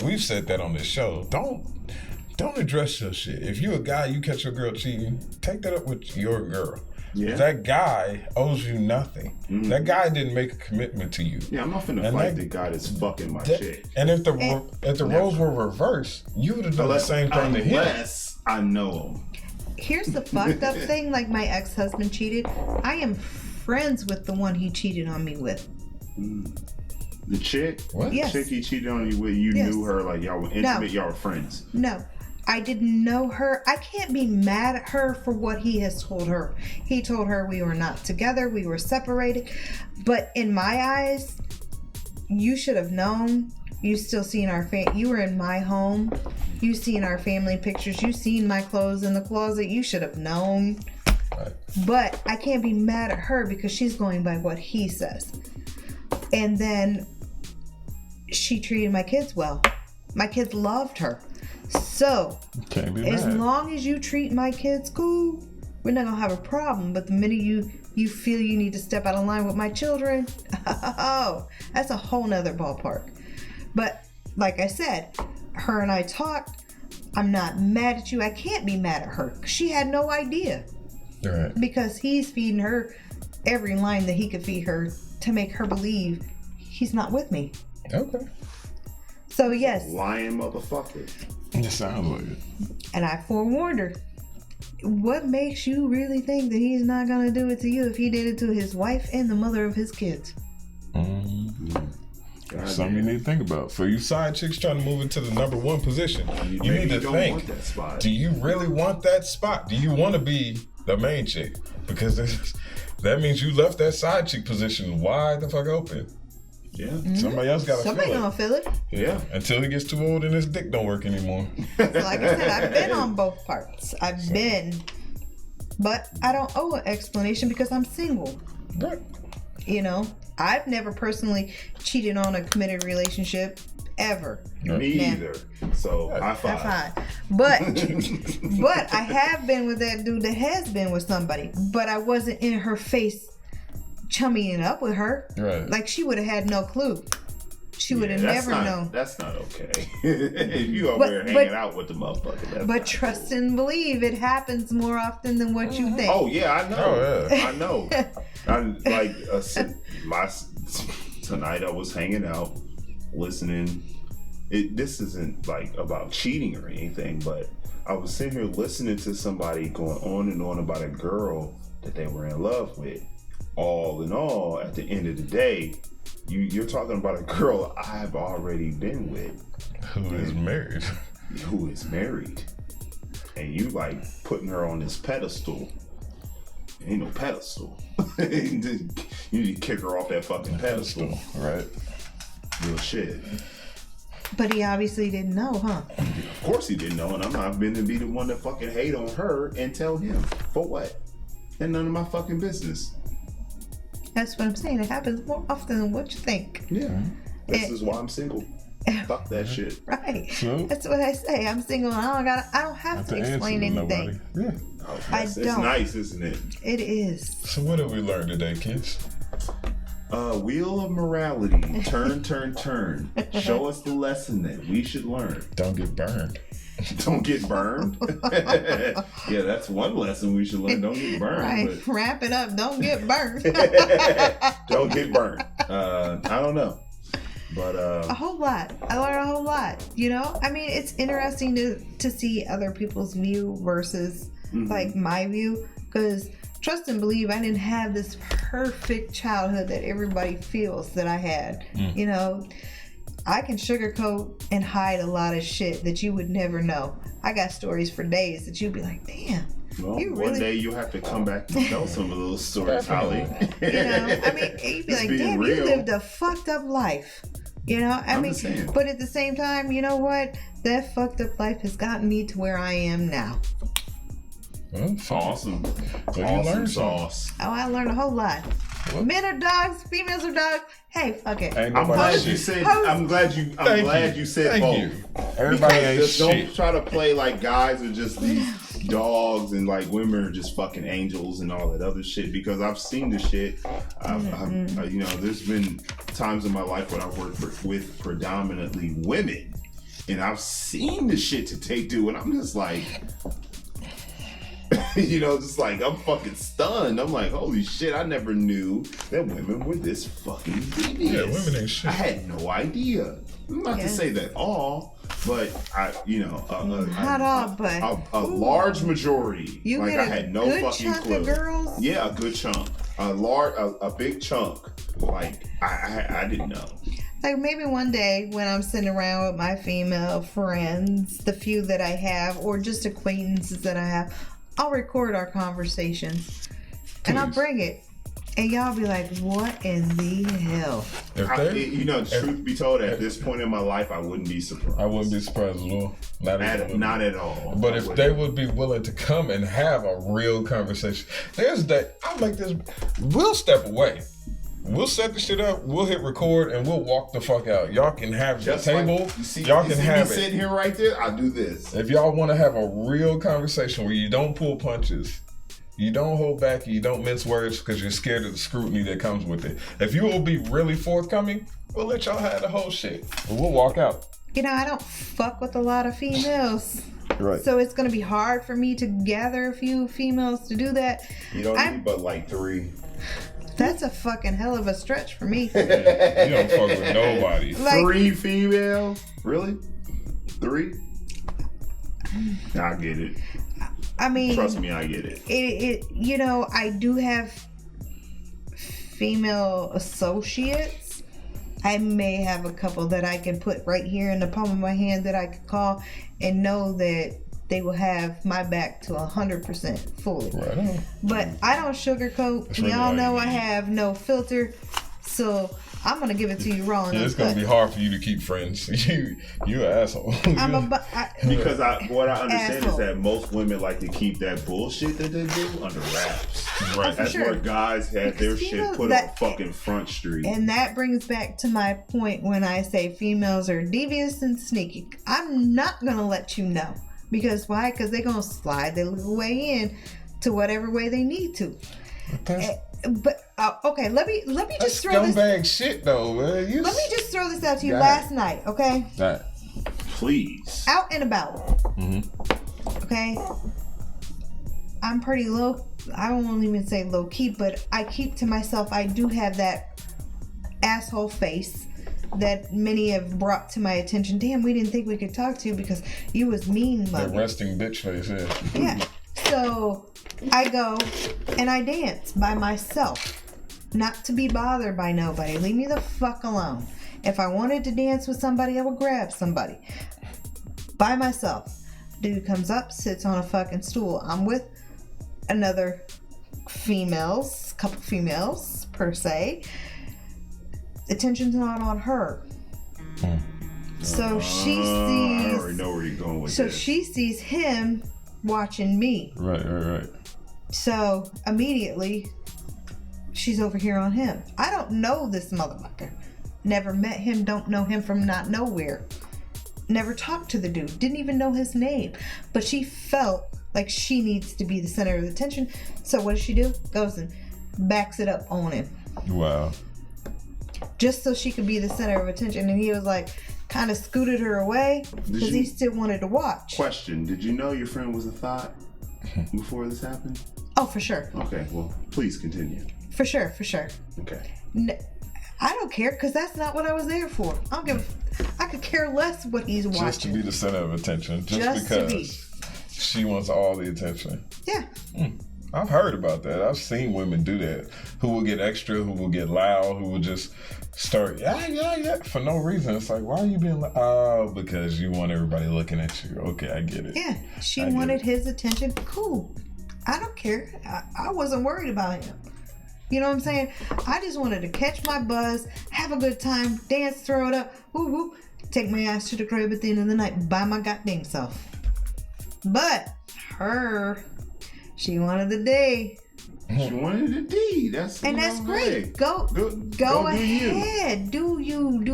[SPEAKER 3] we've said that on this show. Don't address your shit. If you a guy, you catch your girl cheating, take that up with your girl.
[SPEAKER 2] Yeah.
[SPEAKER 3] That guy owes you nothing.
[SPEAKER 2] Mm.
[SPEAKER 3] That guy didn't make a commitment to you.
[SPEAKER 2] Yeah, I'm not finna
[SPEAKER 3] And
[SPEAKER 2] fight
[SPEAKER 3] that-
[SPEAKER 2] the guy that's fucking my
[SPEAKER 3] That-
[SPEAKER 2] chick.
[SPEAKER 3] and if the roles were reversed, you would have done the same thing to him.
[SPEAKER 2] Unless I know him.
[SPEAKER 1] Here's the fucked up thing. Like, my ex-husband cheated. I am friends with the one he cheated on me with.
[SPEAKER 2] The chick?
[SPEAKER 3] What?
[SPEAKER 1] Yes.
[SPEAKER 2] The chick he cheated on you with, you
[SPEAKER 1] Yes.
[SPEAKER 2] knew her, like y'all were intimate, y'all were friends.
[SPEAKER 1] No, I didn't know her. I can't be mad at her for what he has told her. He told her we were not together, we were separated. But in my eyes, you should have known. You still seen our you were in my home. You seen our family pictures. You seen my clothes in the closet. You should have known.
[SPEAKER 3] Right.
[SPEAKER 1] But I can't be mad at her because she's going by what he says. And then she treated my kids well. My kids loved her. So,
[SPEAKER 3] Can't be
[SPEAKER 1] as
[SPEAKER 3] mad.
[SPEAKER 1] long as you treat my kids cool, we're not gonna have a problem. But the minute you feel you need to step out of line with my children, oh, that's a whole nother ballpark. But like I said, her and I talked. I'm not mad at you. I can't be mad at her. She had no idea
[SPEAKER 3] Right.
[SPEAKER 1] because he's feeding her every line that he could feed her to make her believe he's not with me.
[SPEAKER 3] Okay.
[SPEAKER 1] So yes,
[SPEAKER 2] Lying motherfucker.
[SPEAKER 3] It sounds like it.
[SPEAKER 1] and I forewarned her. What makes you really think that he's not gonna do it to you if he did it to his wife and the mother of his kids?
[SPEAKER 3] Something you need to think about. For you side chicks trying to move into the number one position, you
[SPEAKER 2] Maybe
[SPEAKER 3] need to
[SPEAKER 2] don't
[SPEAKER 3] think,
[SPEAKER 2] want that spot.
[SPEAKER 3] do you really want that spot? Do you want to be the main chick? Because that means you left that side chick position wide the fuck open.
[SPEAKER 2] Yeah.
[SPEAKER 3] Somebody else got to
[SPEAKER 1] Somebody
[SPEAKER 3] fill
[SPEAKER 1] gonna
[SPEAKER 3] it.
[SPEAKER 1] feel it.
[SPEAKER 2] Yeah.
[SPEAKER 3] Until he gets too old and his dick don't work anymore.
[SPEAKER 1] So like I said, I've been on both parts. I've been, but I don't owe an explanation because I'm single.
[SPEAKER 3] Right.
[SPEAKER 1] You know, I've never personally cheated on a committed relationship ever.
[SPEAKER 2] Me
[SPEAKER 1] Nah.
[SPEAKER 2] either. So high five.
[SPEAKER 1] High five. But I have been with that dude that has been with somebody, but I wasn't in her face chummying up with her.
[SPEAKER 3] Right.
[SPEAKER 1] Like, she would have had no clue. She would have never known.
[SPEAKER 2] That's not okay. If you over there hanging out with the motherfucker,
[SPEAKER 1] but trust and believe, it happens more often than what you think.
[SPEAKER 2] Oh yeah, I know.
[SPEAKER 3] Oh, yeah.
[SPEAKER 2] I know. Tonight I was hanging out, listening. This isn't like about cheating or anything, but I was sitting here listening to somebody going on and on about a girl that they were in love with. All in all, at the end of the day, you're talking about a girl I've already been with.
[SPEAKER 3] Who is married.
[SPEAKER 2] Who is married. And you like putting her on this pedestal. Ain't no pedestal. You need to kick her off that fucking pedestal.
[SPEAKER 3] Right.
[SPEAKER 2] Real shit.
[SPEAKER 1] But he obviously didn't know, huh?
[SPEAKER 2] Of course he didn't know, and I'm not going to be the one to fucking hate on her and tell him. For what? And none of my fucking business.
[SPEAKER 1] That's what I'm saying. It happens more often than what you think.
[SPEAKER 2] Yeah. This is why I'm single. Fuck that shit.
[SPEAKER 1] Right.
[SPEAKER 3] So?
[SPEAKER 1] That's what I say. I'm single and I don't have to explain anything.
[SPEAKER 3] Yeah.
[SPEAKER 2] It's nice, isn't it?
[SPEAKER 1] It is.
[SPEAKER 3] So what did we learn today, kids?
[SPEAKER 2] Wheel of morality. Turn, turn, turn. Show us the lesson that we should learn.
[SPEAKER 3] Don't get burned.
[SPEAKER 2] Don't get burned. Yeah, that's one lesson we should learn. Don't get burned.
[SPEAKER 1] Right. But... Wrap it up. Don't get burned.
[SPEAKER 2] Don't get burned. I don't know. But
[SPEAKER 1] a whole lot. I learned a whole lot. You know? I mean, it's interesting to see other people's view versus like my view. Because trust and believe, I didn't have this perfect childhood that everybody feels that I had. You know? I can sugarcoat and hide a lot of shit that you would never know. I got stories for days that you'd be like, damn.
[SPEAKER 2] Well, one day you'll have to come back and tell some of those stories, Holly.
[SPEAKER 1] You know, I mean, you'd be like, damn, real. You lived a fucked up life. You know, I mean, but at the same time, you know what? That fucked up life has gotten me to where I am now.
[SPEAKER 2] Well, awesome. Awesome sauce.
[SPEAKER 1] Oh, I learned a whole lot. What? Men are dogs, females are dogs. Hey, fuck it.
[SPEAKER 2] I'm glad you said. I'm glad you said both.
[SPEAKER 3] Everybody ain't shit.
[SPEAKER 2] Don't try to play like guys are just these dogs and like women are just fucking angels and all that other shit. Because I've seen the shit. You know, there's been times in my life when I've worked with predominantly women, and I've seen the shit that they do, and I'm just like. You know, just like, I'm fucking stunned. I'm like, holy shit, I never knew that women were this fucking devious.
[SPEAKER 3] Yeah, women ain't shit.
[SPEAKER 2] I had no idea. Not to say that all, but
[SPEAKER 1] not all, but
[SPEAKER 2] a large majority.
[SPEAKER 1] You
[SPEAKER 2] like,
[SPEAKER 1] get
[SPEAKER 2] I had no fucking clue. Of girls? Yeah, a good chunk. A big chunk. Like, I didn't know.
[SPEAKER 1] Like maybe one day when I'm sitting around with my female friends, the few that I have, or just acquaintances that I have, I'll record our conversations and I'll bring it. And y'all be like, what in the hell?
[SPEAKER 2] Truth be told, at this point in my life, I wouldn't be surprised.
[SPEAKER 3] I wouldn't be surprised at all.
[SPEAKER 2] Not at all.
[SPEAKER 3] But if they would be willing to come and have a real conversation, I'll make this, we'll step away. We'll set the shit up, we'll hit record, and we'll walk the fuck out. Y'all can have
[SPEAKER 2] just
[SPEAKER 3] the table.
[SPEAKER 2] Like,
[SPEAKER 3] y'all can have it.
[SPEAKER 2] Sitting here right there, I'll do this.
[SPEAKER 3] If y'all want to have a real conversation where you don't pull punches, you don't hold back, you don't mince words because you're scared of the scrutiny that comes with it. If you will be really forthcoming, we'll let y'all have the whole shit. But we'll walk out.
[SPEAKER 1] You know, I don't fuck with a lot of females.
[SPEAKER 3] Right.
[SPEAKER 1] So it's going to be hard for me to gather a few females to do that.
[SPEAKER 2] You don't need but like 3.
[SPEAKER 1] That's a fucking hell of a stretch for me.
[SPEAKER 3] Yeah, you don't fuck with nobody.
[SPEAKER 2] Like, 3 females? Really? 3? I get it.
[SPEAKER 1] I mean,
[SPEAKER 2] trust me, I get it.
[SPEAKER 1] You know, I do have female associates. I may have a couple that I can put right here in the palm of my hand that I could call and know that they will have my back to 100% fully.
[SPEAKER 3] Right on.
[SPEAKER 1] But I don't sugarcoat.
[SPEAKER 3] That's
[SPEAKER 1] Y'all know I have no filter. So I'm going to give it to you raw.
[SPEAKER 3] Yeah, it's going to be hard for you to keep friends. You an asshole.
[SPEAKER 2] Because what I understand is that most women like to keep that bullshit that they do under wraps. Right. That's where guys have their shit put on fucking Front Street.
[SPEAKER 1] And that brings back to my point when I say females are devious and sneaky. I'm not going to let you know. Because why? Because they're going to slide their little way in to whatever way they need to. But okay, let me just throw this.
[SPEAKER 3] Scumbag shit though, man.
[SPEAKER 1] Let me just throw this out to you last night, okay?
[SPEAKER 3] Right.
[SPEAKER 2] Please.
[SPEAKER 1] Out and about. Okay? I'm pretty low. I won't even say low key, but I keep to myself. I do have that asshole face that many have brought to my attention. Damn, we didn't think we could talk to you because you was mean,
[SPEAKER 3] That
[SPEAKER 1] mother.
[SPEAKER 3] resting bitch face, yeah.
[SPEAKER 1] Yeah. So I go and I dance by myself. Not to be bothered by nobody. Leave me the fuck alone. If I wanted to dance with somebody, I would grab somebody. By myself. Dude comes up, sits on a fucking stool. I'm with another couple females per se. Attention's not on her. So she sees.
[SPEAKER 2] I already know where you're going with
[SPEAKER 1] So
[SPEAKER 2] this.
[SPEAKER 1] she sees him watching me.
[SPEAKER 3] Right.
[SPEAKER 1] So immediately, she's over here on him. I don't know this motherfucker. Never met him. Don't know him from not nowhere. Never talked to the dude. Didn't even know his name. But she felt like she needs to be the center of attention. So what does she do? Goes and backs it up on him.
[SPEAKER 3] Wow.
[SPEAKER 1] Just so she could be the center of attention. And he was like, kind of scooted her away because he still wanted to watch.
[SPEAKER 2] Question: did you know your friend was a thought before this happened?
[SPEAKER 1] Oh, for sure.
[SPEAKER 2] Okay, well, please continue.
[SPEAKER 1] For sure.
[SPEAKER 2] Okay.
[SPEAKER 1] I don't care because that's not what I was there for. I could care less what he's watching.
[SPEAKER 3] Just to be the center of attention.
[SPEAKER 1] Just to be.
[SPEAKER 3] Because she wants all the attention.
[SPEAKER 1] Yeah.
[SPEAKER 3] I've heard about that. I've seen women do that. Who will get extra, who will get loud, who will just start, yeah, for no reason. It's like, why are you being loud? Oh, because you want everybody looking at you. Okay, I get it.
[SPEAKER 1] Yeah. She wanted his attention. Cool. I don't care. I wasn't worried about him. You know what I'm saying? I just wanted to catch my buzz, have a good time, dance, throw it up, woo woo, take my ass to the crib at the end of the night by my goddamn self. But she wanted the day.
[SPEAKER 2] She wanted a D. That's
[SPEAKER 1] Great.
[SPEAKER 2] Hey,
[SPEAKER 1] Go
[SPEAKER 2] do
[SPEAKER 1] ahead. Do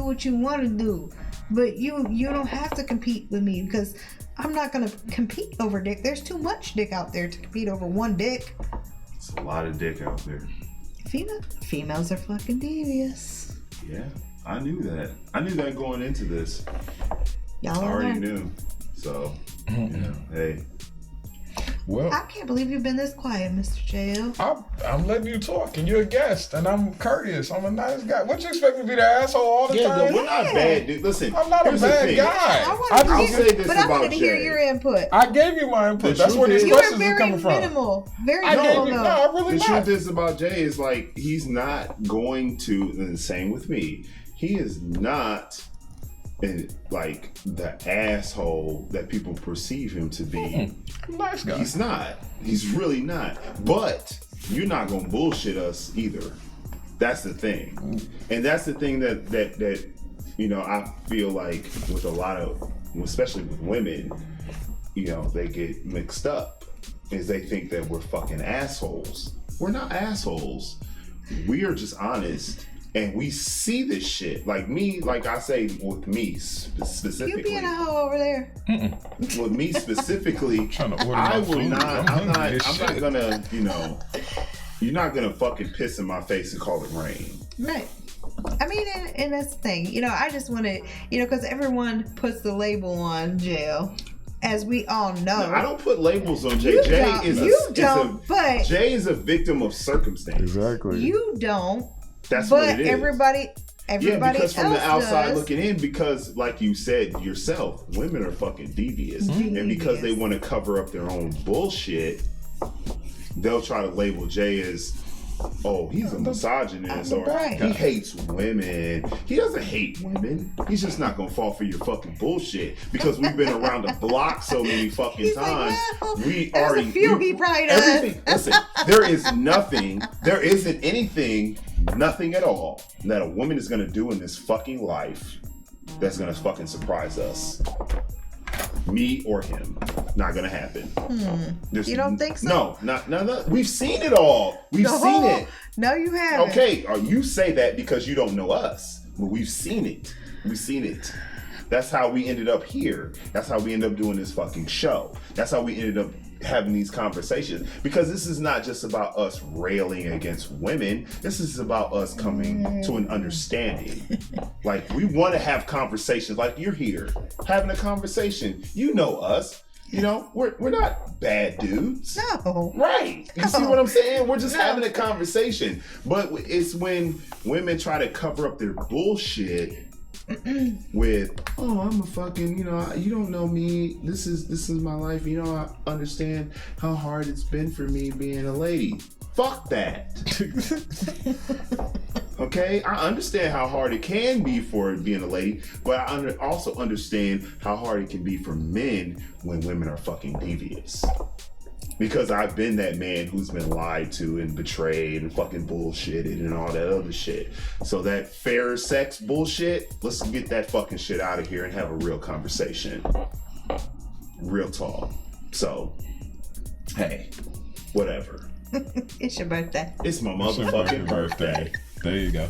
[SPEAKER 1] what you want to do. But you don't have to compete with me because I'm not gonna compete over dick. There's too much dick out there to compete over one dick.
[SPEAKER 2] It's a lot of dick out there.
[SPEAKER 1] Females are fucking devious.
[SPEAKER 2] Yeah, I knew that. I knew that going into this.
[SPEAKER 1] Y'all
[SPEAKER 2] I already
[SPEAKER 1] are.
[SPEAKER 2] knew. So, hey.
[SPEAKER 3] Well,
[SPEAKER 1] I can't believe you've been this quiet, Mr. JL.
[SPEAKER 3] I'm letting you talk, and you're a guest, and I'm courteous. I'm a nice guy. What you expect me to be the asshole all the time?
[SPEAKER 2] But we're not bad, dude. Listen,
[SPEAKER 3] I'm not a
[SPEAKER 2] here's the
[SPEAKER 3] bad
[SPEAKER 2] thing.
[SPEAKER 3] guy.
[SPEAKER 2] I'll say this
[SPEAKER 1] But I
[SPEAKER 2] about
[SPEAKER 1] wanted to hear
[SPEAKER 2] Jay.
[SPEAKER 1] your input.
[SPEAKER 3] I gave you my input.
[SPEAKER 2] The
[SPEAKER 3] That's where
[SPEAKER 2] truth
[SPEAKER 3] these
[SPEAKER 2] is-
[SPEAKER 1] You were
[SPEAKER 3] questions are
[SPEAKER 1] very
[SPEAKER 3] coming from.
[SPEAKER 1] minimal. Very
[SPEAKER 3] I
[SPEAKER 1] minimal,
[SPEAKER 3] gave you,
[SPEAKER 1] though.
[SPEAKER 3] no, I really
[SPEAKER 2] The
[SPEAKER 3] not.
[SPEAKER 2] truth is about Jay is like he's not going to, and the same with me. He is not like the asshole that people perceive him to be.
[SPEAKER 3] Nice guy.
[SPEAKER 2] He's not. He's really not. But you're not gonna bullshit us either. That's the thing, and that's the thing that you know I feel like with a lot of, especially with women, you know, they get mixed up, is they think that we're fucking assholes. We're not assholes. We are just honest. And we see this shit. Like me, like I say with me specifically.
[SPEAKER 1] You being a hoe over there.
[SPEAKER 2] With me specifically,
[SPEAKER 3] Trying to order
[SPEAKER 2] I
[SPEAKER 3] my
[SPEAKER 2] will
[SPEAKER 3] food.
[SPEAKER 2] not.
[SPEAKER 3] I'm
[SPEAKER 2] I'm
[SPEAKER 3] hungry as
[SPEAKER 2] not
[SPEAKER 3] shit.
[SPEAKER 2] gonna. You know, you're not gonna fucking piss in my face and call it rain.
[SPEAKER 1] Right. I mean, and that's the thing. You know, I just want to, you know, because everyone puts the label on jail. As we all know.
[SPEAKER 2] No, I don't put labels on Jay.
[SPEAKER 1] You
[SPEAKER 2] Jay
[SPEAKER 1] don't.
[SPEAKER 2] is
[SPEAKER 1] You don't, but
[SPEAKER 2] Jay is a victim of circumstance.
[SPEAKER 3] Exactly.
[SPEAKER 1] you don't.
[SPEAKER 2] That's
[SPEAKER 1] but
[SPEAKER 2] what it is.
[SPEAKER 1] everybody
[SPEAKER 2] Yeah, because from
[SPEAKER 1] else
[SPEAKER 2] the outside
[SPEAKER 1] does.
[SPEAKER 2] looking in, because like you said yourself, women are fucking devious. And because they want to cover up their own bullshit, they'll try to label Jay as, oh, he's a misogynist, or he hates women. He doesn't hate women. He's just not gonna fall for your fucking bullshit because we've been around the block so many fucking
[SPEAKER 1] He's like,
[SPEAKER 2] times.
[SPEAKER 1] well,
[SPEAKER 2] We
[SPEAKER 1] there's
[SPEAKER 2] already
[SPEAKER 1] a few he probably does.
[SPEAKER 2] everything. Listen, there isn't anything, nothing at all that a woman is gonna do in this fucking life that's gonna fucking surprise us. Me or him. Not gonna happen.
[SPEAKER 1] You don't think so?
[SPEAKER 2] No, not. We've seen it all. We've seen it.
[SPEAKER 1] No, you haven't.
[SPEAKER 2] Okay, you say that because you don't know us, but we've seen it. We've seen it. That's how we ended up here. That's how we ended up doing this fucking show. That's how we ended up having these conversations, because this is not just about us railing against women. This is about us coming to an understanding. Like, we want to have conversations like you're here having a conversation. You know us. You know, we're not bad dudes.
[SPEAKER 1] No.
[SPEAKER 2] Right. You see what I'm saying? We're just having a conversation. But it's when women try to cover up their bullshit with, oh, I'm a fucking, you know, you don't know me. This is my life. You know, I understand how hard it's been for me being a lady. Fuck that. Okay, I understand how hard it can be for being a lady, but I also understand how hard it can be for men when women are fucking devious. Because I've been that man who's been lied to and betrayed and fucking bullshitted and all that other shit. So that fair sex bullshit, let's get that fucking shit out of here and have a real conversation. Real talk. So, hey, whatever.
[SPEAKER 1] It's your birthday.
[SPEAKER 2] It's my motherfucking birthday.
[SPEAKER 3] There you go.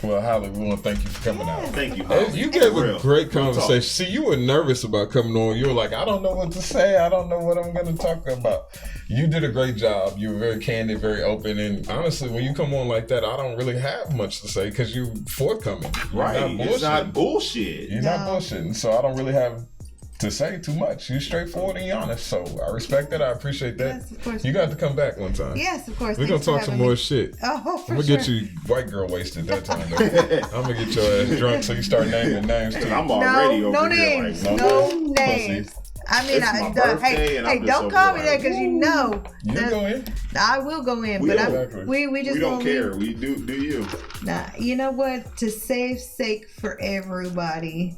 [SPEAKER 3] Well, Holly, we want to thank you for coming out.
[SPEAKER 2] Thank you, Holly.
[SPEAKER 3] You gave a
[SPEAKER 2] Real.
[SPEAKER 3] great
[SPEAKER 2] Real
[SPEAKER 3] conversation.
[SPEAKER 2] talk.
[SPEAKER 3] See, you were nervous about coming on. You were like, I don't know what to say. I don't know what I'm going to talk about. You did a great job. You were very candid, very open. And honestly, when you come on like that, I don't really have much to say because you're forthcoming. You're
[SPEAKER 2] Right. It's not bullshit.
[SPEAKER 3] You're not bullshitting. So I don't really have to say too much. You're straightforward and honest. So I respect that. I appreciate that.
[SPEAKER 1] Yes, of course.
[SPEAKER 3] You got to come back one time.
[SPEAKER 1] Yes, of course.
[SPEAKER 3] We're going to talk some more shit.
[SPEAKER 1] Oh, for
[SPEAKER 3] I'm gonna
[SPEAKER 1] sure.
[SPEAKER 3] get you white girl wasted that time though. I'm gonna get your ass drunk so you start naming names too.
[SPEAKER 2] I'm already over
[SPEAKER 1] no
[SPEAKER 2] here
[SPEAKER 1] names.
[SPEAKER 2] like,
[SPEAKER 1] No
[SPEAKER 3] Pussy.
[SPEAKER 1] names. I mean,
[SPEAKER 2] It's my birthday
[SPEAKER 1] hey,
[SPEAKER 2] and I'm just
[SPEAKER 1] don't
[SPEAKER 2] over
[SPEAKER 1] call
[SPEAKER 2] here
[SPEAKER 1] me that
[SPEAKER 2] like,
[SPEAKER 1] because you know.
[SPEAKER 3] You
[SPEAKER 1] that-
[SPEAKER 3] go in.
[SPEAKER 1] I will go in,
[SPEAKER 2] We
[SPEAKER 1] but
[SPEAKER 2] don't-
[SPEAKER 3] Exactly.
[SPEAKER 1] we just
[SPEAKER 2] we don't
[SPEAKER 1] gonna
[SPEAKER 2] care.
[SPEAKER 1] leave-
[SPEAKER 2] We do you.
[SPEAKER 1] Nah, you know what? To save sake for everybody,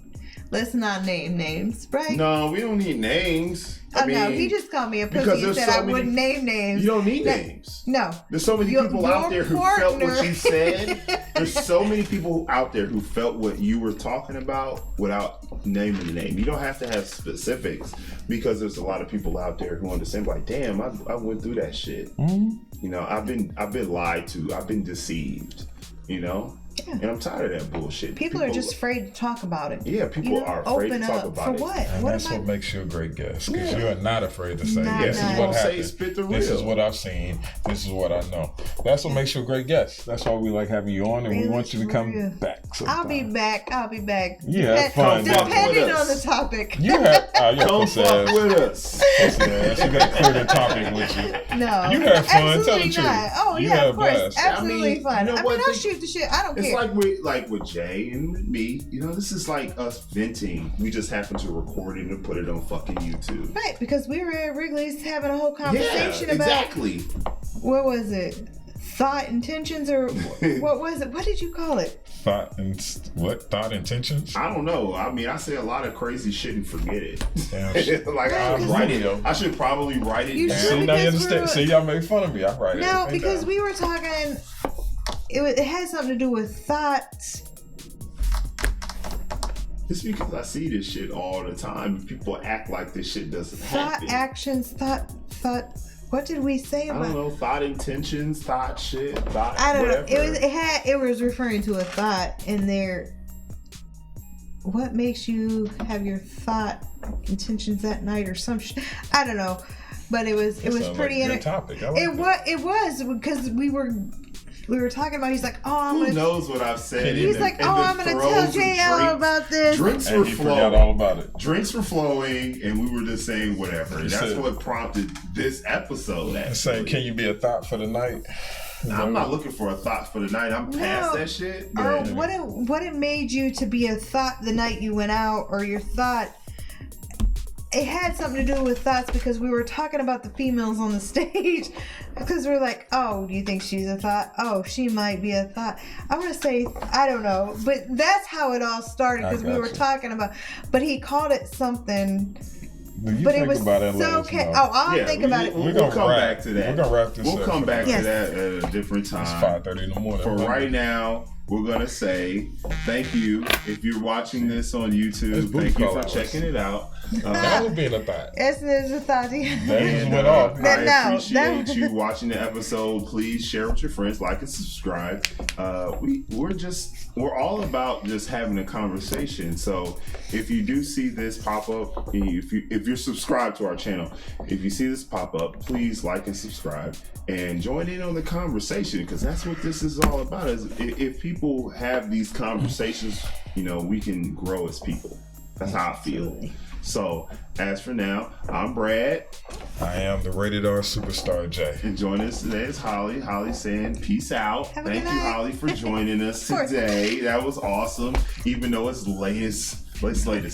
[SPEAKER 1] let's not name names, right?
[SPEAKER 2] No, we don't need names.
[SPEAKER 1] Oh no, he just called me a
[SPEAKER 2] because
[SPEAKER 1] pussy and
[SPEAKER 2] there's
[SPEAKER 1] said
[SPEAKER 2] so
[SPEAKER 1] I
[SPEAKER 2] many-
[SPEAKER 1] wouldn't name names.
[SPEAKER 2] You don't need
[SPEAKER 1] No.
[SPEAKER 2] names.
[SPEAKER 1] No.
[SPEAKER 2] There's so many
[SPEAKER 1] Your-
[SPEAKER 2] people out there
[SPEAKER 1] your
[SPEAKER 2] who felt what
[SPEAKER 1] partner.
[SPEAKER 2] you said. There's so many people out there who felt what you were talking about without naming the name. You don't have to have specifics because there's a lot of people out there who understand. Like, damn, I went through that shit. You know, I've been lied to. I've been deceived. You know,
[SPEAKER 1] Yeah.
[SPEAKER 2] and I'm tired of that bullshit.
[SPEAKER 1] People are just afraid to talk about it.
[SPEAKER 2] Yeah, people
[SPEAKER 1] You know,
[SPEAKER 2] are afraid to
[SPEAKER 1] open
[SPEAKER 2] talk
[SPEAKER 1] up.
[SPEAKER 2] about
[SPEAKER 1] For
[SPEAKER 2] it.
[SPEAKER 1] what?
[SPEAKER 3] And
[SPEAKER 1] What
[SPEAKER 3] that's
[SPEAKER 1] am I?
[SPEAKER 3] what makes you a great guest because you are not afraid to say,
[SPEAKER 1] Nah,
[SPEAKER 3] this
[SPEAKER 1] nah.
[SPEAKER 3] is what
[SPEAKER 2] Say,
[SPEAKER 3] happened.
[SPEAKER 2] spit the
[SPEAKER 3] This is
[SPEAKER 2] real.
[SPEAKER 3] what I've seen. This is what I know. That's what makes you a great guest. That's why we like having you on, and we
[SPEAKER 1] Really,
[SPEAKER 3] want you to
[SPEAKER 1] for
[SPEAKER 3] come
[SPEAKER 1] real.
[SPEAKER 3] back.
[SPEAKER 1] I'll be back.
[SPEAKER 3] You have fun.
[SPEAKER 1] Depending
[SPEAKER 2] With
[SPEAKER 1] on the
[SPEAKER 2] us.
[SPEAKER 1] topic.
[SPEAKER 3] You have. You're
[SPEAKER 2] Come
[SPEAKER 3] pussy
[SPEAKER 2] fuck
[SPEAKER 3] ass.
[SPEAKER 2] with us.
[SPEAKER 3] Pussy ass. You gotta clear the topic with you.
[SPEAKER 1] No.
[SPEAKER 3] You have fun. Tell the
[SPEAKER 1] Absolutely
[SPEAKER 3] truth.
[SPEAKER 1] not. Oh
[SPEAKER 3] You
[SPEAKER 1] yeah,
[SPEAKER 3] have
[SPEAKER 1] of course.
[SPEAKER 3] blast.
[SPEAKER 1] Absolutely
[SPEAKER 2] I mean,
[SPEAKER 1] fun.
[SPEAKER 2] you know
[SPEAKER 1] I
[SPEAKER 2] what?
[SPEAKER 1] mean, I'll shoot the shit. I don't
[SPEAKER 2] It's
[SPEAKER 1] care.
[SPEAKER 2] like with Jay and with me, you know, this is like us venting. We just happen to record it and put it on fucking YouTube.
[SPEAKER 1] Right, because we were at Wrigley's having a whole conversation
[SPEAKER 2] Yeah,
[SPEAKER 1] about
[SPEAKER 2] exactly.
[SPEAKER 1] what was it? Thought intentions or what was it? What did you call it?
[SPEAKER 3] Thought and what? Thought intentions?
[SPEAKER 2] I don't know. I mean, I say a lot of crazy shit and forget it.
[SPEAKER 3] Damn.
[SPEAKER 2] Like I should write it. I should probably write it
[SPEAKER 1] You
[SPEAKER 2] down.
[SPEAKER 1] should.
[SPEAKER 3] See, now you
[SPEAKER 1] Because
[SPEAKER 3] understand.
[SPEAKER 1] we're-
[SPEAKER 3] See, y'all make fun of me. I write
[SPEAKER 1] No,
[SPEAKER 3] everything
[SPEAKER 1] because
[SPEAKER 3] down.
[SPEAKER 1] we were talking. It had something to do with thoughts.
[SPEAKER 2] It's because I see this shit all the time. People act like this shit doesn't
[SPEAKER 1] Thought
[SPEAKER 2] happen.
[SPEAKER 1] actions. Thought. What did we say
[SPEAKER 2] I
[SPEAKER 1] about?
[SPEAKER 2] don't know. Thought intentions. Thought shit. Thought.
[SPEAKER 1] I don't
[SPEAKER 2] whatever.
[SPEAKER 1] know. It was referring to a thought in there. What makes you have your thought intentions that night or some shit? I don't know, but it was
[SPEAKER 3] Sounds
[SPEAKER 1] pretty.
[SPEAKER 3] like a good topic. I like
[SPEAKER 1] It was because we were talking about. He's like, oh, I'm
[SPEAKER 2] Who
[SPEAKER 1] gonna.
[SPEAKER 2] knows what I've said?
[SPEAKER 1] He's
[SPEAKER 2] in
[SPEAKER 1] like,
[SPEAKER 2] the,
[SPEAKER 1] oh,
[SPEAKER 2] in
[SPEAKER 1] I'm
[SPEAKER 2] the
[SPEAKER 1] gonna
[SPEAKER 2] throes
[SPEAKER 1] tell
[SPEAKER 2] of
[SPEAKER 1] JL
[SPEAKER 2] drinks.
[SPEAKER 1] about this.
[SPEAKER 2] Drinks
[SPEAKER 3] And
[SPEAKER 2] were
[SPEAKER 3] you forgot
[SPEAKER 2] flowing.
[SPEAKER 3] all about it.
[SPEAKER 2] Drinks were flowing, and we were just saying whatever. And that's
[SPEAKER 3] said-
[SPEAKER 2] what prompted this episode.
[SPEAKER 3] And saying,
[SPEAKER 2] Actually,
[SPEAKER 3] can you be a thought for the night?
[SPEAKER 2] I'm not looking for a thought for the night. I'm past
[SPEAKER 1] No.
[SPEAKER 2] that shit.
[SPEAKER 1] Or
[SPEAKER 2] but-
[SPEAKER 1] what it made you to be a thought the night you went out, or your thought. It had something to do with thoughts because we were talking about the females on the stage. Because we're like, oh, do you think she's a thought? Oh, she might be a thought. I want to say, I don't know. But that's how it all started because we
[SPEAKER 3] got
[SPEAKER 1] were
[SPEAKER 3] you.
[SPEAKER 1] talking about. But he called it something.
[SPEAKER 3] You
[SPEAKER 1] But
[SPEAKER 3] think
[SPEAKER 1] it was
[SPEAKER 3] about it and let
[SPEAKER 1] so.
[SPEAKER 3] us know.
[SPEAKER 1] I'll think about it.
[SPEAKER 2] We'll
[SPEAKER 3] gonna
[SPEAKER 2] come
[SPEAKER 3] wrap-
[SPEAKER 2] back to that.
[SPEAKER 3] we're gonna wrap this
[SPEAKER 2] We'll
[SPEAKER 3] up
[SPEAKER 2] come
[SPEAKER 3] for
[SPEAKER 2] back
[SPEAKER 3] now.
[SPEAKER 1] Yes.
[SPEAKER 2] to that at a different
[SPEAKER 3] It's
[SPEAKER 2] time.
[SPEAKER 3] 5:30 in the morning.
[SPEAKER 2] For right now, we're gonna say thank you if you're watching this on YouTube. Thank you for checking it out.
[SPEAKER 3] That would be a thought.
[SPEAKER 1] Essa é a thought.
[SPEAKER 3] That went off.
[SPEAKER 2] I appreciate you watching the episode. Please share with your friends, like and subscribe. We're all about just having a conversation. So if you do see this pop up, if you're subscribed to our channel, if you see this pop up, please like and subscribe and join in on the conversation, because that's what this is all about. Is if people have these conversations, we can grow as people. That's how I feel. So, as for now, I'm Brad.
[SPEAKER 3] I am the Rated R Superstar Jay.
[SPEAKER 2] And joining us today is Holly. Holly saying peace out. Thank you, Holly, for joining us today. That was awesome. Even though it's late as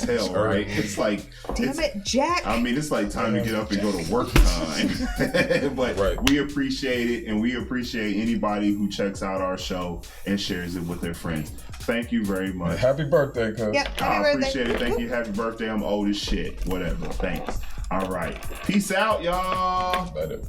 [SPEAKER 2] hell, right? It's like,
[SPEAKER 1] damn it, Jack.
[SPEAKER 2] I mean, it's like time to get up and go to work time. But we appreciate it, and we appreciate anybody who checks out our show and shares it with their friends. Thank you very much.
[SPEAKER 3] Happy birthday, cuz.
[SPEAKER 1] Yep,
[SPEAKER 2] I appreciate it. Thank you. Happy birthday. I'm old as shit. Whatever. Thanks. All right. Peace out, y'all.
[SPEAKER 3] Later.